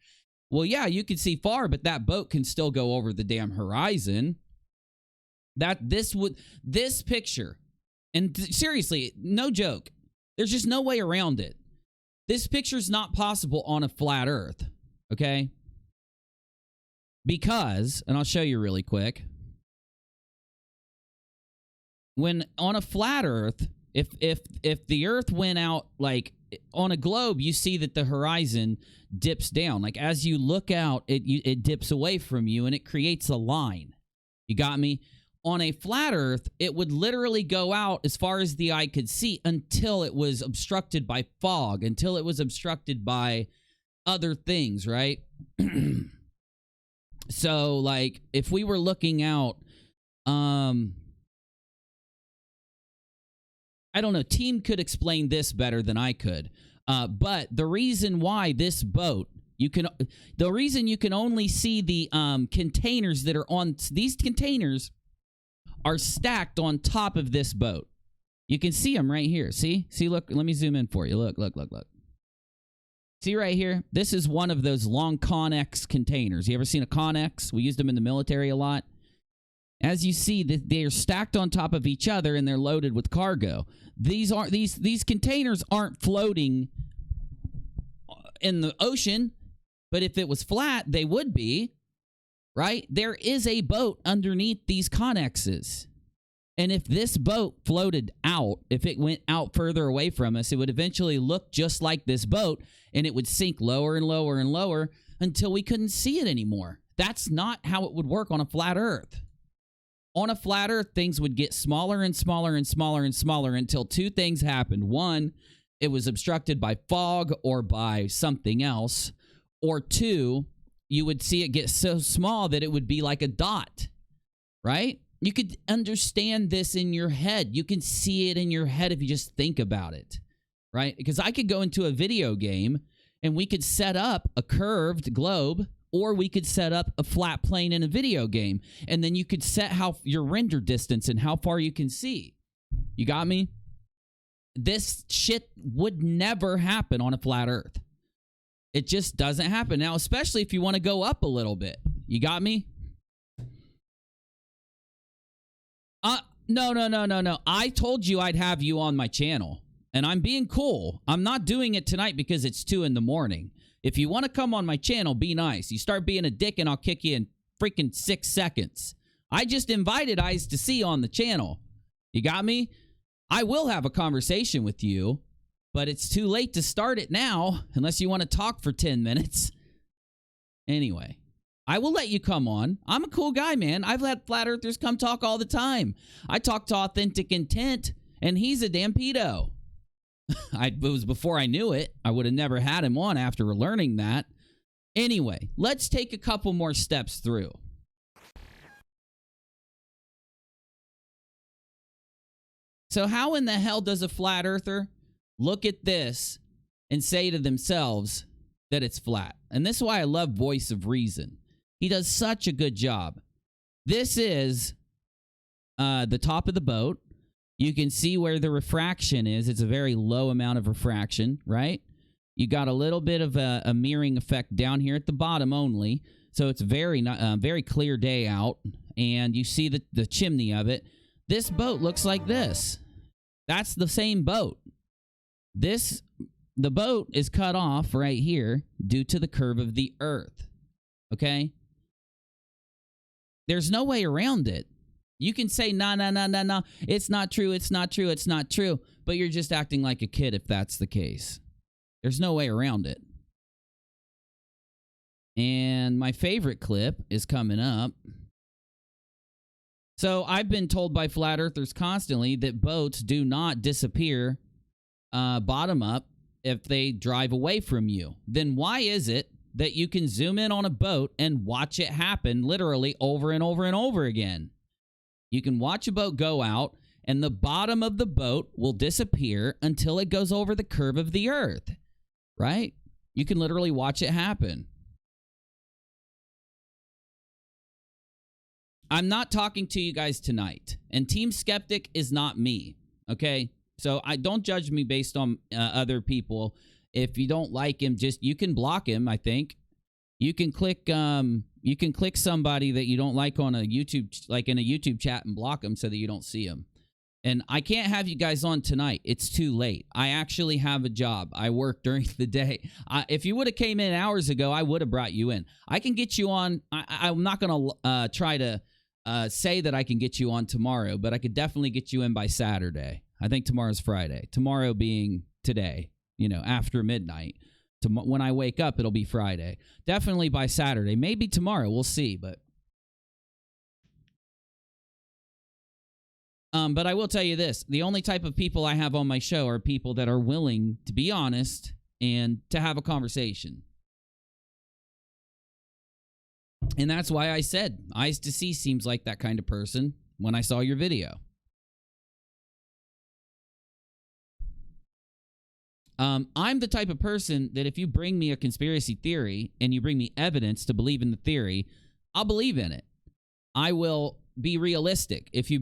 Well, yeah, you can see far, but that boat can still go over the damn horizon. This picture, and seriously, no joke, there's just no way around it. This picture's not possible on a flat earth, okay? Because, and I'll show you really quick. When on a flat earth, if the earth went out, like on a globe, you see that the horizon dips down. Like as you look out, it dips away from you and it creates a line. You got me? On a flat earth, it would literally go out as far as the eye could see until it was obstructed by fog, until it was obstructed by other things, right? So, like, if we were looking out, I don't know, Team could explain this better than I could. But the reason why this boat, the reason you can only see the containers that are on, these containers are stacked on top of this boat. You can see them right here. See, look, let me zoom in for you. Look. See right here? This is one of those long Connex containers. You ever seen a Connex? We used them in the military a lot. As you see, they're stacked on top of each other and they're loaded with cargo. These containers aren't floating in the ocean, but if it was flat, they would be, right? There is a boat underneath these Connexes. And if this boat floated out, if it went out further away from us, it would eventually look just like this boat, and it would sink lower and lower and lower until we couldn't see it anymore. That's not how it would work on a flat Earth. On a flat Earth, things would get smaller and smaller and smaller and smaller until two things happened. One, it was obstructed by fog or by something else. Or two, you would see it get so small that it would be like a dot, right? You could understand this in your head. You can see it in your head if you just think about it, right? Because I could go into a video game and we could set up a curved globe, or we could set up a flat plane in a video game, and then you could set how your render distance and how far you can see. You got me? This shit would never happen on a flat Earth. It just doesn't happen. Now, especially if you want to go up a little bit. You got me? No. I told you I'd have you on my channel, and I'm being cool. I'm not doing it tonight because it's 2 in the morning. If you want to come on my channel, be nice. You start being a dick and I'll kick you in freaking 6 seconds. I just invited Eyes to See on the channel. You got me? I will have a conversation with you, but it's too late to start it now unless you want to talk for 10 minutes. Anyway, I will let you come on. I'm a cool guy, man. I've had flat earthers come talk all the time. I talk to Authentic Intent, and he's a damn pedo. It was before I knew it. I would have never had him on after learning that. Anyway, let's take a couple more steps through. So how in the hell does a flat earther look at this and say to themselves that it's flat? And this is why I love Voice of Reason. He does such a good job. This is the top of the boat. You can see where the refraction is. It's a very low amount of refraction, right? You got a little bit of a mirroring effect down here at the bottom only. So it's very clear day out. And you see the chimney of it. This boat looks like this. That's the same boat. The boat is cut off right here due to the curve of the Earth. Okay? There's no way around it. You can say, no, it's not true, but you're just acting like a kid if that's the case. There's no way around it. And my favorite clip is coming up. So I've been told by flat earthers constantly that boats do not disappear bottom up if they drive away from you. Then why is it that you can zoom in on a boat and watch it happen literally over and over and over again? You can watch a boat go out and the bottom of the boat will disappear until it goes over the curve of the earth, right? You can literally watch it happen. I'm not talking to you guys tonight, and Team Skeptic is not me, okay? So I don't judge me based on other people. If you don't like him, you can block him, I think. You can click somebody that you don't like on a YouTube, like in a YouTube chat, and block them so that you don't see them. And I can't have you guys on tonight. It's too late. I actually have a job. I work during the day. If you would have came in hours ago, I would have brought you in. I can get you on. I'm not going to try to say that I can get you on tomorrow, but I could definitely get you in by Saturday. I think tomorrow's Friday. Tomorrow being today, after midnight. When I wake up, it'll be Friday. Definitely by Saturday. Maybe tomorrow. We'll see, but I will tell you this. The only type of people I have on my show are people that are willing to be honest and to have a conversation. And that's why I said Eyes to See seems like that kind of person when I saw your video. I'm the type of person that if you bring me a conspiracy theory and you bring me evidence to believe in the theory, I'll believe in it. I will be realistic. If you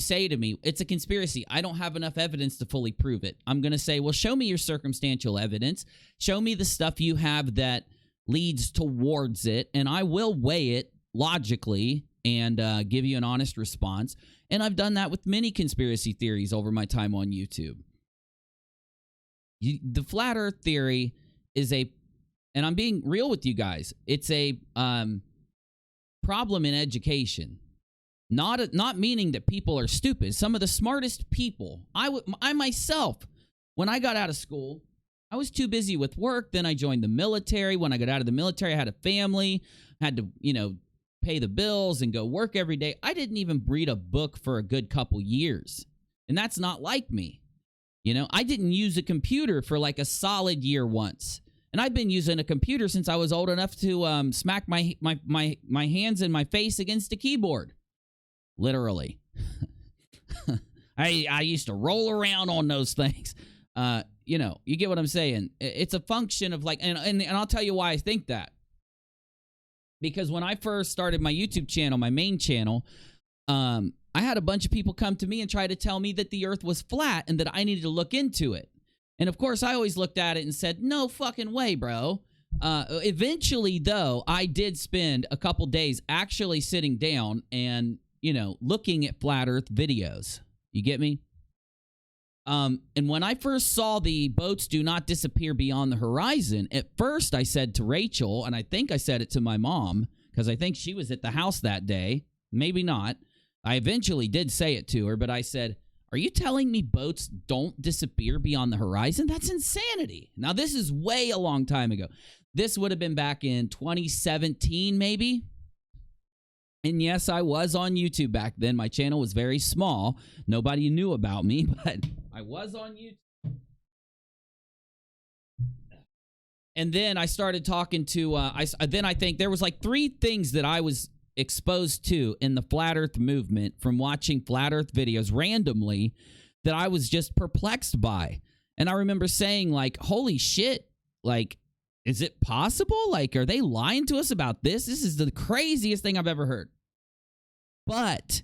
say to me, it's a conspiracy, I don't have enough evidence to fully prove it, I'm going to say, well, show me your circumstantial evidence. Show me the stuff you have that leads towards it, and I will weigh it logically and give you an honest response. And I've done that with many conspiracy theories over my time on YouTube. The flat earth theory is and I'm being real with you guys, it's a problem in education. Not meaning that people are stupid. Some of the smartest people, I myself, when I got out of school, I was too busy with work. Then I joined the military. When I got out of the military, I had a family, had to, pay the bills and go work every day. I didn't even read a book for a good couple years. And that's not like me. I didn't use a computer for like a solid year once. And I've been using a computer since I was old enough to smack my hands and my face against a keyboard. Literally. I used to roll around on those things. You get what I'm saying? It's a function of like, and I'll tell you why I think that. Because when I first started my YouTube channel, my main channel, I had a bunch of people come to me and try to tell me that the earth was flat and that I needed to look into it. And of course, I always looked at it and said, no fucking way, bro. Eventually, though, I did spend a couple days actually sitting down and, looking at flat earth videos. You get me? And when I first saw the boats do not disappear beyond the horizon, at first I said to Rachel, and I think I said it to my mom, because I think she was at the house that day. Maybe not. I eventually did say it to her, but I said, are you telling me boats don't disappear beyond the horizon? That's insanity. Now, this is way a long time ago. This would have been back in 2017, maybe. And yes, I was on YouTube back then. My channel was very small. Nobody knew about me, but I was on YouTube. And then I started talking to, then I think there was like 3 things that I was exposed to in the flat earth movement from watching flat earth videos randomly that I was just perplexed by. And I remember saying like, holy shit, like, is it possible? Like, are they lying to us about this? This is the craziest thing I've ever heard. But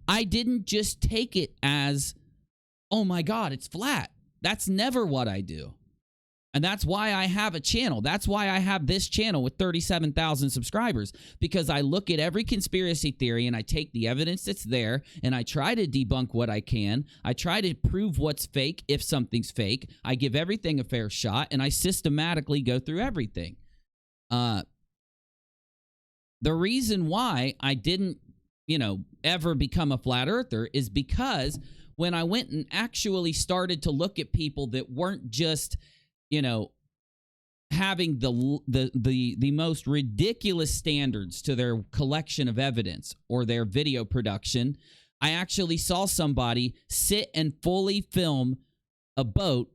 I didn't just take it as, oh my God, it's flat. That's never what I do. And that's why I have a channel. That's why I have this channel with 37,000 subscribers, because I look at every conspiracy theory and I take the evidence that's there and I try to debunk what I can. I try to prove what's fake if something's fake. I give everything a fair shot and I systematically go through everything. The reason why I didn't, ever become a flat earther is because when I went and actually started to look at people that weren't just, having the most ridiculous standards to their collection of evidence or their video production. I actually saw somebody sit and fully film a boat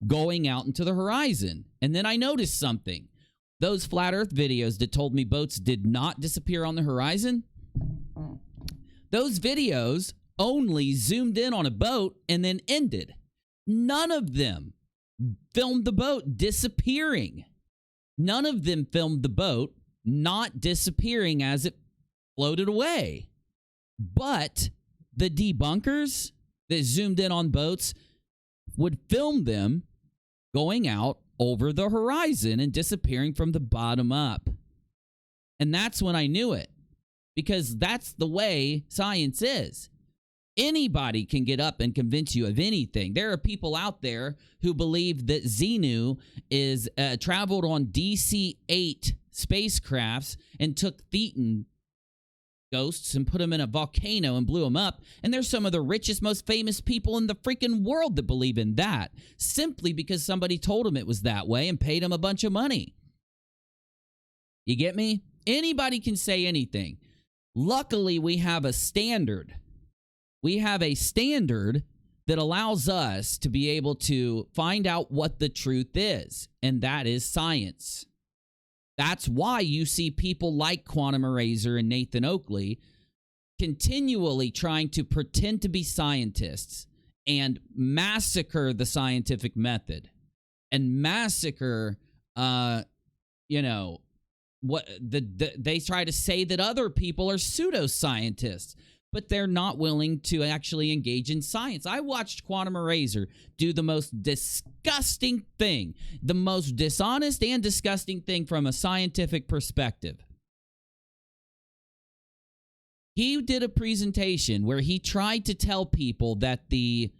going out into the horizon. And then I noticed something. Those flat earth videos that told me boats did not disappear on the horizon, those videos only zoomed in on a boat and then ended. None of them filmed the boat disappearing. None of them filmed the boat not disappearing as it floated away. But the debunkers that zoomed in on boats would film them going out over the horizon and disappearing from the bottom up. And that's when I knew it, because that's the way science is. Anybody can get up and convince you of anything. There are people out there who believe that Xenu is traveled on DC-8 spacecrafts and took Thetan ghosts and put them in a volcano and blew them up. And there's some of the richest, most famous people in the freaking world that believe in that, simply because somebody told them it was that way and paid them a bunch of money. You get me? Anybody can say anything. Luckily, we have a standard. We have a standard that allows us to be able to find out what the truth is, and that is science. That's why you see people like Quantum Eraser and Nathan Oakley continually trying to pretend to be scientists and massacre the scientific method and massacre, they try to say that other people are pseudoscientists, but they're not willing to actually engage in science. I watched Quantum Eraser do the most disgusting thing, the most dishonest and disgusting thing from a scientific perspective. He did a presentation where he tried to tell people that the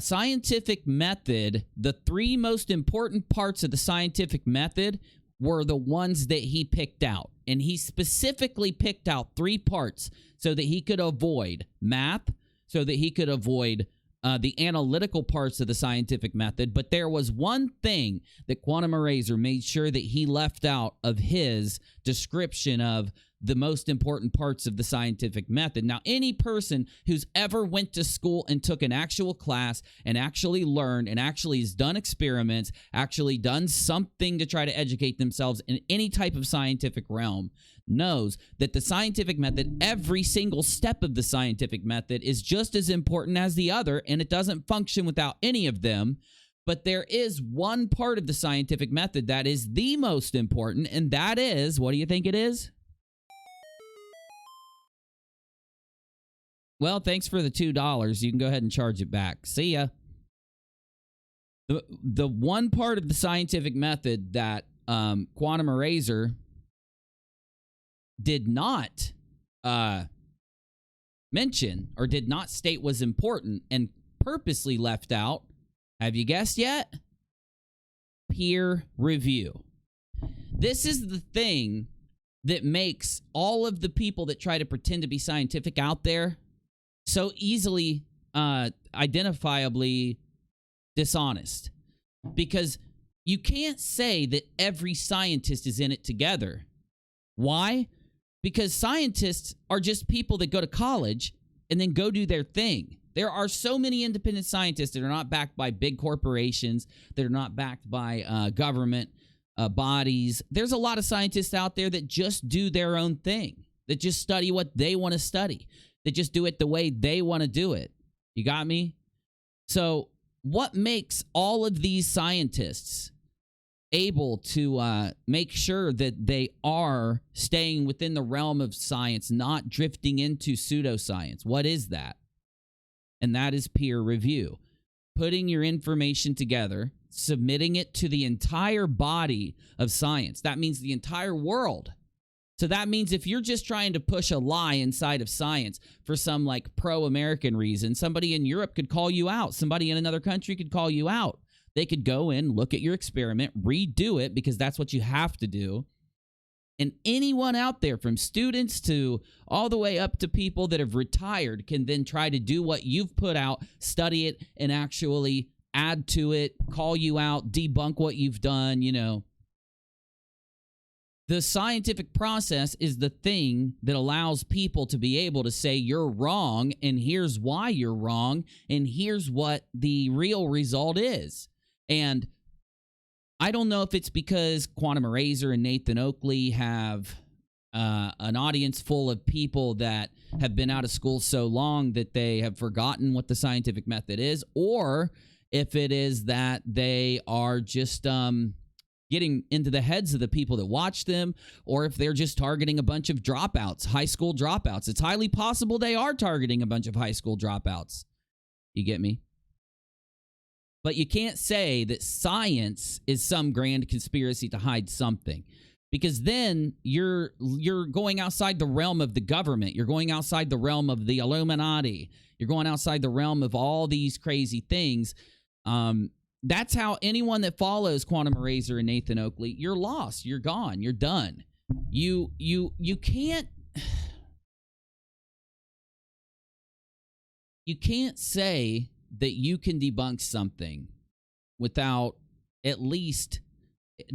scientific method, the three most important parts of the scientific method, were the ones that he picked out. And he specifically picked out 3 parts so that he could avoid math, so that he could avoid the analytical parts of the scientific method. But there was one thing that Quantum Eraser made sure that he left out of his description of the most important parts of the scientific method. Now, any person who's ever went to school and took an actual class and actually learned and actually has done experiments, actually done something to try to educate themselves in any type of scientific realm, knows that the scientific method, every single step of the scientific method is just as important as the other, and it doesn't function without any of them. But there is one part of the scientific method that is the most important, and that is, what do you think it is? Well, thanks for the $2. You can go ahead and charge it back. See ya. The one part of the scientific method that Quantum Eraser did not mention or did not state was important and purposely left out, have you guessed yet? Peer review. This is the thing that makes all of the people that try to pretend to be scientific out there so easily identifiably dishonest, because you can't say that every scientist is in it together. Why? Because scientists are just people that go to college and then go do their thing. There are so many independent scientists that are not backed by big corporations, that are not backed by government bodies. There's a lot of scientists out there that just do their own thing, that just study what they want to study. They just do it the way they want to do it. You got me? So what makes all of these scientists able to make sure that they are staying within the realm of science, not drifting into pseudoscience? What is that? And that is peer review. Putting your information together, submitting it to the entire body of science. That means the entire world. So that means if you're just trying to push a lie inside of science for some like pro-American reason, somebody in Europe could call you out. Somebody in another country could call you out. They could go in, look at your experiment, redo it, because that's what you have to do. And anyone out there, from students to all the way up to people that have retired, can then try to do what you've put out, study it, and actually add to it, call you out, debunk what you've done, The scientific process is the thing that allows people to be able to say you're wrong, and here's why you're wrong, and here's what the real result is. And I don't know if it's because Quantum Eraser and Nathan Oakley have an audience full of people that have been out of school so long that they have forgotten what the scientific method is, or if it is that they are just getting into the heads of the people that watch them, or if they're just targeting a bunch of dropouts, high school dropouts. It's highly possible they are targeting a bunch of high school dropouts. You get me? But you can't say that science is some grand conspiracy to hide something, because then you're going outside the realm of the government. You're going outside the realm of the Illuminati. You're going outside the realm of all these crazy things. That's how anyone that follows Quantum Eraser and Nathan Oakley, you're lost. You're gone. You're done. You can't say that you can debunk something without at least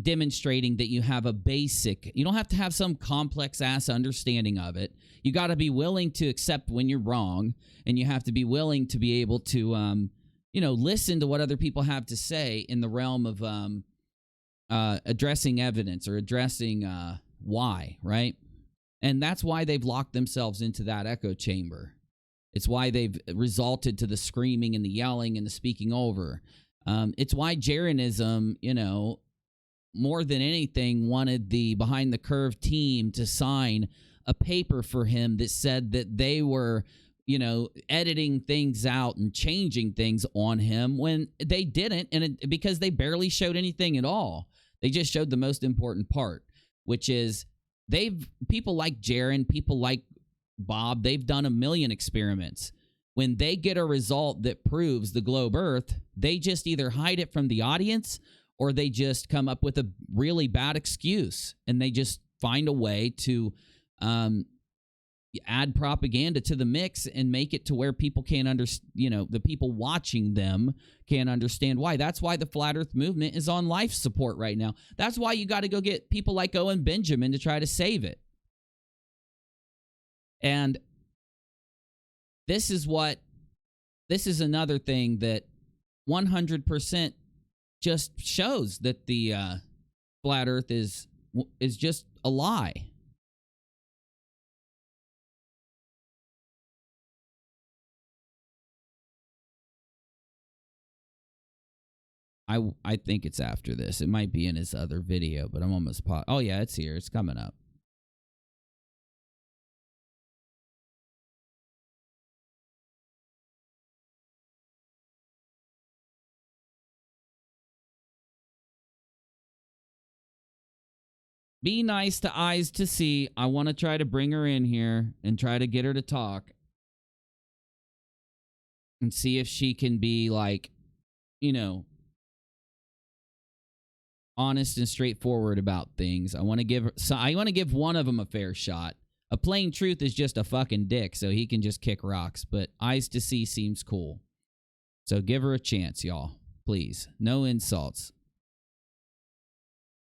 demonstrating that you have a basic, you don't have to have some complex ass understanding of it. You got to be willing to accept when you're wrong, and you have to be willing to be able to listen to what other people have to say in the realm of addressing evidence or addressing why, right? And that's why they've locked themselves into that echo chamber. It's why they've resulted to the screaming and the yelling and the speaking over. It's why Jeranism, more than anything, wanted the Behind the Curve team to sign a paper for him that said that they were, editing things out and changing things on him when they didn't, and because they barely showed anything at all. They just showed the most important part, which is people like Jaren, people like Bob, they've done a million experiments. When they get a result that proves the globe Earth, they just either hide it from the audience, or they just come up with a really bad excuse, and they just find a way to add propaganda to the mix and make it to where people can't understand, the people watching them can't understand why. That's why the Flat Earth movement is on life support right now. That's why you got to go get people like Owen Benjamin to try to save it. And this is another thing that 100% just shows that the Flat Earth is just a lie. I think it's after this. It might be in his other video, but I'm almost oh yeah, it's here. It's coming up. Be nice to Eyes to See. I want to try to bring her in here and try to get her to talk and see if she can be like, honest and straightforward about things. I want to give one of them a fair shot. A Plain Truth is just a fucking dick, so he can just kick rocks, but Eyes to See seems cool. So give her a chance, y'all. Please. No insults.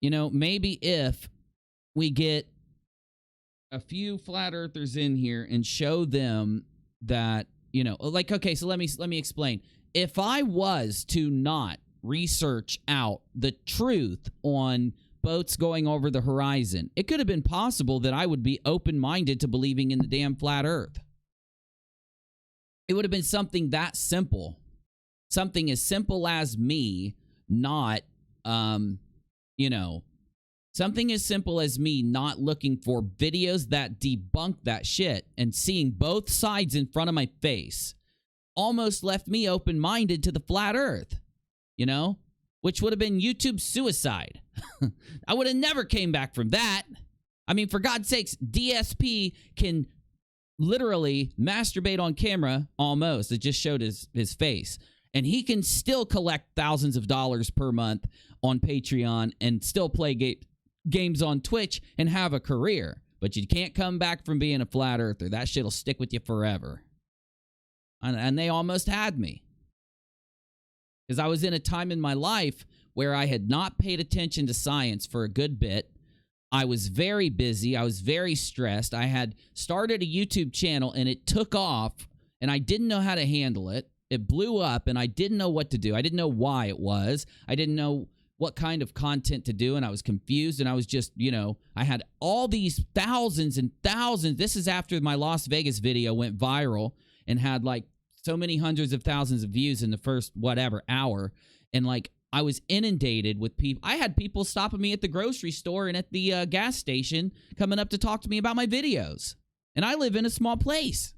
Maybe if we get a few flat earthers in here and show them that, okay, so let me explain. If I was to not research out the truth on boats going over the horizon, it could have been possible that I would be open-minded to believing in the damn flat earth. It would have been something that simple. Something as simple as me not, something as simple as me not looking for videos that debunk that shit and seeing both sides in front of my face almost left me open-minded to the flat earth. Which would have been YouTube suicide. I would have never came back from that. I mean, for God's sakes, DSP can literally masturbate on camera almost. It just showed his face. And he can still collect thousands of dollars per month on Patreon and still play games on Twitch and have a career. But you can't come back from being a flat earther. That shit'll stick with you forever. And they almost had me. Because I was in a time in my life where I had not paid attention to science for a good bit. I was very busy. I was very stressed. I had started a YouTube channel and it took off and I didn't know how to handle it. It blew up and I didn't know what to do. I didn't know why it was. I didn't know what kind of content to do, and I was confused, and I was just, you know, I had all these thousands and thousands. This is after my Las Vegas video went viral and had like so many hundreds of thousands of views in the first whatever hour, and like I was inundated with people. I had people stopping me at the grocery store and at the gas station coming up to talk to me about my videos, and I live in a small place.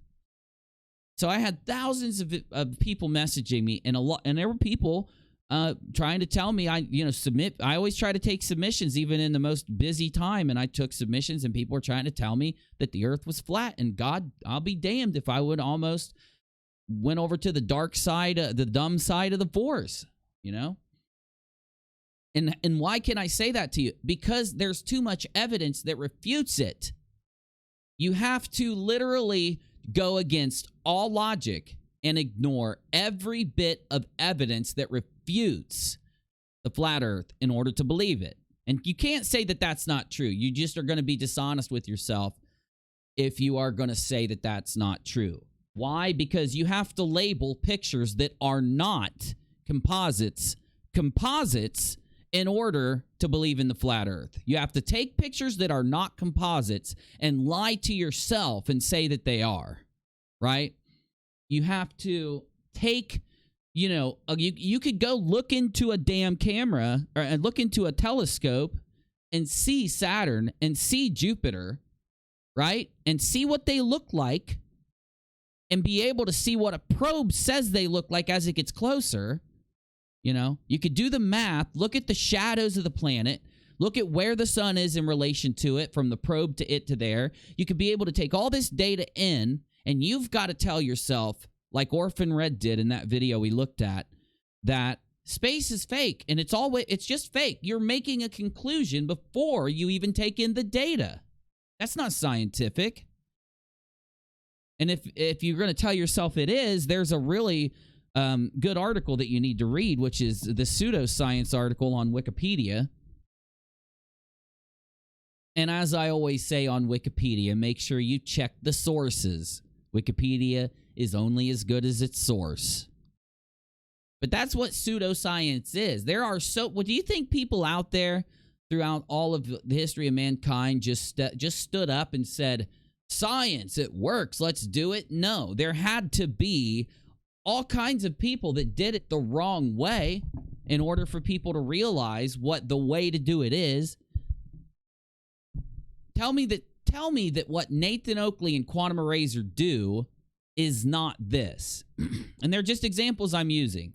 So I had thousands of people messaging me, and there were people trying to tell me, submit. I always try to take submissions even in the most busy time, and I took submissions, and people were trying to tell me that the earth was flat, and God, I'll be damned if I would almost went over to the dark side, the dumb side of the force, you know? And why can I say that to you? Because there's too much evidence that refutes it. You have to literally go against all logic and ignore every bit of evidence that refutes the flat earth in order to believe it. And you can't say that that's not true. You just are going to be dishonest with yourself if you are going to say that that's not true. Why? Because you have to label pictures that are not composites in order to believe in the flat earth. You have to take pictures that are not composites and lie to yourself and say that they are, right? You have to take, you could go look into a damn camera or look into a telescope and see Saturn and see Jupiter, right? And see what they look like and be able to see what a probe says they look like as it gets closer. You could do the math, look at the shadows of the planet, look at where the sun is in relation to it from the probe to it to there. You could be able to take all this data in, and you've got to tell yourself, like Orphan Red did in that video we looked at, that space is fake, and it's just fake. You're making a conclusion before you even take in the data. That's not scientific. And if you're going to tell yourself it is, there's a really good article that you need to read, which is the pseudoscience article on Wikipedia. And as I always say on Wikipedia, make sure you check the sources. Wikipedia is only as good as its source. But that's what pseudoscience is. What do you think people out there throughout all of the history of mankind just stood up and said, science, it works, let's do it? No, there had to be all kinds of people that did it the wrong way in order for people to realize what the way to do it is. Tell me that what Nathan Oakley and Quantum Eraser do is not this. And they're just examples I'm using.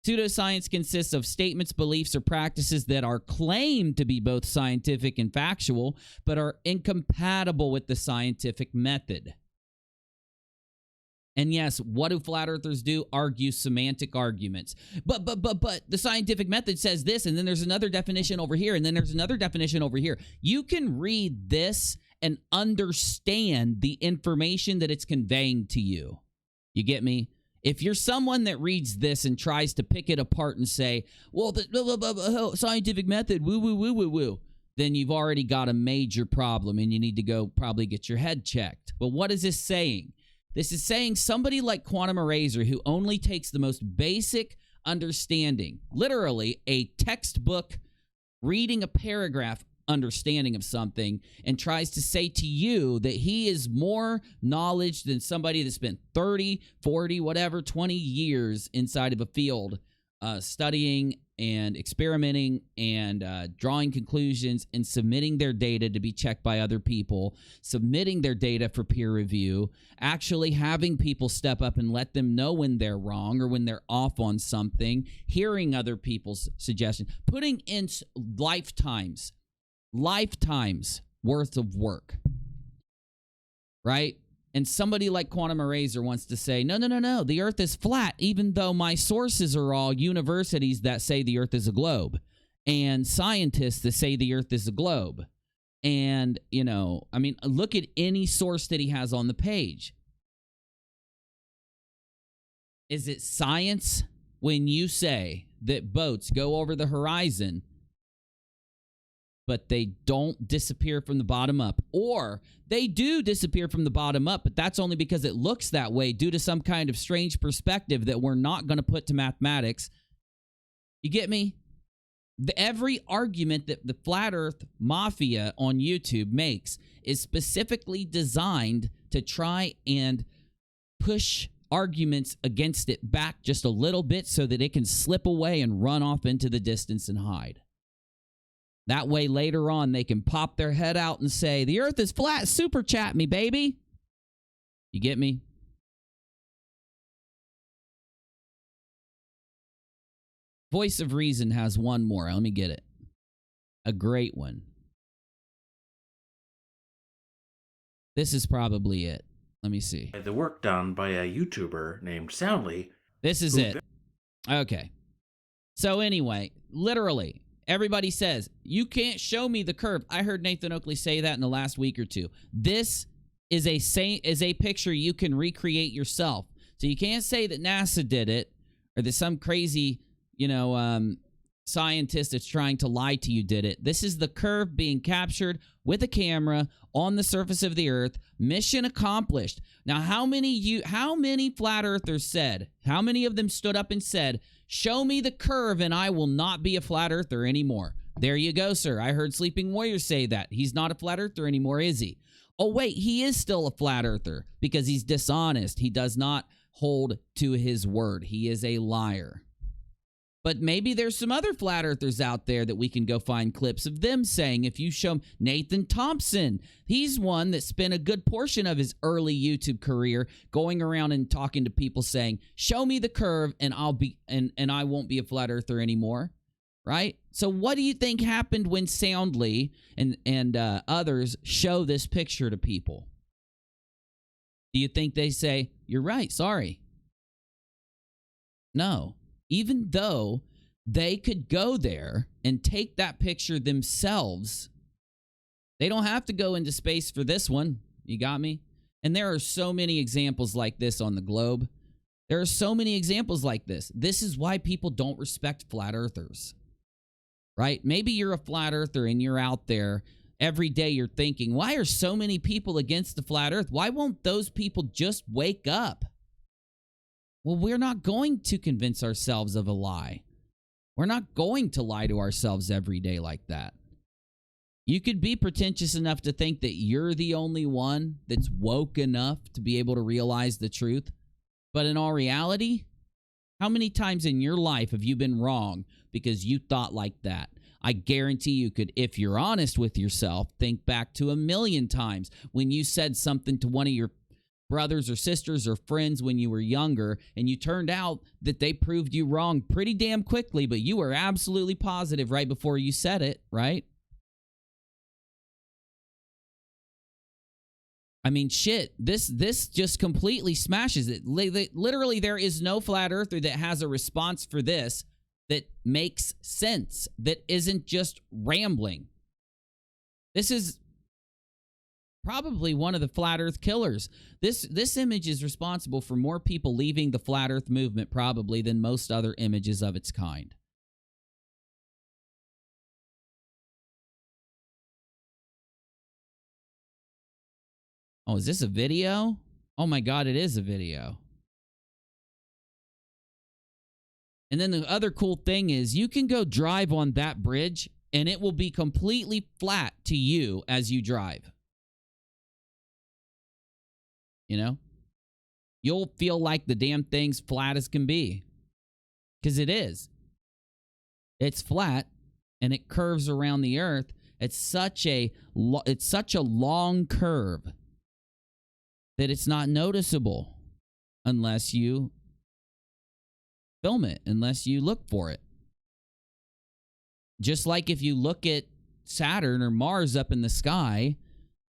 Pseudoscience consists of statements, beliefs, or practices that are claimed to be both scientific and factual, but are incompatible with the scientific method. And yes, what do flat earthers do? Argue semantic arguments. But the scientific method says this, and then there's another definition over here, and then there's another definition over here. You can read this and understand the information that it's conveying to you. You get me? If you're someone that reads this and tries to pick it apart and say, well, the scientific method, woo, woo, woo, woo, woo, then you've already got a major problem and you need to go probably get your head checked. But what is this saying? This is saying somebody like Quantum Eraser, who only takes the most basic understanding, literally a textbook, reading a paragraph understanding of something, and tries to say to you that he is more knowledge than somebody that spent 30, 40, whatever, 20 years inside of a field studying and experimenting and drawing conclusions and submitting their data to be checked by other people, submitting their data for peer review, actually having people step up and let them know when they're wrong or when they're off on something, hearing other people's suggestions, putting in lifetimes worth of work, right? And somebody like Quantum Eraser wants to say, no, the earth is flat, even though my sources are all universities that say the earth is a globe and scientists that say the earth is a globe. And, look at any source that he has on the page. Is it science when you say that boats go over the horizon but they don't disappear from the bottom up. Or they do disappear from the bottom up, but that's only because it looks that way due to some kind of strange perspective that we're not going to put to mathematics. You get me? Every argument that the Flat Earth Mafia on YouTube makes is specifically designed to try and push arguments against it back just a little bit so that it can slip away and run off into the distance and hide. That way, later on, they can pop their head out and say, the earth is flat, super chat me, baby. You get me? Voice of Reason has one more. Let me get it. A great one. This is probably it. Let me see. The work done by a YouTuber named Soundly. This is it. Okay. So anyway, literally, everybody says, you can't show me the curve. I heard Nathan Oakley say that in the last week or two. This is a picture you can recreate yourself. So you can't say that NASA did it or that some crazy, scientist that's trying to lie to you did it. This is the curve being captured with a camera on the surface of the earth. Mission accomplished. Now, how many flat earthers said, how many of them stood up and said, show me the curve and I will not be a flat earther anymore? There you go, sir. I heard Sleeping Warrior say that. He's not a flat earther anymore, is he? Oh, wait, he is still a flat earther because he's dishonest. He does not hold to his word. He is a liar. But maybe there's some other flat earthers out there that we can go find clips of them saying, if you show Nathan Thompson, he's one that spent a good portion of his early YouTube career going around and talking to people saying, show me the curve and I won't be a flat earther anymore. Right? So what do you think happened when Soundly and others show this picture to people? Do you think they say, you're right, sorry? No. Even though they could go there and take that picture themselves, they don't have to go into space for this one. You got me? And there are so many examples like this on the globe. There are so many examples like this. This is why people don't respect flat earthers. Right? Maybe you're a flat earther and you're out there every day you're thinking, why are so many people against the flat earth? Why won't those people just wake up? Well, we're not going to convince ourselves of a lie. We're not going to lie to ourselves every day like that. You could be pretentious enough to think that you're the only one that's woke enough to be able to realize the truth. But in all reality, how many times in your life have you been wrong because you thought like that? I guarantee you could, if you're honest with yourself, think back to 1,000,000 times when you said something to one of your brothers or sisters or friends when you were younger, and you turned out that they proved you wrong pretty damn quickly, but you were absolutely positive right before you said it, right? I mean, shit, this just completely smashes it. Literally, there is no flat earther that has a response for this that makes sense, that isn't just rambling. This is probably one of the flat earth killers. This image is responsible for more people leaving the flat earth movement probably than most other images of its kind. Oh, is this a video? Oh my God, it is a video. And then the other cool thing is you can go drive on that bridge and it will be completely flat to you as you drive. You know? You'll feel like the damn thing's flat as can be. Because it is. It's flat and it curves around the earth. It's such a long curve that it's not noticeable unless you film it, unless you look for it. Just like if you look at Saturn or Mars up in the sky,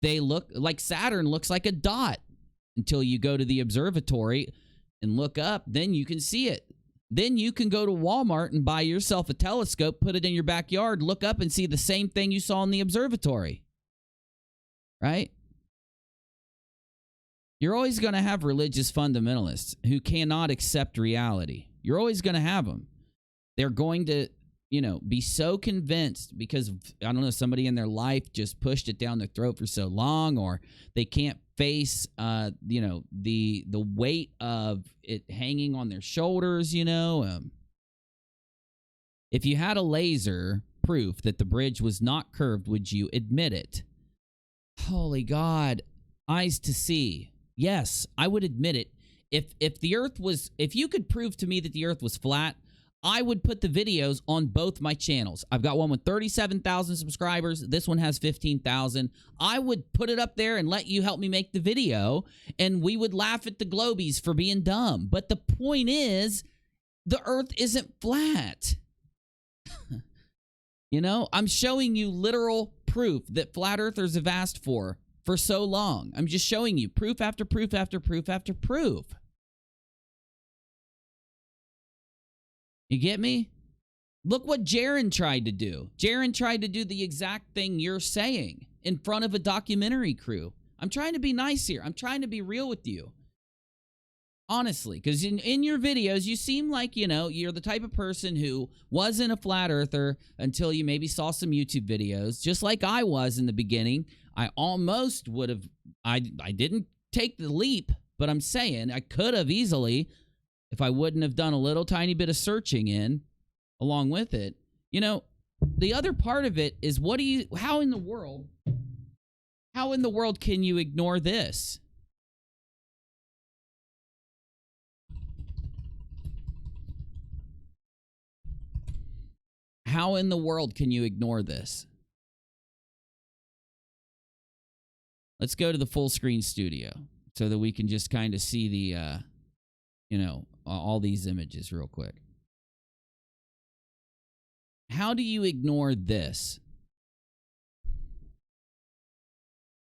they look like Saturn looks like a dot until you go to the observatory and look up, then you can see it. Then you can go to Walmart and buy yourself a telescope, put it in your backyard, look up and see the same thing you saw in the observatory. Right? You're always going to have religious fundamentalists who cannot accept reality. You're always going to have them. They're going to you know, be so convinced because, I don't know, somebody in their life just pushed it down their throat for so long, or they can't face, you know, the weight of it hanging on their shoulders, you know. If you had a laser proof that the bridge was not curved, would you admit it? Holy God. Eyes to see. Yes, I would admit it. If the earth was, if you could prove to me that the earth was flat, I would put the videos on both my channels. I've got one with 37,000 subscribers. This one has 15,000. I would put it up there and let you help me make the video, and we would laugh at the Globies for being dumb. But the point is, the earth isn't flat. You know, I'm showing you literal proof that flat earthers have asked for so long. I'm just showing you proof after proof after proof after proof. You get me? Look what Jaron tried to do. Jaron tried to do the exact thing you're saying in front of a documentary crew. I'm trying to be nice here. I'm trying to be real with you. Honestly, because in your videos, you seem like, you know, you're the type of person who wasn't a flat earther until you maybe saw some YouTube videos, just like I was in the beginning. I almost would have, I didn't take the leap, but I'm saying I could have easily if I wouldn't have done a little tiny bit of searching in along with it. You know, the other part of it is how in the world can you ignore this? How in the world can you ignore this? Let's go to the full screen studio so that we can just kind of see the, you know, all these images real quick. How do you ignore this?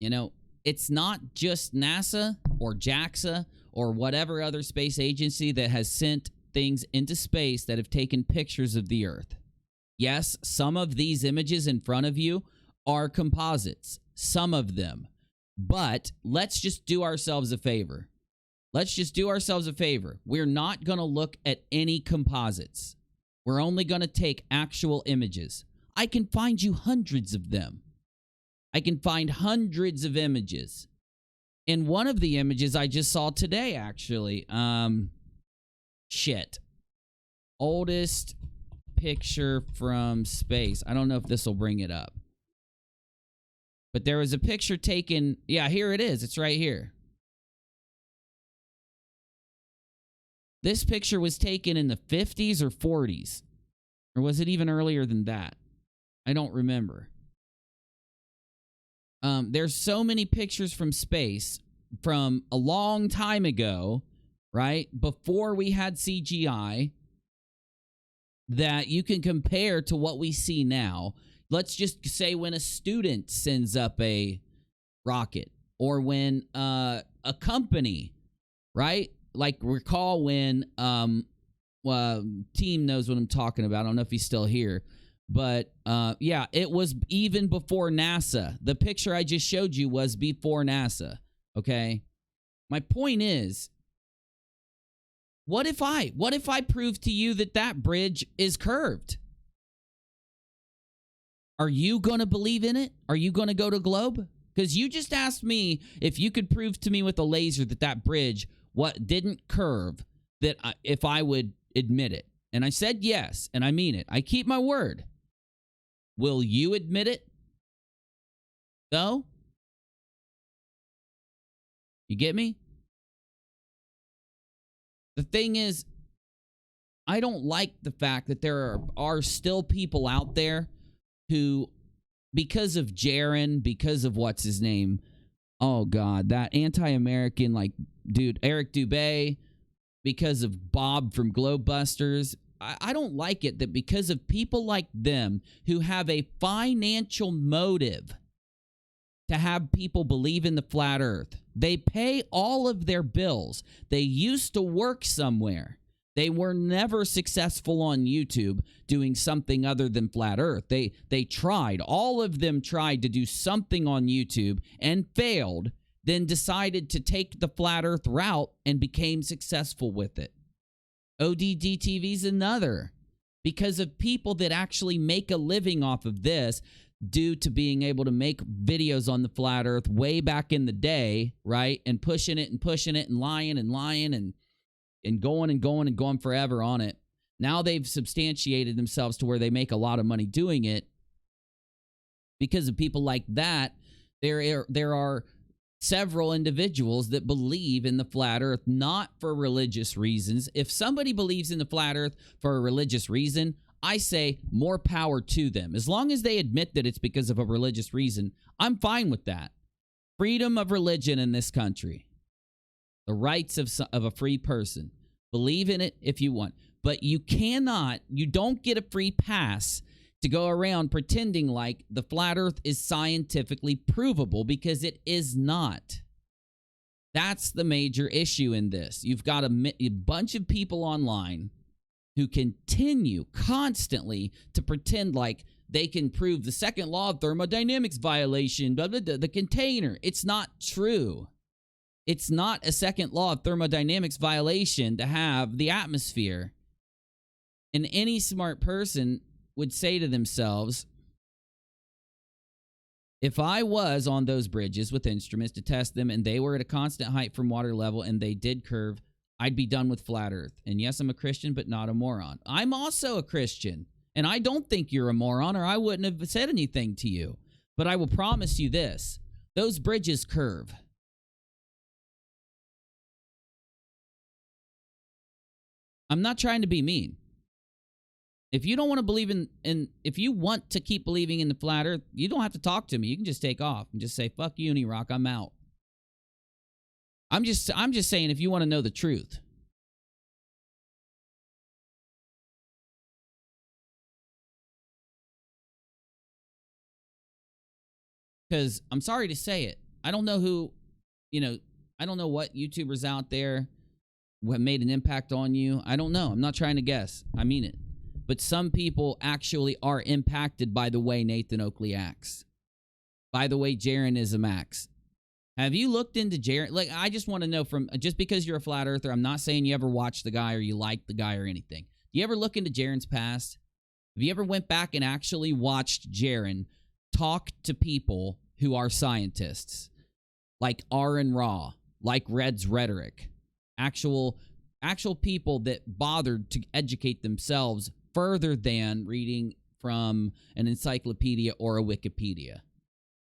You know, it's not just NASA or JAXA or whatever other space agency that has sent things into space that have taken pictures of the Earth. Yes, some of these images in front of you are composites. Some of them. But let's just do ourselves a favor. Let's just do ourselves a favor. We're not going to look at any composites. We're only going to take actual images. I can find you hundreds of them. I can find hundreds of images. In one of the images I just saw today, actually, oldest picture from space. I don't know if this will bring it up. But there was a picture taken. Yeah, here it is. It's right here. This picture was taken in the 50s or 40s. Or was it even earlier than that? I don't remember. There's so many pictures from space from a long time ago, right? Before we had CGI, that you can compare to what we see now. Let's just say when a student sends up a rocket, or when a company, right? Like, recall when Team knows what I'm talking about. I don't know if he's still here. But, yeah, it was even before NASA. The picture I just showed you was before NASA, okay? My point is, what if I prove to you that that bridge is curved? Are you going to believe in it? Are you going to go to Globe? Because you just asked me if you could prove to me with a laser that that bridge didn't curve, that if I would admit it. And I said yes, and I mean it. I keep my word. Will you admit it? No? You get me? The thing is, I don't like the fact that there are still people out there who, because of Jaron, because of what's his name, oh God, that anti-American, like, dude, Eric Dubé, because of Bob from Globebusters, I don't like it that because of people like them who have a financial motive to have people believe in the flat earth, they pay all of their bills. They used to work somewhere. They were never successful on YouTube doing something other than flat earth. They tried. All of them tried to do something on YouTube and failed, then decided to take the flat earth route and became successful with it. ODD TV's another. because of people that actually make a living off of this due to being able to make videos on the flat earth way back in the day, right? And pushing it and lying and going forever on it. Now they've substantiated themselves to where they make a lot of money doing it. Because of people like that, there are several individuals that believe in the flat earth, not for religious reasons. If somebody believes in the flat earth for a religious reason, I say more power to them. As long as they admit that it's because of a religious reason, I'm fine with that. Freedom of religion in this country. The rights of a free person. Believe in it if you want. But you don't get a free pass to go around pretending like the flat earth is scientifically provable, because it is not. That's the major issue in this. You've got a bunch of people online who continue constantly to pretend like they can prove the second law of thermodynamics violation, blah, blah, blah, the container. It's not true. It's not a second law of thermodynamics violation to have the atmosphere. And any smart person would say to themselves, if I was on those bridges with instruments to test them and they were at a constant height from water level and they did curve, I'd be done with flat earth. And yes, I'm a Christian, but not a moron. I'm also a Christian, and I don't think you're a moron, or I wouldn't have said anything to you. But I will promise you this, those bridges curve. I'm not trying to be mean. If you don't want to believe if you want to keep believing in the flat earth, you don't have to talk to me. You can just take off and just say, fuck UNIRock, I'm out. I'm just saying, if you want to know the truth. Because I'm sorry to say it, I don't know who, I don't know what YouTubers out there what made an impact on you. I don't know. I'm not trying to guess. I mean it. But some people actually are impacted by the way Nathan Oakley acts. By the way Jaronism acts. Have you looked into Jaron? Like, I just want to know just because you're a flat earther, I'm not saying you ever watched the guy or you like the guy or anything. Do you ever look into Jaron's past? Have you ever went back and actually watched Jaron talk to people who are scientists? Like Aaron Ra, like Red's Rhetoric. Actual people that bothered to educate themselves further than reading from an encyclopedia or a Wikipedia.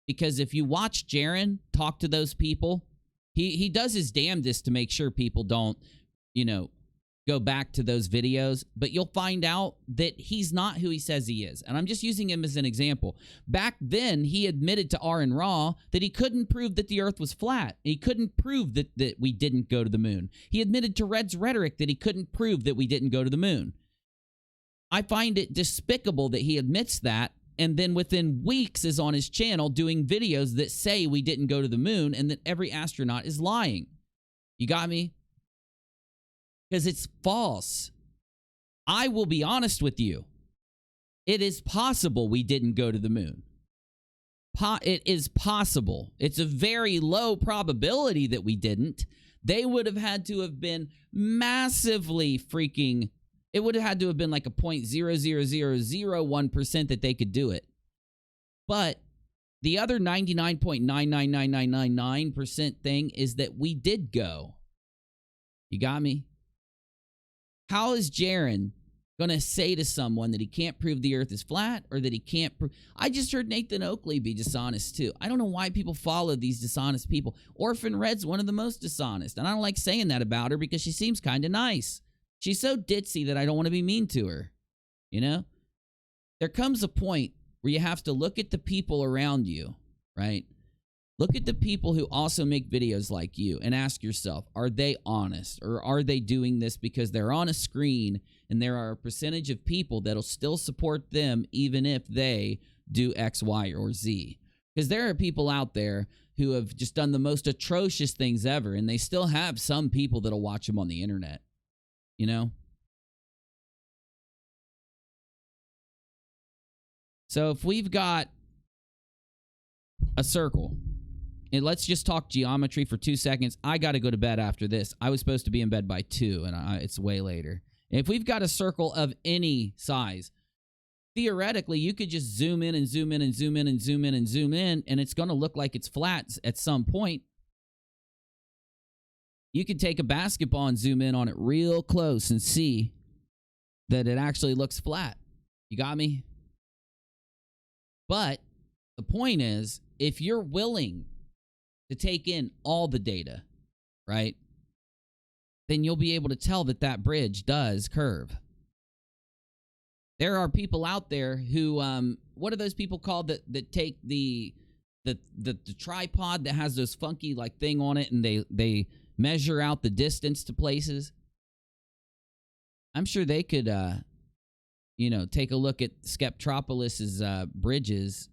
Because if you watch Jaron talk to those people, he does his damnedest to make sure people don't, go back to those videos. But you'll find out that he's not who he says he is. And I'm just using him as an example. Back then, he admitted to Aaron Ra that he couldn't prove that the earth was flat. He couldn't prove that we didn't go to the moon. He admitted to Red's Rhetoric that he couldn't prove that we didn't go to the moon. I find it despicable that he admits that, and then within weeks is on his channel doing videos that say we didn't go to the moon and that every astronaut is lying. You got me? Because it's false. I will be honest with you. It is possible we didn't go to the moon. It is possible. It's a very low probability that we didn't. They would have had to have been massively freaking... It would have had to have been like a 0.00001% that they could do it. But the other 99.999999% thing is that we did go. You got me? How is Jaron going to say to someone that he can't prove the earth is flat, or that he can't prove... I just heard Nathan Oakley be dishonest too. I don't know why people follow these dishonest people. Orphan Red's one of the most dishonest. And I don't like saying that about her because she seems kind of nice. She's so ditzy that I don't want to be mean to her. There comes a point where you have to look at the people around you, right? Look at the people who also make videos like you and ask yourself, are they honest? Or are they doing this because they're on a screen and there are a percentage of people that'll still support them even if they do X, Y, or Z? Because there are people out there who have just done the most atrocious things ever, and they still have some people that'll watch them on the internet. So if we've got a circle, and let's just talk geometry for 2 seconds. I got to go to bed after this. I was supposed to be in bed by 2, and it's way later. If we've got a circle of any size, theoretically, you could just zoom in and zoom in and zoom in and zoom in and zoom in, and it's going to look like it's flat at some point. You could take a basketball and zoom in on it real close and see that it actually looks flat. You got me? But the point is, if you're willing to take in all the data, right, then you'll be able to tell that that bridge does curve. There are people out there who, what are those people called that take the tripod that has those funky like thing on it, and they measure out the distance to places? I'm sure they could, take a look at Skeptropolis's bridges.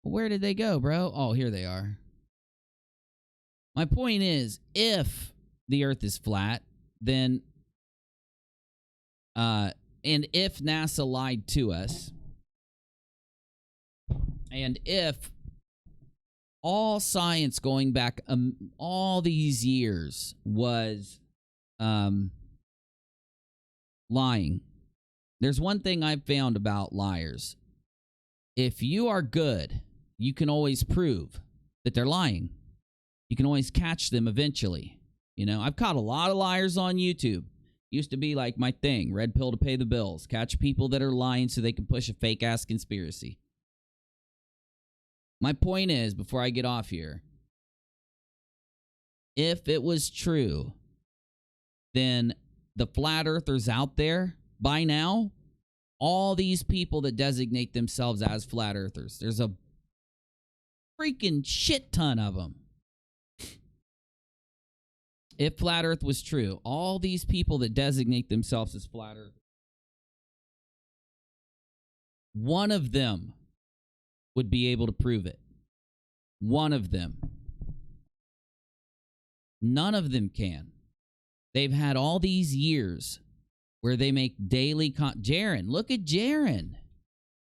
Where did they go, bro? Oh, here they are. My point is, if the Earth is flat, then, and if NASA lied to us, and if all science going back all these years was lying, there's one thing I've found about liars. If you are good, you can always prove that they're lying. You can always catch them eventually. You know, I've caught a lot of liars on YouTube. Used to be like my thing, red pill to pay the bills. Catch people that are lying so they can push a fake-ass conspiracy. My point is, before I get off here, if it was true, then the flat earthers out there, by now, all these people that designate themselves as flat earthers, there's a freaking shit ton of them. If flat earth was true, all these people that designate themselves as flat earth, one of them would be able to prove it. One of them. None of them can. They've had all these years where they make daily Jaren, look at Jaren.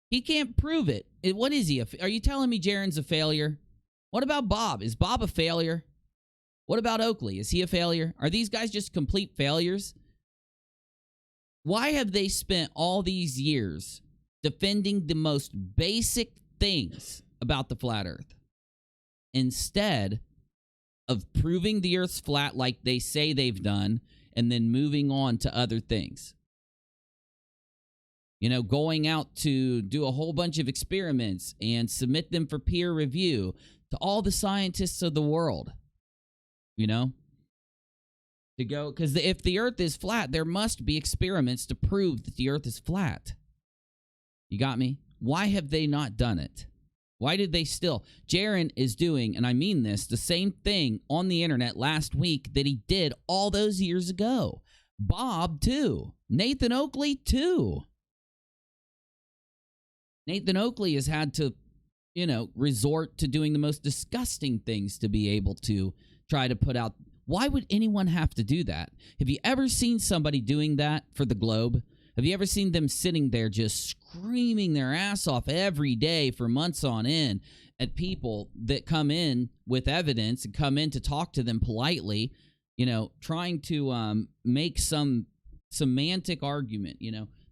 He can't prove it. What is he? Are you telling me Jaren's a failure? What about Bob? Is Bob a failure? What about Oakley? Is he a failure? Are these guys just complete failures? Why have they spent all these years defending the most basic things about the flat earth instead of proving the earth's flat like they say they've done and then moving on to other things? You know, going out to do a whole bunch of experiments and submit them for peer review to all the scientists of the world. You know, to go, because if the earth is flat, there must be experiments to prove that the earth is flat. You got me? Why have they not done it? Why did they still? Jaren is doing, and I mean this, the same thing on the internet last week that he did all those years ago. Bob, too. Nathan Oakley, too. Nathan Oakley has had to, resort to doing the most disgusting things to be able to try to put out. Why would anyone have to do that? Have you ever seen somebody doing that for the Globe? Have you ever seen them sitting there just screaming their ass off every day for months on end at people that come in with evidence and come in to talk to them politely, trying to make some semantic argument?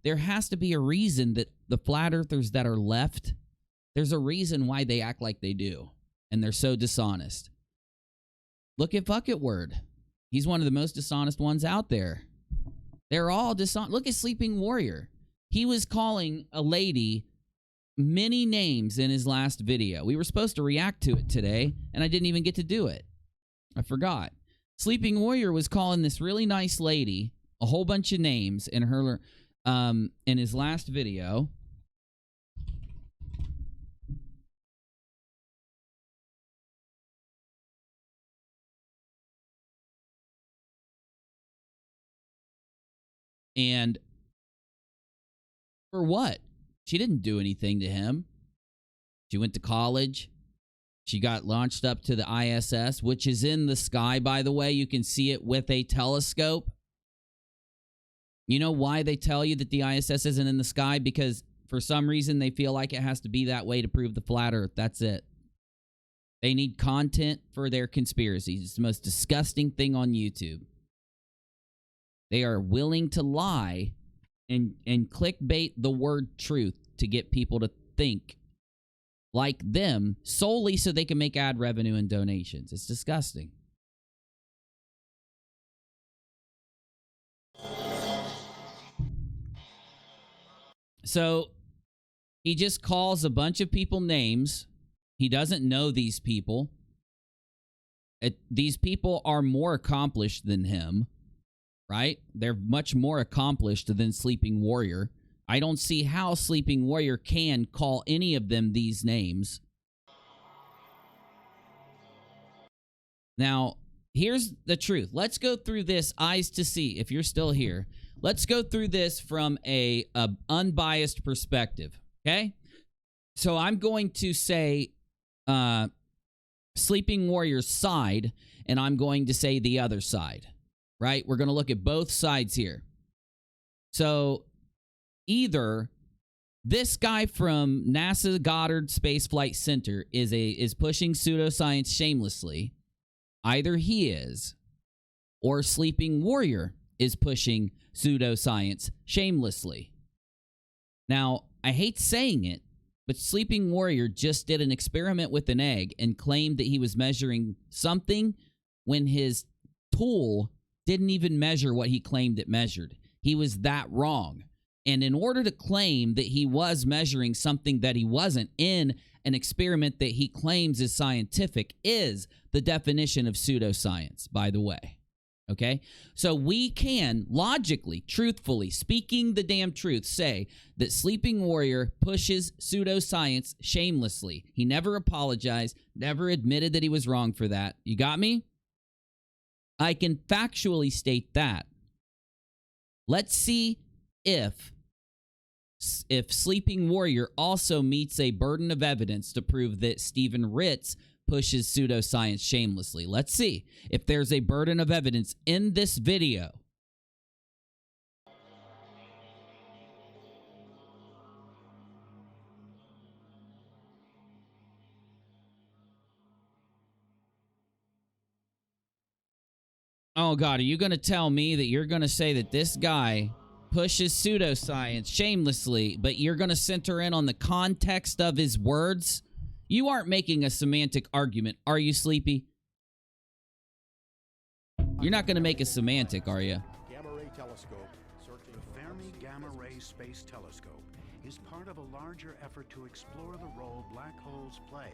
There has to be a reason that the flat earthers that are left, there's a reason why they act like they do, and they're so dishonest. Look at Fuck It Word. He's one of the most dishonest ones out there. They're all dishonest. Look at Sleeping Warrior. He was calling a lady many names in his last video. We were supposed to react to it today, and I didn't even get to do it. I forgot. Sleeping Warrior was calling this really nice lady a whole bunch of names in her in his last video. And for what? She didn't do anything to him. She went to college. She got launched up to the ISS, which is in the sky, by the way. You can see it with a telescope. You know why they tell you that the ISS isn't in the sky? Because for some reason they feel like it has to be that way to prove the flat earth. That's it. They need content for their conspiracies. It's the most disgusting thing on YouTube. They are willing to lie and clickbait the word truth to get people to think like them solely so they can make ad revenue and donations. It's disgusting. So he just calls a bunch of people names. He doesn't know these people. These people are more accomplished than him, right? They're much more accomplished than Sleeping Warrior. I don't see how Sleeping Warrior can call any of them these names. Now, here's the truth. Let's go through this eyes to see, if you're still here. Let's go through this from a unbiased perspective, okay? So I'm going to say Sleeping Warrior's side, and I'm going to say the other side, right? We're going to look at both sides here. So either this guy from NASA Goddard Space Flight Center is pushing pseudoscience shamelessly. Either he is, or Sleeping Warrior is pushing pseudoscience shamelessly. Now, I hate saying it, but Sleeping Warrior just did an experiment with an egg and claimed that he was measuring something when his tool didn't even measure what he claimed it measured. He was that wrong. And in order to claim that he was measuring something that he wasn't in an experiment that he claims is scientific is the definition of pseudoscience, by the way. Okay? So we can logically, truthfully, speaking the damn truth, say that Sleeping Warrior pushes pseudoscience shamelessly. He never apologized, never admitted that he was wrong for that. You got me? I can factually state that. Let's see if Sleeping Warrior also meets a burden of evidence to prove that Stephen Ritz pushes pseudoscience shamelessly. Let's see if there's a burden of evidence in this video. Oh, God, are you going to tell me that you're going to say that this guy pushes pseudoscience shamelessly, but you're going to center in on the context of his words? You aren't making a semantic argument, are you, Sleepy? You're not going to make a semantic, are you? Gamma ray telescope. The Fermi Gamma Ray Space Telescope is part of a larger effort to explore the role black holes play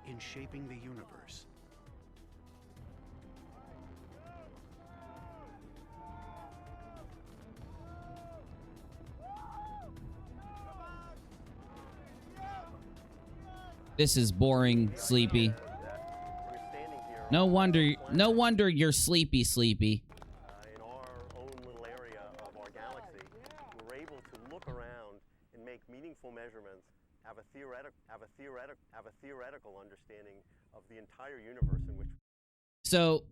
in shaping the universe. This is boring, Sleepy. No wonder you're sleepy, Sleepy. In our own little area of our galaxy, we're able to look around and make meaningful measurements, have a theoretical understanding of the entire universe in which. So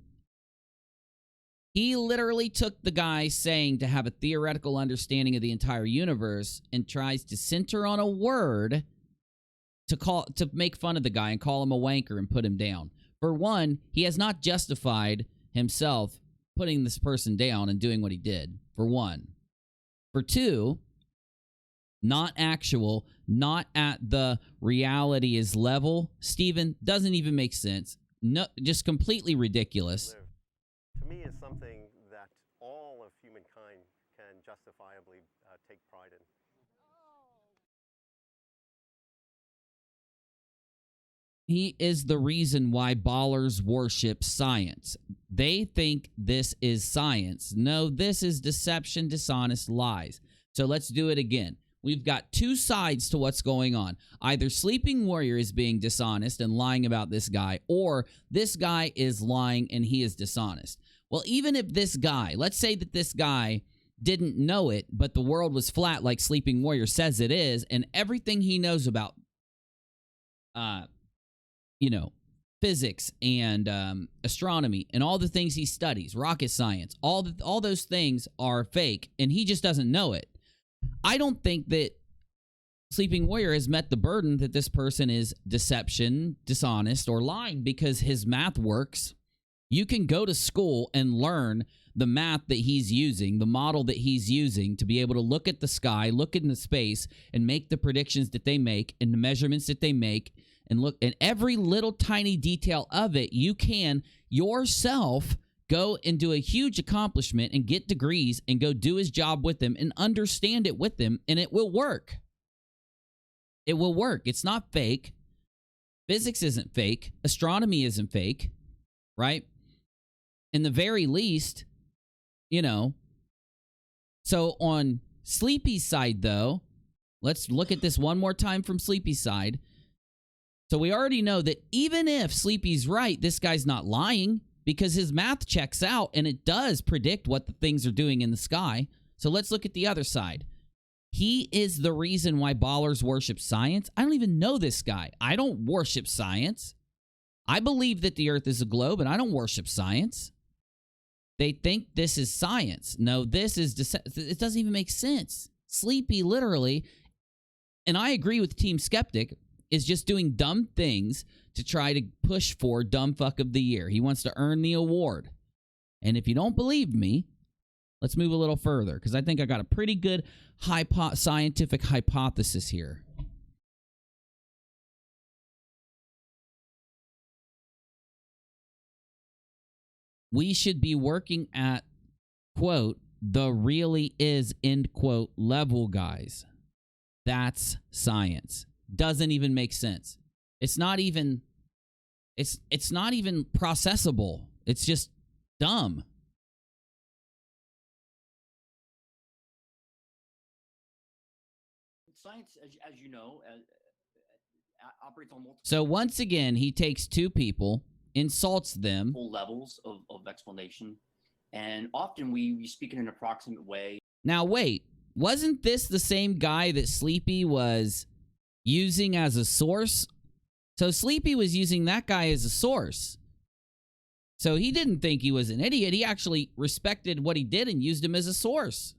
he literally took the guy saying to have a theoretical understanding of the entire universe and tries to center on a word to make fun of the guy and call him a wanker and put him down. For one, he has not justified himself putting this person down and doing what he did, for one. For two, not actual, not at the reality is level. Steven, doesn't even make sense. No, just completely ridiculous. To me, is something that all of humankind can justifiably take pride in. He is the reason why ballers worship science. They think this is science. No, this is deception, dishonest lies. So let's do it again. We've got two sides to what's going on. Either Sleeping Warrior is being dishonest and lying about this guy, or this guy is lying and he is dishonest. Well, even if this guy, let's say that this guy didn't know it, but the world was flat like Sleeping Warrior says it is, and everything he knows about physics and astronomy and all the things he studies, rocket science, all those things are fake, and he just doesn't know it. I don't think that Sleeping Warrior has met the burden that this person is deception, dishonest, or lying, because his math works. You can go to school and learn the math that he's using, the model that he's using to be able to look at the sky, look into space, and make the predictions that they make and the measurements that they make, and look at every little tiny detail of it, you can yourself go and do a huge accomplishment and get degrees and go do his job with him and understand it with him, and it will work. It will work. It's not fake. Physics isn't fake. Astronomy isn't fake, right? In the very least, you know. So on Sleepy's side, though, let's look at this one more time from Sleepy's side. So we already know that even if Sleepy's right, this guy's not lying because his math checks out and it does predict what the things are doing in the sky. So let's look at the other side. He is the reason why ballers worship science. I don't even know this guy. I don't worship science. I believe that the earth is a globe, and I don't worship science. They think this is science. No, this is... it doesn't even make sense. Sleepy, literally, and I agree with Team Skeptic, is just doing dumb things to try to push for Dumb Fuck of the Year. He wants to earn the award. And if you don't believe me, let's move a little further, because I think I got a pretty good scientific hypothesis here. We should be working at, quote, the really is, end quote, level, guys. That's science. Doesn't even make sense. It's not even processable. It's just dumb. Science, as you know, operates on multiple... So once again, he takes two people, insults them. Levels of explanation, and often we speak in an approximate way. Now wait, wasn't this the same guy that Sleepy was using as a source? So Sleepy was using that guy as a source. So he didn't think he was an idiot. He actually respected what he did and used him as a source.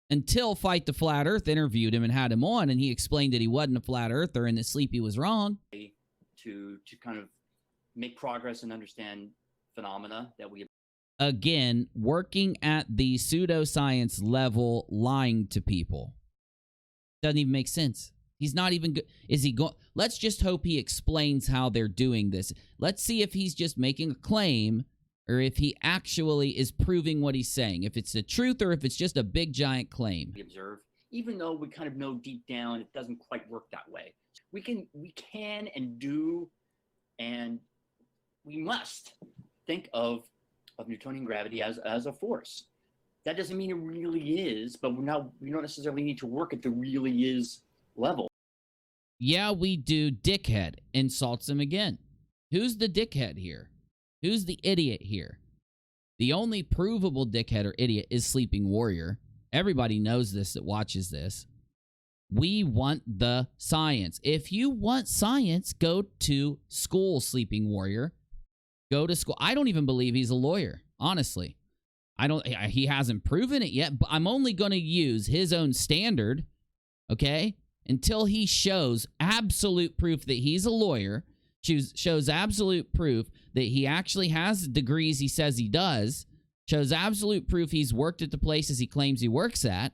Until Fight the Flat Earth interviewed him and had him on, and he explained that he wasn't a flat earther and that Sleepy was wrong. To kind of make progress and understand phenomena that we... Again, working at the pseudoscience level, lying to people. Doesn't even make sense. He's not even good. Is he going? Let's just hope he explains how they're doing this. Let's see if he's just making a claim or if he actually is proving what he's saying. If it's the truth or if it's just a big giant claim. We observe, even though we kind of know deep down it doesn't quite work that way. We can and do, and we must think of Newtonian gravity as a force. That doesn't mean it really is, but we don't necessarily need to work at the really is level. Yeah, we do. Dickhead insults him again. Who's the dickhead here? Who's the idiot here? The only provable dickhead or idiot is Sleeping Warrior. Everybody knows this that watches this. We want the science. If you want science, go to school, Sleeping Warrior. Go to school. I don't even believe he's a lawyer, honestly. He hasn't proven it yet, but I'm only going to use his own standard, okay, until he shows absolute proof that he's a lawyer, shows absolute proof that he actually has the degrees he says he does, shows absolute proof he's worked at the places he claims he works at.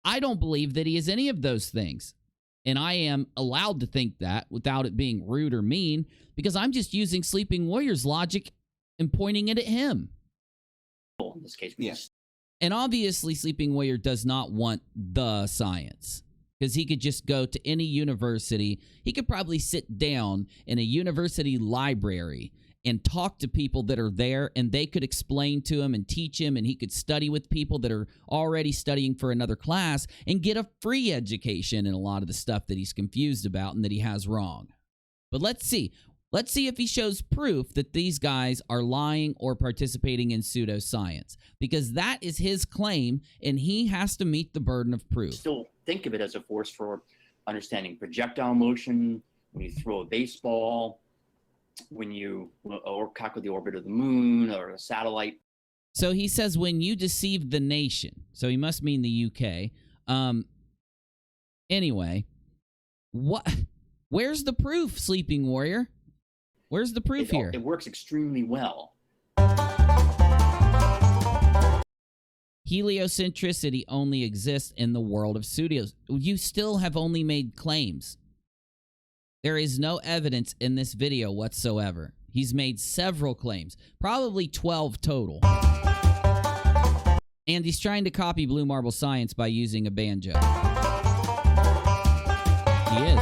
I don't believe that he is any of those things. And I am allowed to think that without it being rude or mean, because I'm just using Sleeping Warrior's logic and pointing it at him. In this case, yes. And obviously, Sleeping Warrior does not want the science, because he could just go to any university. He could probably sit down in a university library and talk to people that are there, and they could explain to him and teach him, and he could study with people that are already studying for another class and get a free education in a lot of the stuff that he's confused about and that he has wrong. But let's see. Let's see if he shows proof that these guys are lying or participating in pseudoscience, because that is his claim, and he has to meet the burden of proof. Still think of it as a force for understanding projectile motion, when you throw a baseball, or calculate the orbit of the moon or a satellite. So he says when you deceive the nation. So he must mean the UK. Anyway, where's the proof, Sleeping Warrior? Where's the proof here? It works extremely well. Heliocentricity only exists in the world of studios. You still have only made claims. There is no evidence in this video whatsoever. He's made several claims, probably 12 total. And he's trying to copy Blue Marble Science by using a banjo. He is.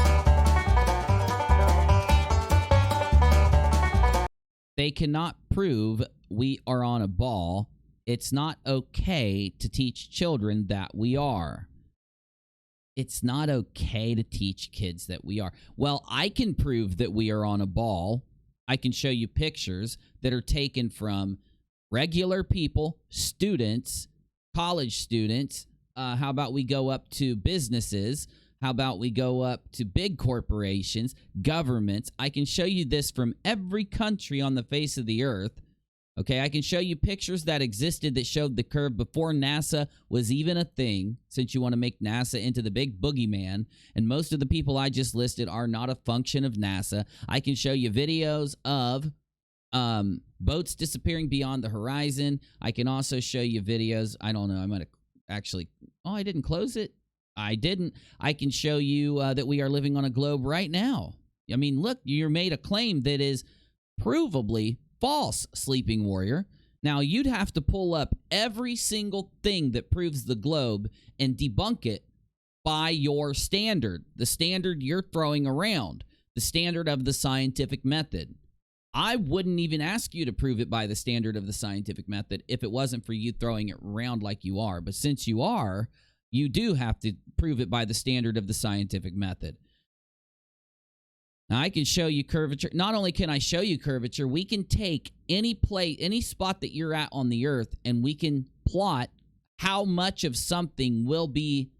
They cannot prove we are on a ball. It's not okay to teach children that we are. It's not okay to teach kids that we are. Well, I can prove that we are on a ball. I can show you pictures that are taken from regular people, students, college students. How about we go up to businesses? How about we go up to big corporations, governments? I can show you this from every country on the face of the earth. Okay, I can show you pictures that existed that showed the curve before NASA was even a thing, since you want to make NASA into the big boogeyman, and most of the people I just listed are not a function of NASA. I can show you videos of boats disappearing beyond the horizon. I can also show you videos, I don't know, I might have actually, oh, I didn't close it. I didn't. I can show you that we are living on a globe right now. I mean, look, you're made a claim that is provably false, Sleeping Warrior. Now, you'd have to pull up every single thing that proves the globe and debunk it by your standard, the standard you're throwing around, the standard of the scientific method. I wouldn't even ask you to prove it by the standard of the scientific method if it wasn't for you throwing it around like you are. But since you are, you do have to prove it by the standard of the scientific method. Now, I can show you curvature. Not only can I show you curvature, we can take any place, any spot that you're at on the earth, and we can plot how much of something will be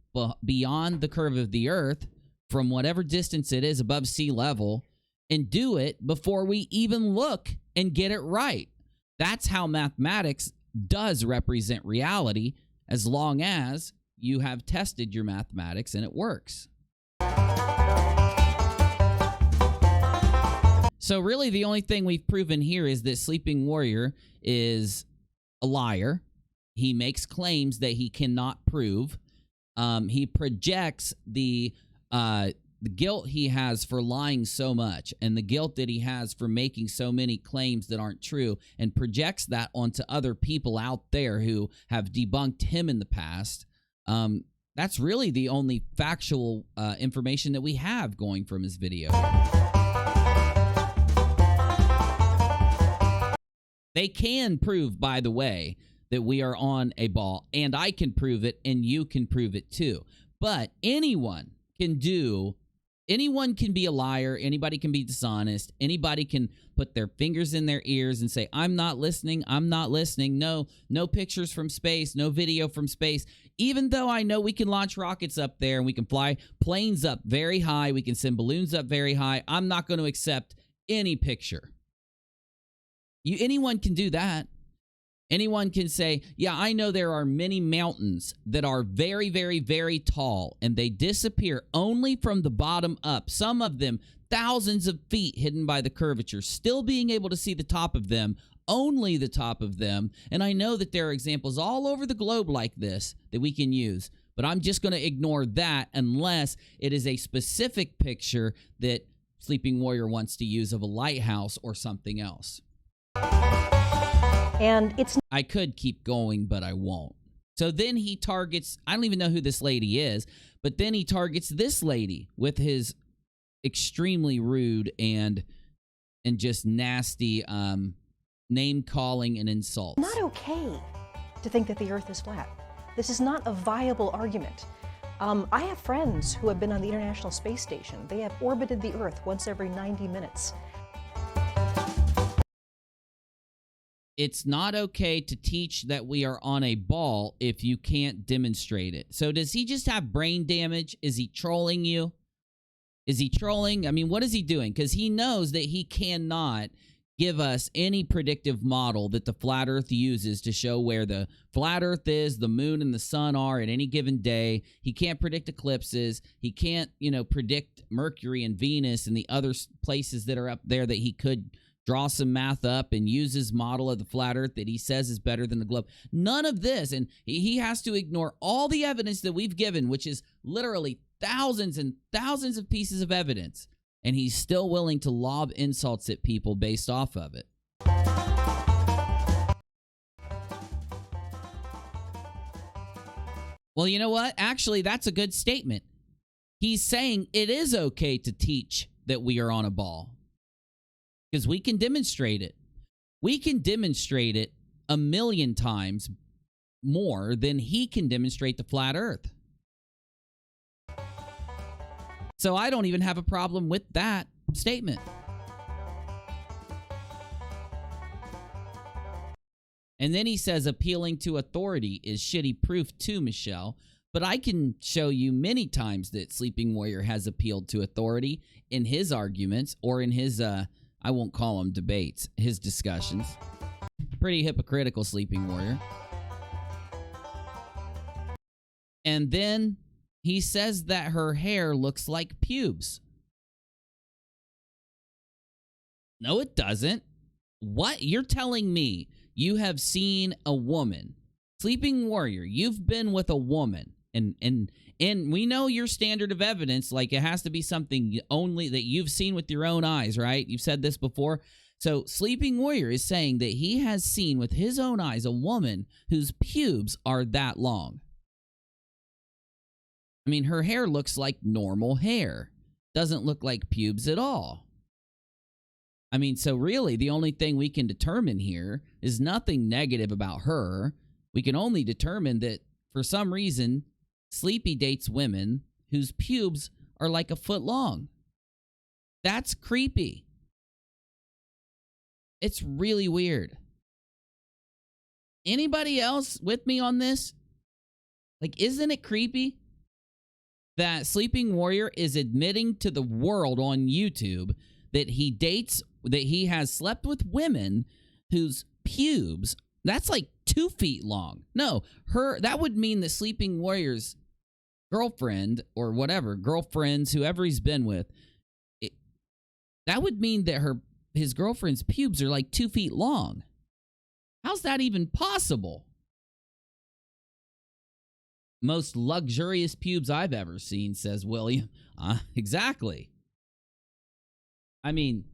beyond the curve of the earth from whatever distance it is above sea level, and do it before we even look and get it right. That's how mathematics does represent reality, as long as you have tested your mathematics and it works. So really the only thing we've proven here is that Sleeping Warrior is a liar. He makes claims that he cannot prove. He projects the guilt he has for lying so much and the guilt that he has for making so many claims that aren't true, and projects that onto other people out there who have debunked him in the past. That's really the only factual information that we have going from his video. They can prove, by the way, that we are on a ball, and I can prove it, and you can prove it too. But anyone can be a liar, anybody can be dishonest, anybody can put their fingers in their ears and say, I'm not listening, no pictures from space, no video from space. Even though I know we can launch rockets up there and we can fly planes up very high, we can send balloons up very high, I'm not going to accept any picture. Anyone can do that. Anyone can say, yeah, I know there are many mountains that are very, very, very tall, and they disappear only from the bottom up. Some of them thousands of feet hidden by the curvature, still being able to see the top of them, only the top of them. And I know that there are examples all over the globe like this that we can use, but I'm just going to ignore that unless it is a specific picture that Sleeping Warrior wants to use of a lighthouse or something else. And I could keep going, but I won't. So then he targets, I don't even know who this lady is, but then he targets this lady with his extremely rude and just nasty name-calling and insults. It's not okay to think that the Earth is flat. This is not a viable argument. I have friends who have been on the International Space Station. They have orbited the Earth once every 90 minutes. It's not okay to teach that we are on a ball if you can't demonstrate it. So does he just have brain damage? Is he trolling you? Is he trolling? I mean, what is he doing? Because he knows that he cannot give us any predictive model that the flat Earth uses to show where the flat Earth is, the moon and the sun are at any given day. He can't predict eclipses. He can't, predict Mercury and Venus and the other places that are up there that he could draw some math up and use his model of the flat earth that he says is better than the globe. None of this. And he has to ignore all the evidence that we've given, which is literally thousands and thousands of pieces of evidence. And he's still willing to lob insults at people based off of it. Well, you know what? Actually, that's a good statement. He's saying it is okay to teach that we are on a ball. Because we can demonstrate it. We can demonstrate it 1,000,000 times more than he can demonstrate the flat earth. So I don't even have a problem with that statement. And then he says appealing to authority is shitty proof too, Michelle. But I can show you many times that Sleeping Warrior has appealed to authority in his arguments or in his, I won't call them debates, his discussions. Pretty hypocritical, Sleeping Warrior. And then he says that her hair looks like pubes. No, it doesn't. What? You're telling me you have seen a woman. Sleeping Warrior, you've been with a woman. And we know your standard of evidence, like it has to be something only that you've seen with your own eyes, right? You've said this before. So Sleeping Warrior is saying that he has seen with his own eyes a woman whose pubes are that long. I mean, her hair looks like normal hair. Doesn't look like pubes at all. I mean, so really, the only thing we can determine here is nothing negative about her. We can only determine that, for some reason, Sleepy dates women whose pubes are like a foot long. That's creepy. It's really weird. Anybody else with me on this? Like, isn't it creepy that Sleeping Warrior is admitting to the world on YouTube that he dates, that he has slept with women whose pubes, that's like 2 feet long. No, that would mean that Sleeping Warrior's girlfriend or whatever, girlfriends, whoever he's been with, that would mean that his girlfriend's pubes are like 2 feet long. How's that even possible? Most luxurious pubes I've ever seen, says William. Exactly. I mean,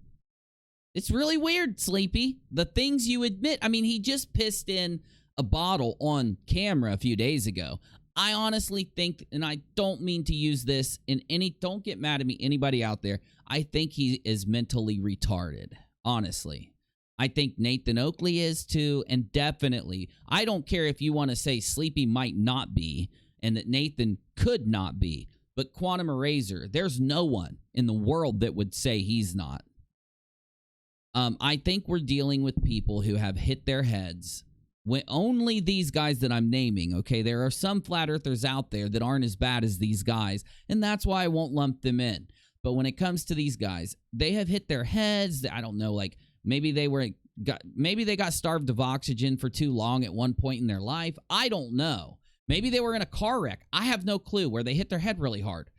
it's really weird, Sleepy. The things you admit. I mean, he just pissed in a bottle on camera a few days ago. I honestly think, and I don't mean to use this in any, don't get mad at me, anybody out there. I think he is mentally retarded, honestly. I think Nathan Oakley is too, and definitely, I don't care if you want to say Sleepy might not be, and that Nathan could not be, but Quantum Eraser, there's no one in the world that would say he's not. I think we're dealing with people who have hit their heads. When only these guys that I'm naming, okay? There are some flat earthers out there that aren't as bad as these guys, and that's why I won't lump them in. But when it comes to these guys, they have hit their heads. I don't know, like maybe they got starved of oxygen for too long at one point in their life. I don't know. Maybe they were in a car wreck. I have no clue, where they hit their head really hard.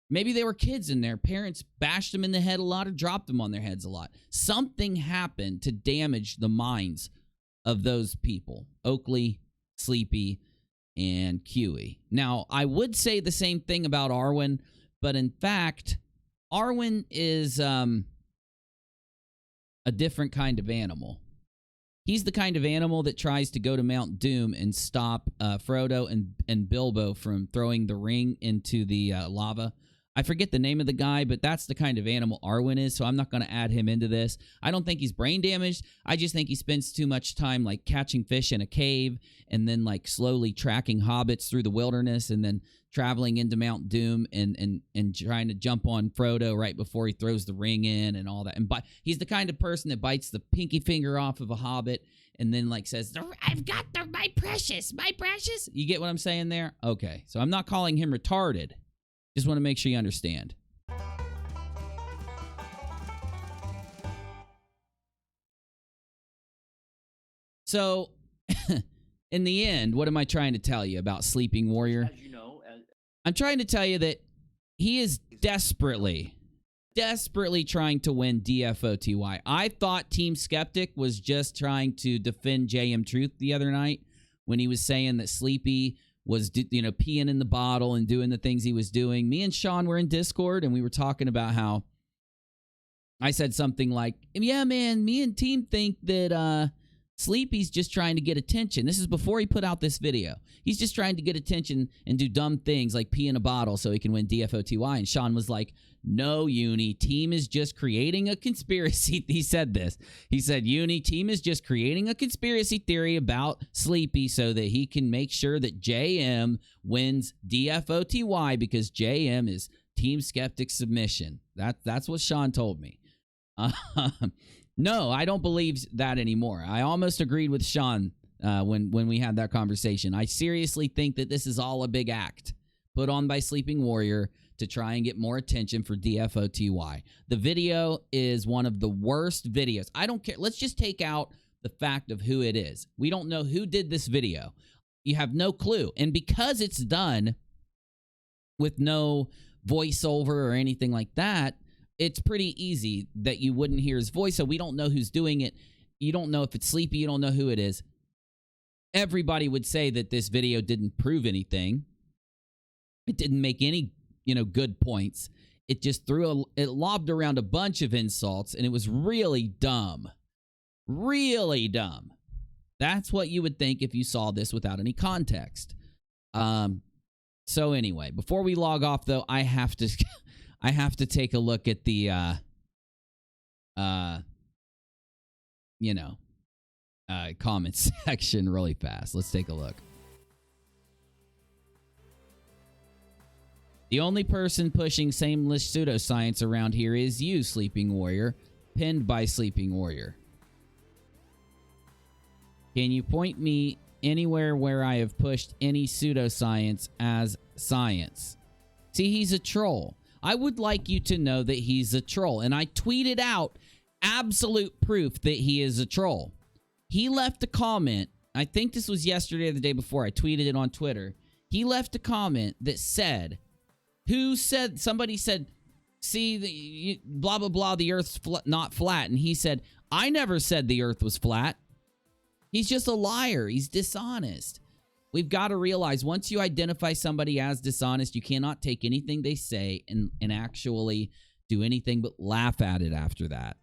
Maybe they were kids and their parents bashed them in the head a lot or dropped them on their heads a lot. Something happened to damage the minds of those people. Oakley, Sleepy, and Huey. Now, I would say the same thing about Arwen, but in fact, Arwen is a different kind of animal. He's the kind of animal that tries to go to Mount Doom and stop Frodo and Bilbo from throwing the ring into the lava. I forget the name of the guy, but that's the kind of animal Arwen is, so I'm not going to add him into this. I don't think he's brain damaged. I just think he spends too much time like catching fish in a cave and then like slowly tracking hobbits through the wilderness and then traveling into Mount Doom and trying to jump on Frodo right before he throws the ring in and all that. And he's the kind of person that bites the pinky finger off of a hobbit and then like says, "I've got my precious, my precious." You get what I'm saying there? Okay, so I'm not calling him retarded. Just want to make sure you understand. So, in the end, what am I trying to tell you about Sleeping Warrior? As you know, I'm trying to tell you that he is desperately desperately trying to win DFOTY. I thought Team Skeptic was just trying to defend JM Truth the other night when he was saying that Sleepy was, peeing in the bottle and doing the things he was doing. Me and Sean were in Discord, and we were talking about how I said something like, yeah, man, me and Team think that Sleepy's just trying to get attention. This is before he put out this video. He's just trying to get attention and do dumb things like pee in a bottle so he can win DFOTY. And Sean was like, no, Uni, Team is just creating a conspiracy. He said this. He said, Uni, Team is just creating a conspiracy theory about Sleepy so that he can make sure that JM wins DFOTY because JM is Team Skeptic submission. That's what Sean told me. No, I don't believe that anymore. I almost agreed with Sean when we had that conversation. I seriously think that this is all a big act put on by Sleeping Warrior to try and get more attention for DFOTY. The video is one of the worst videos. I don't care. Let's just take out the fact of who it is. We don't know who did this video. You have no clue. And because it's done with no voiceover or anything like that, it's pretty easy that you wouldn't hear his voice, so we don't know who's doing it. You don't know if it's Sleepy. You don't know who it is. Everybody would say that this video didn't prove anything. It didn't make any, good points. It just it lobbed around a bunch of insults, and it was really dumb. Really dumb. That's what you would think if you saw this without any context. So anyway, before we log off, though, I have to take a look at the, comment section really fast. Let's take a look. The only person pushing sameless pseudoscience around here is you, Sleeping Warrior, pinned by Sleeping Warrior. Can you point me anywhere where I have pushed any pseudoscience as science? See, he's a troll. I would like you to know that he's a troll. And I tweeted out absolute proof that he is a troll. He left a comment. I think this was yesterday or the day before. I tweeted it on Twitter. He left a comment that said, somebody said, see, blah, blah, blah, the earth's not flat. And he said, I never said the earth was flat. He's just a liar. He's dishonest. We've got to realize once you identify somebody as dishonest, you cannot take anything they say and actually do anything but laugh at it after that.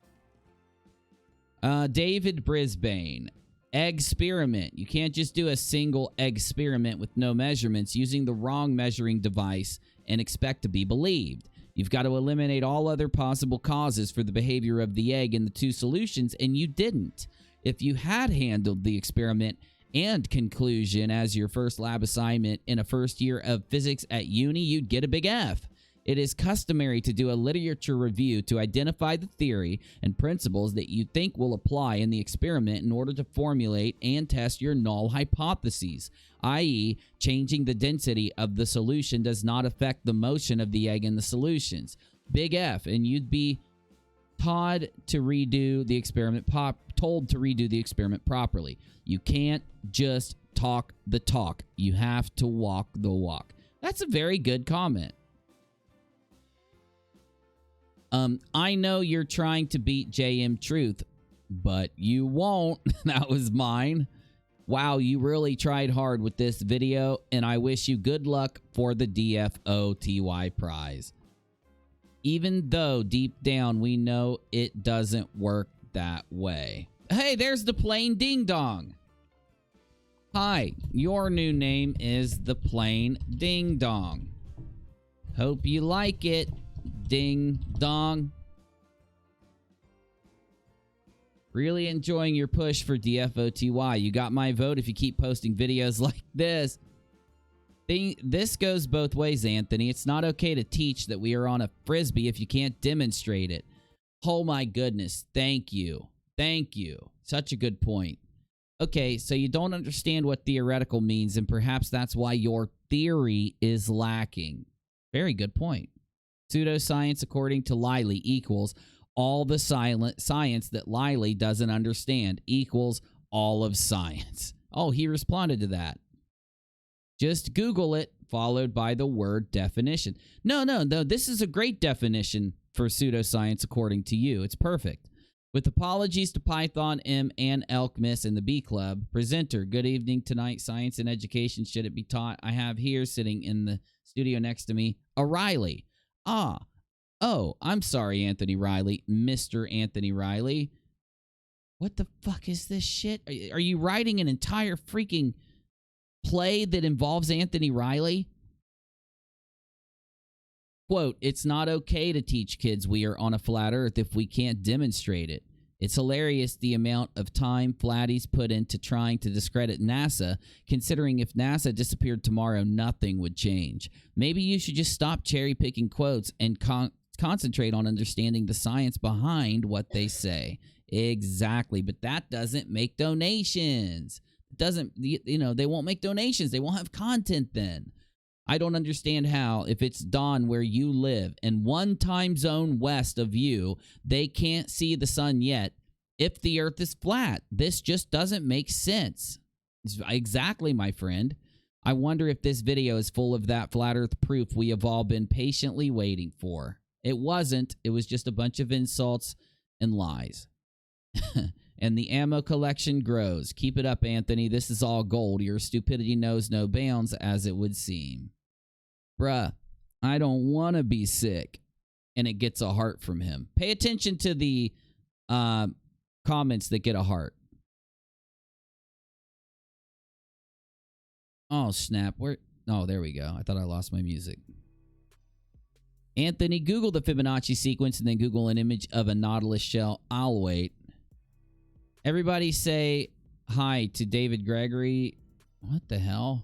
David Brisbane. Experiment. You can't just do a single experiment with no measurements using the wrong measuring device and expect to be believed. You've got to eliminate all other possible causes for the behavior of the egg in the two solutions, and you didn't. If you had handled the experiment and conclusion as your first lab assignment in a first year of physics at uni, you'd get a big F. It is customary to do a literature review to identify the theory and principles that you think will apply in the experiment in order to formulate and test your null hypotheses, i.e., changing the density of the solution does not affect the motion of the egg in the solutions. Big F, and you'd be told to redo the experiment properly. You can't just talk the talk. You have to walk the walk. That's a very good comment. I know you're trying to beat JM Truth, but you won't. That was mine. Wow, you really tried hard with this video, and I wish you good luck for the DFOTY prize. Even though deep down we know it doesn't work that way. Hey, there's the plain ding dong. Hi, your new name is the plain ding dong. Hope you like it. Ding dong. Really enjoying your push for DFOTY. You got my vote if you keep posting videos like this. This goes both ways, Anthony. It's not okay to teach that we are on a frisbee if you can't demonstrate it. Oh my goodness. Thank you. Thank you. Such a good point. Okay, so you don't understand what theoretical means, and perhaps that's why your theory is lacking. Very good point. Pseudoscience, according to Liley, equals all the science that Liley doesn't understand equals all of science. Oh, he responded to that. Just Google it, followed by the word definition. No, this is a great definition, for pseudoscience according to you. It's perfect. With apologies to Python M and Elkmiss and the B Club, presenter, good evening tonight. Science and education, should it be taught? I have here sitting in the studio next to me, O'Reilly. Oh, I'm sorry, Anthony Riley, Mr. Anthony Riley. What the fuck is this shit? Are you writing an entire freaking play that involves Anthony Riley? Quote, it's not okay to teach kids we are on a flat earth if we can't demonstrate it. It's hilarious the amount of time flatties put into trying to discredit NASA, considering if NASA disappeared tomorrow, nothing would change. Maybe you should just stop cherry-picking quotes and concentrate on understanding the science behind what they say. Exactly, but that doesn't make donations. It doesn't, they won't make donations. They won't have content then. I don't understand how, if it's dawn where you live and one time zone west of you, they can't see the sun yet if the earth is flat. This just doesn't make sense. Exactly, my friend. I wonder if this video is full of that flat earth proof we have all been patiently waiting for. It wasn't. It was just a bunch of insults and lies. And the ammo collection grows. Keep it up, Anthony. This is all gold. Your stupidity knows no bounds, as it would seem. Bruh, I don't want to be sick. And it gets a heart from him. Pay attention to the comments that get a heart. Oh, snap. Where? Oh, there we go. I thought I lost my music. Anthony, Google the Fibonacci sequence and then Google an image of a Nautilus shell. I'll wait. Everybody say hi to David Gregory. What the hell?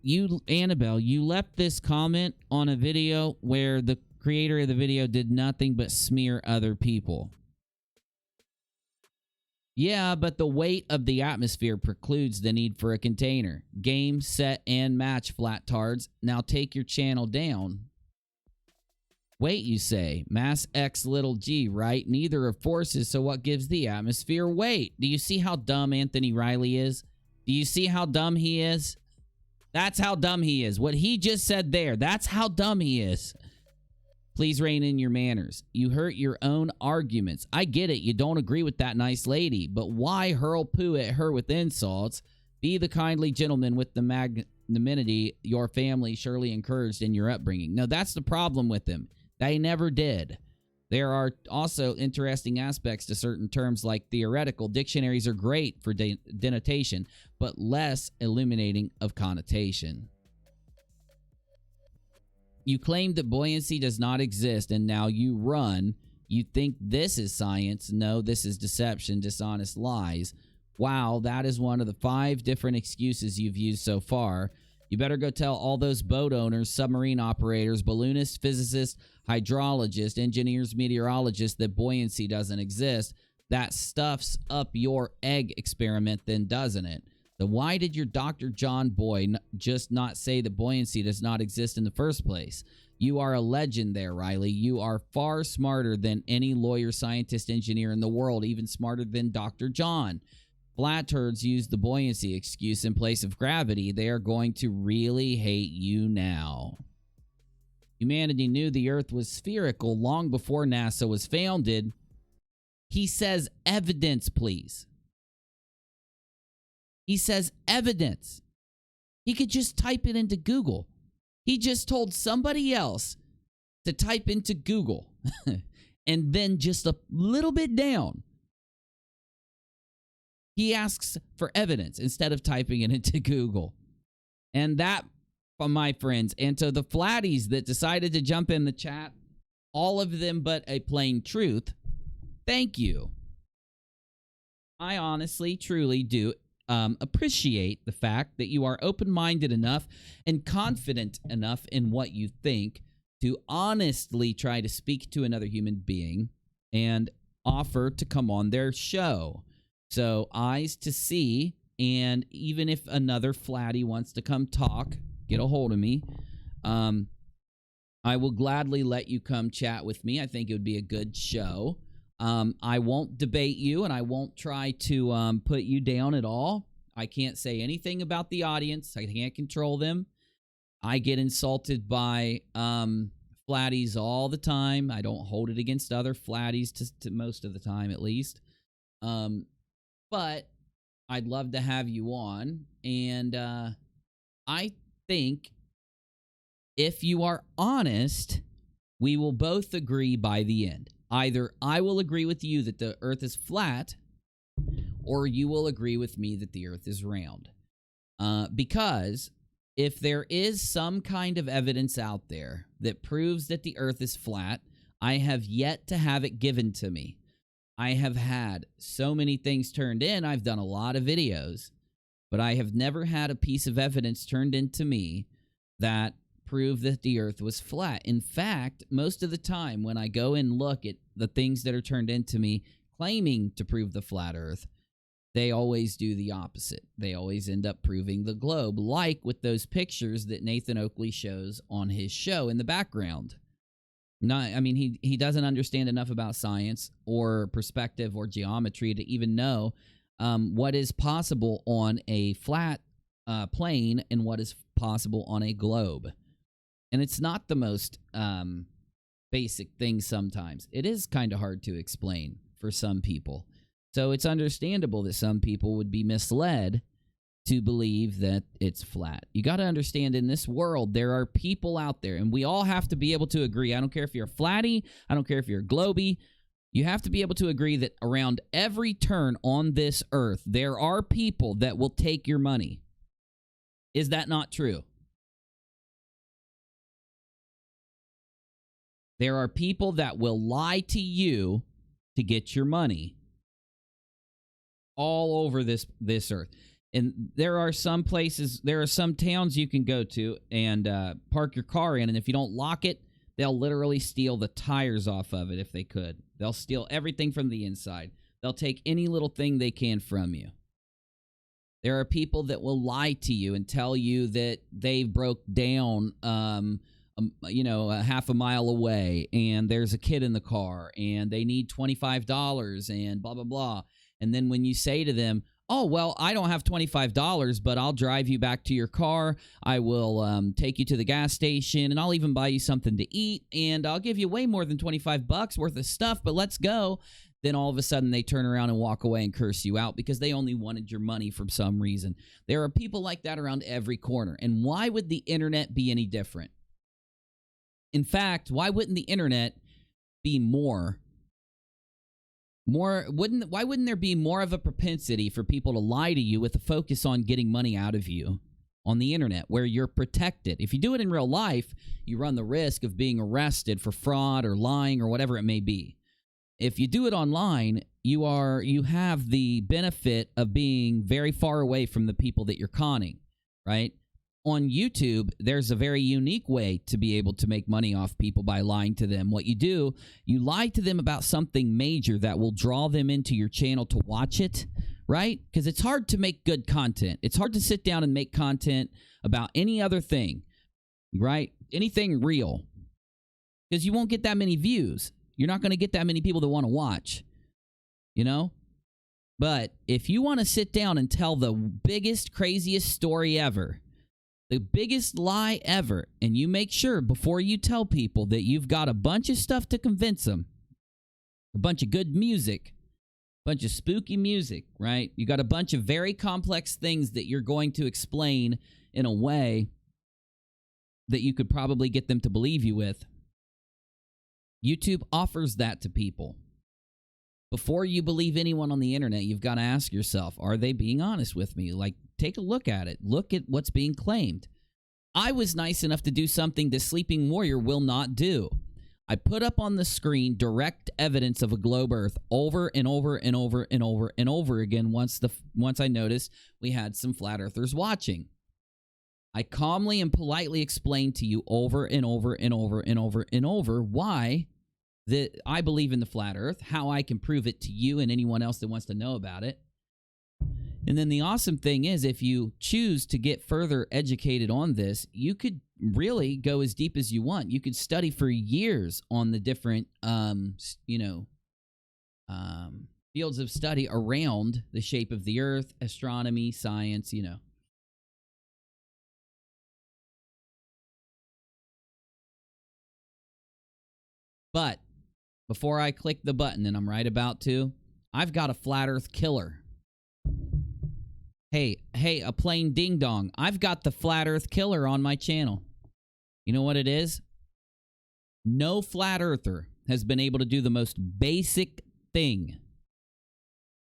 You, Annabelle, you left this comment on a video where the creator of the video did nothing but smear other people. Yeah, but the weight of the atmosphere precludes the need for a container. Game, set, and match, flat tards. Now take your channel down. Wait, you say. Mass X little g, right? Neither are forces, so what gives the atmosphere weight? Do you see how dumb Anthony Riley is? Do you see how dumb he is? That's how dumb he is. What he just said there, that's how dumb he is. Please rein in your manners. You hurt your own arguments. I get it. You don't agree with that nice lady, but why hurl poo at her with insults? Be the kindly gentleman with the magnanimity your family surely encouraged in your upbringing. No, that's the problem with him. They never did. There are also interesting aspects to certain terms like theoretical. Dictionaries are great for denotation, but less illuminating of connotation. You claim that buoyancy does not exist, and now you run. You think this is science. No, this is deception, dishonest lies. Wow, that is one of the 5 different excuses you've used so far. You better go tell all those boat owners, submarine operators, balloonists, physicists, hydrologists, engineers, meteorologists that buoyancy doesn't exist. That stuffs up your egg experiment then, doesn't it? Then why did your Dr. John Boy just not say that buoyancy does not exist in the first place? You are a legend there, Riley. You are far smarter than any lawyer, scientist, engineer in the world, even smarter than Dr. John. Flat turds use the buoyancy excuse in place of gravity. They are going to really hate you now. Humanity knew the Earth was spherical long before NASA was founded. He says evidence, please. He says evidence. He could just type it into Google. He just told somebody else to type into Google. And then just a little bit down, he asks for evidence instead of typing it into Google. And that, my friends, and to the flatties that decided to jump in the chat, all of them but a plain truth, thank you. I honestly, truly do appreciate the fact that you are open-minded enough and confident enough in what you think to honestly try to speak to another human being and offer to come on their show. So, eyes to see, and even if another flatty wants to come talk, get a hold of me. I will gladly let you come chat with me. I think it would be a good show. I won't debate you, and I won't try to put you down at all. I can't say anything about the audience. I can't control them. I get insulted by flatties all the time. I don't hold it against other flatties to most of the time, at least. But I'd love to have you on. And I think if you are honest, we will both agree by the end. Either I will agree with you that the earth is flat, or you will agree with me that the earth is round. Because if there is some kind of evidence out there that proves that the earth is flat, I have yet to have it given to me. I have had so many things turned in. I've done a lot of videos, but I have never had a piece of evidence turned into me that proved that the earth was flat. In fact, most of the time when I go and look at the things that are turned into me claiming to prove the flat earth, they always do the opposite. They always end up proving the globe, like with those pictures that Nathan Oakley shows on his show in the background. I mean, he doesn't understand enough about science or perspective or geometry to even know what is possible on a flat plane and what is possible on a globe. And it's not the most basic thing sometimes. It is kind of hard to explain for some people. So it's understandable that some people would be misled to believe that it's flat. You got to understand, in this world, there are people out there, and we all have to be able to agree. I don't care if you're a flatty. I don't care if you're a globey. You have to be able to agree that around every turn on this earth, there are people that will take your money. Is that not true? There are people that will lie to you to get your money all over this earth. And there are some places, there are some towns you can go to and park your car in, and if you don't lock it, they'll literally steal the tires off of it if they could. They'll steal everything from the inside. They'll take any little thing they can from you. There are people that will lie to you and tell you that they broke down a half a mile away, and there's a kid in the car, and they need $25, and blah, blah, blah. And then when you say to them, oh, well, I don't have $25, but I'll drive you back to your car, I will take you to the gas station, and I'll even buy you something to eat, and I'll give you way more than $25 worth of stuff, but let's go. Then all of a sudden they turn around and walk away and curse you out because they only wanted your money for some reason. There are people like that around every corner. And why would the internet be any different? In fact, why wouldn't the internet be why wouldn't there be more of a propensity for people to lie to you with a focus on getting money out of you on the internet, where you're protected? If you do it in real life, you run the risk of being arrested for fraud or lying or whatever it may be. If you do it online, you have the benefit of being very far away from the people that you're conning, right? On YouTube, there's a very unique way to be able to make money off people by lying to them. What you do, you lie to them about something major that will draw them into your channel to watch it, right? Because it's hard to make good content. It's hard to sit down and make content about any other thing, right? Anything real. Because you won't get that many views. You're not going to get that many people that want to watch, you know? But if you want to sit down and tell the biggest, craziest story ever, the biggest lie ever, and you make sure before you tell people that you've got a bunch of stuff to convince them, a bunch of good music, a bunch of spooky music, right? You got a bunch of very complex things that you're going to explain in a way that you could probably get them to believe you with. YouTube offers that to people. Before you believe anyone on the internet, you've got to ask yourself, are they being honest with me? Like, take a look at it. Look at what's being claimed. I was nice enough to do something the Sleeping Warrior will not do. I put up on the screen direct evidence of a globe Earth over and over and over and over and over again once I noticed we had some flat earthers watching. I calmly and politely explained to you over and over and over and over and over why that I believe in the flat earth, how I can prove it to you and anyone else that wants to know about it. And then the awesome thing is, if you choose to get further educated on this, you could really go as deep as you want. You could study for years on the different, fields of study around the shape of the Earth, astronomy, science, you know. But before I click the button, and I'm right about to, I've got a flat Earth killer. Hey, a plain ding dong. I've got the flat Earth killer on my channel. You know what it is? No flat earther has been able to do the most basic thing.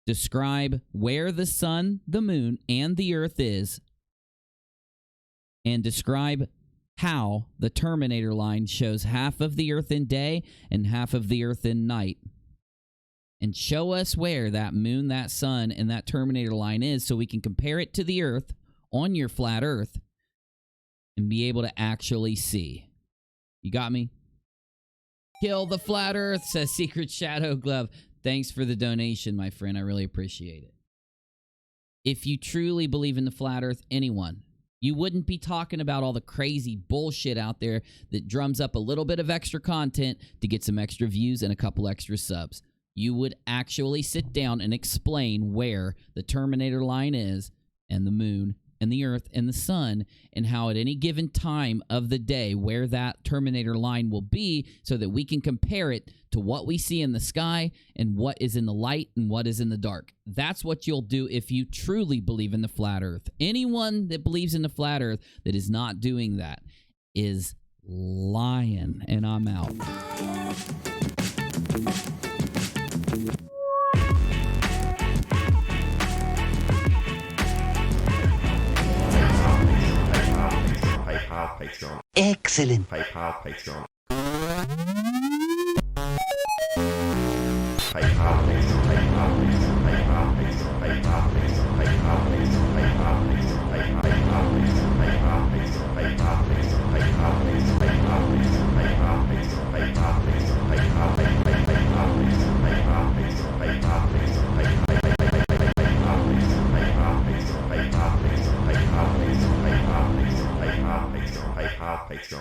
Describe where the sun, the moon, and the earth is, and describe how the Terminator line shows half of the earth in day and half of the earth in night. And show us where that moon, that sun, and that Terminator line is so we can compare it to the earth on your flat earth and be able to actually see. You got me? Kill the flat earth, says Secret Shadow Glove. Thanks for the donation, my friend. I really appreciate it. If you truly believe in the flat earth, anyone, you wouldn't be talking about all the crazy bullshit out there that drums up a little bit of extra content to get some extra views and a couple extra subs. You would actually sit down and explain where the Terminator line is, and the moon, and the earth, and the sun, and how at any given time of the day where that Terminator line will be so that we can compare it to what we see in the sky and what is in the light and what is in the dark. That's what you'll do if you truly believe in the flat earth. Anyone that believes in the flat earth that is not doing that is lying, and I'm out. Patreon. Excellent. PayPal, Patreon. Patreon.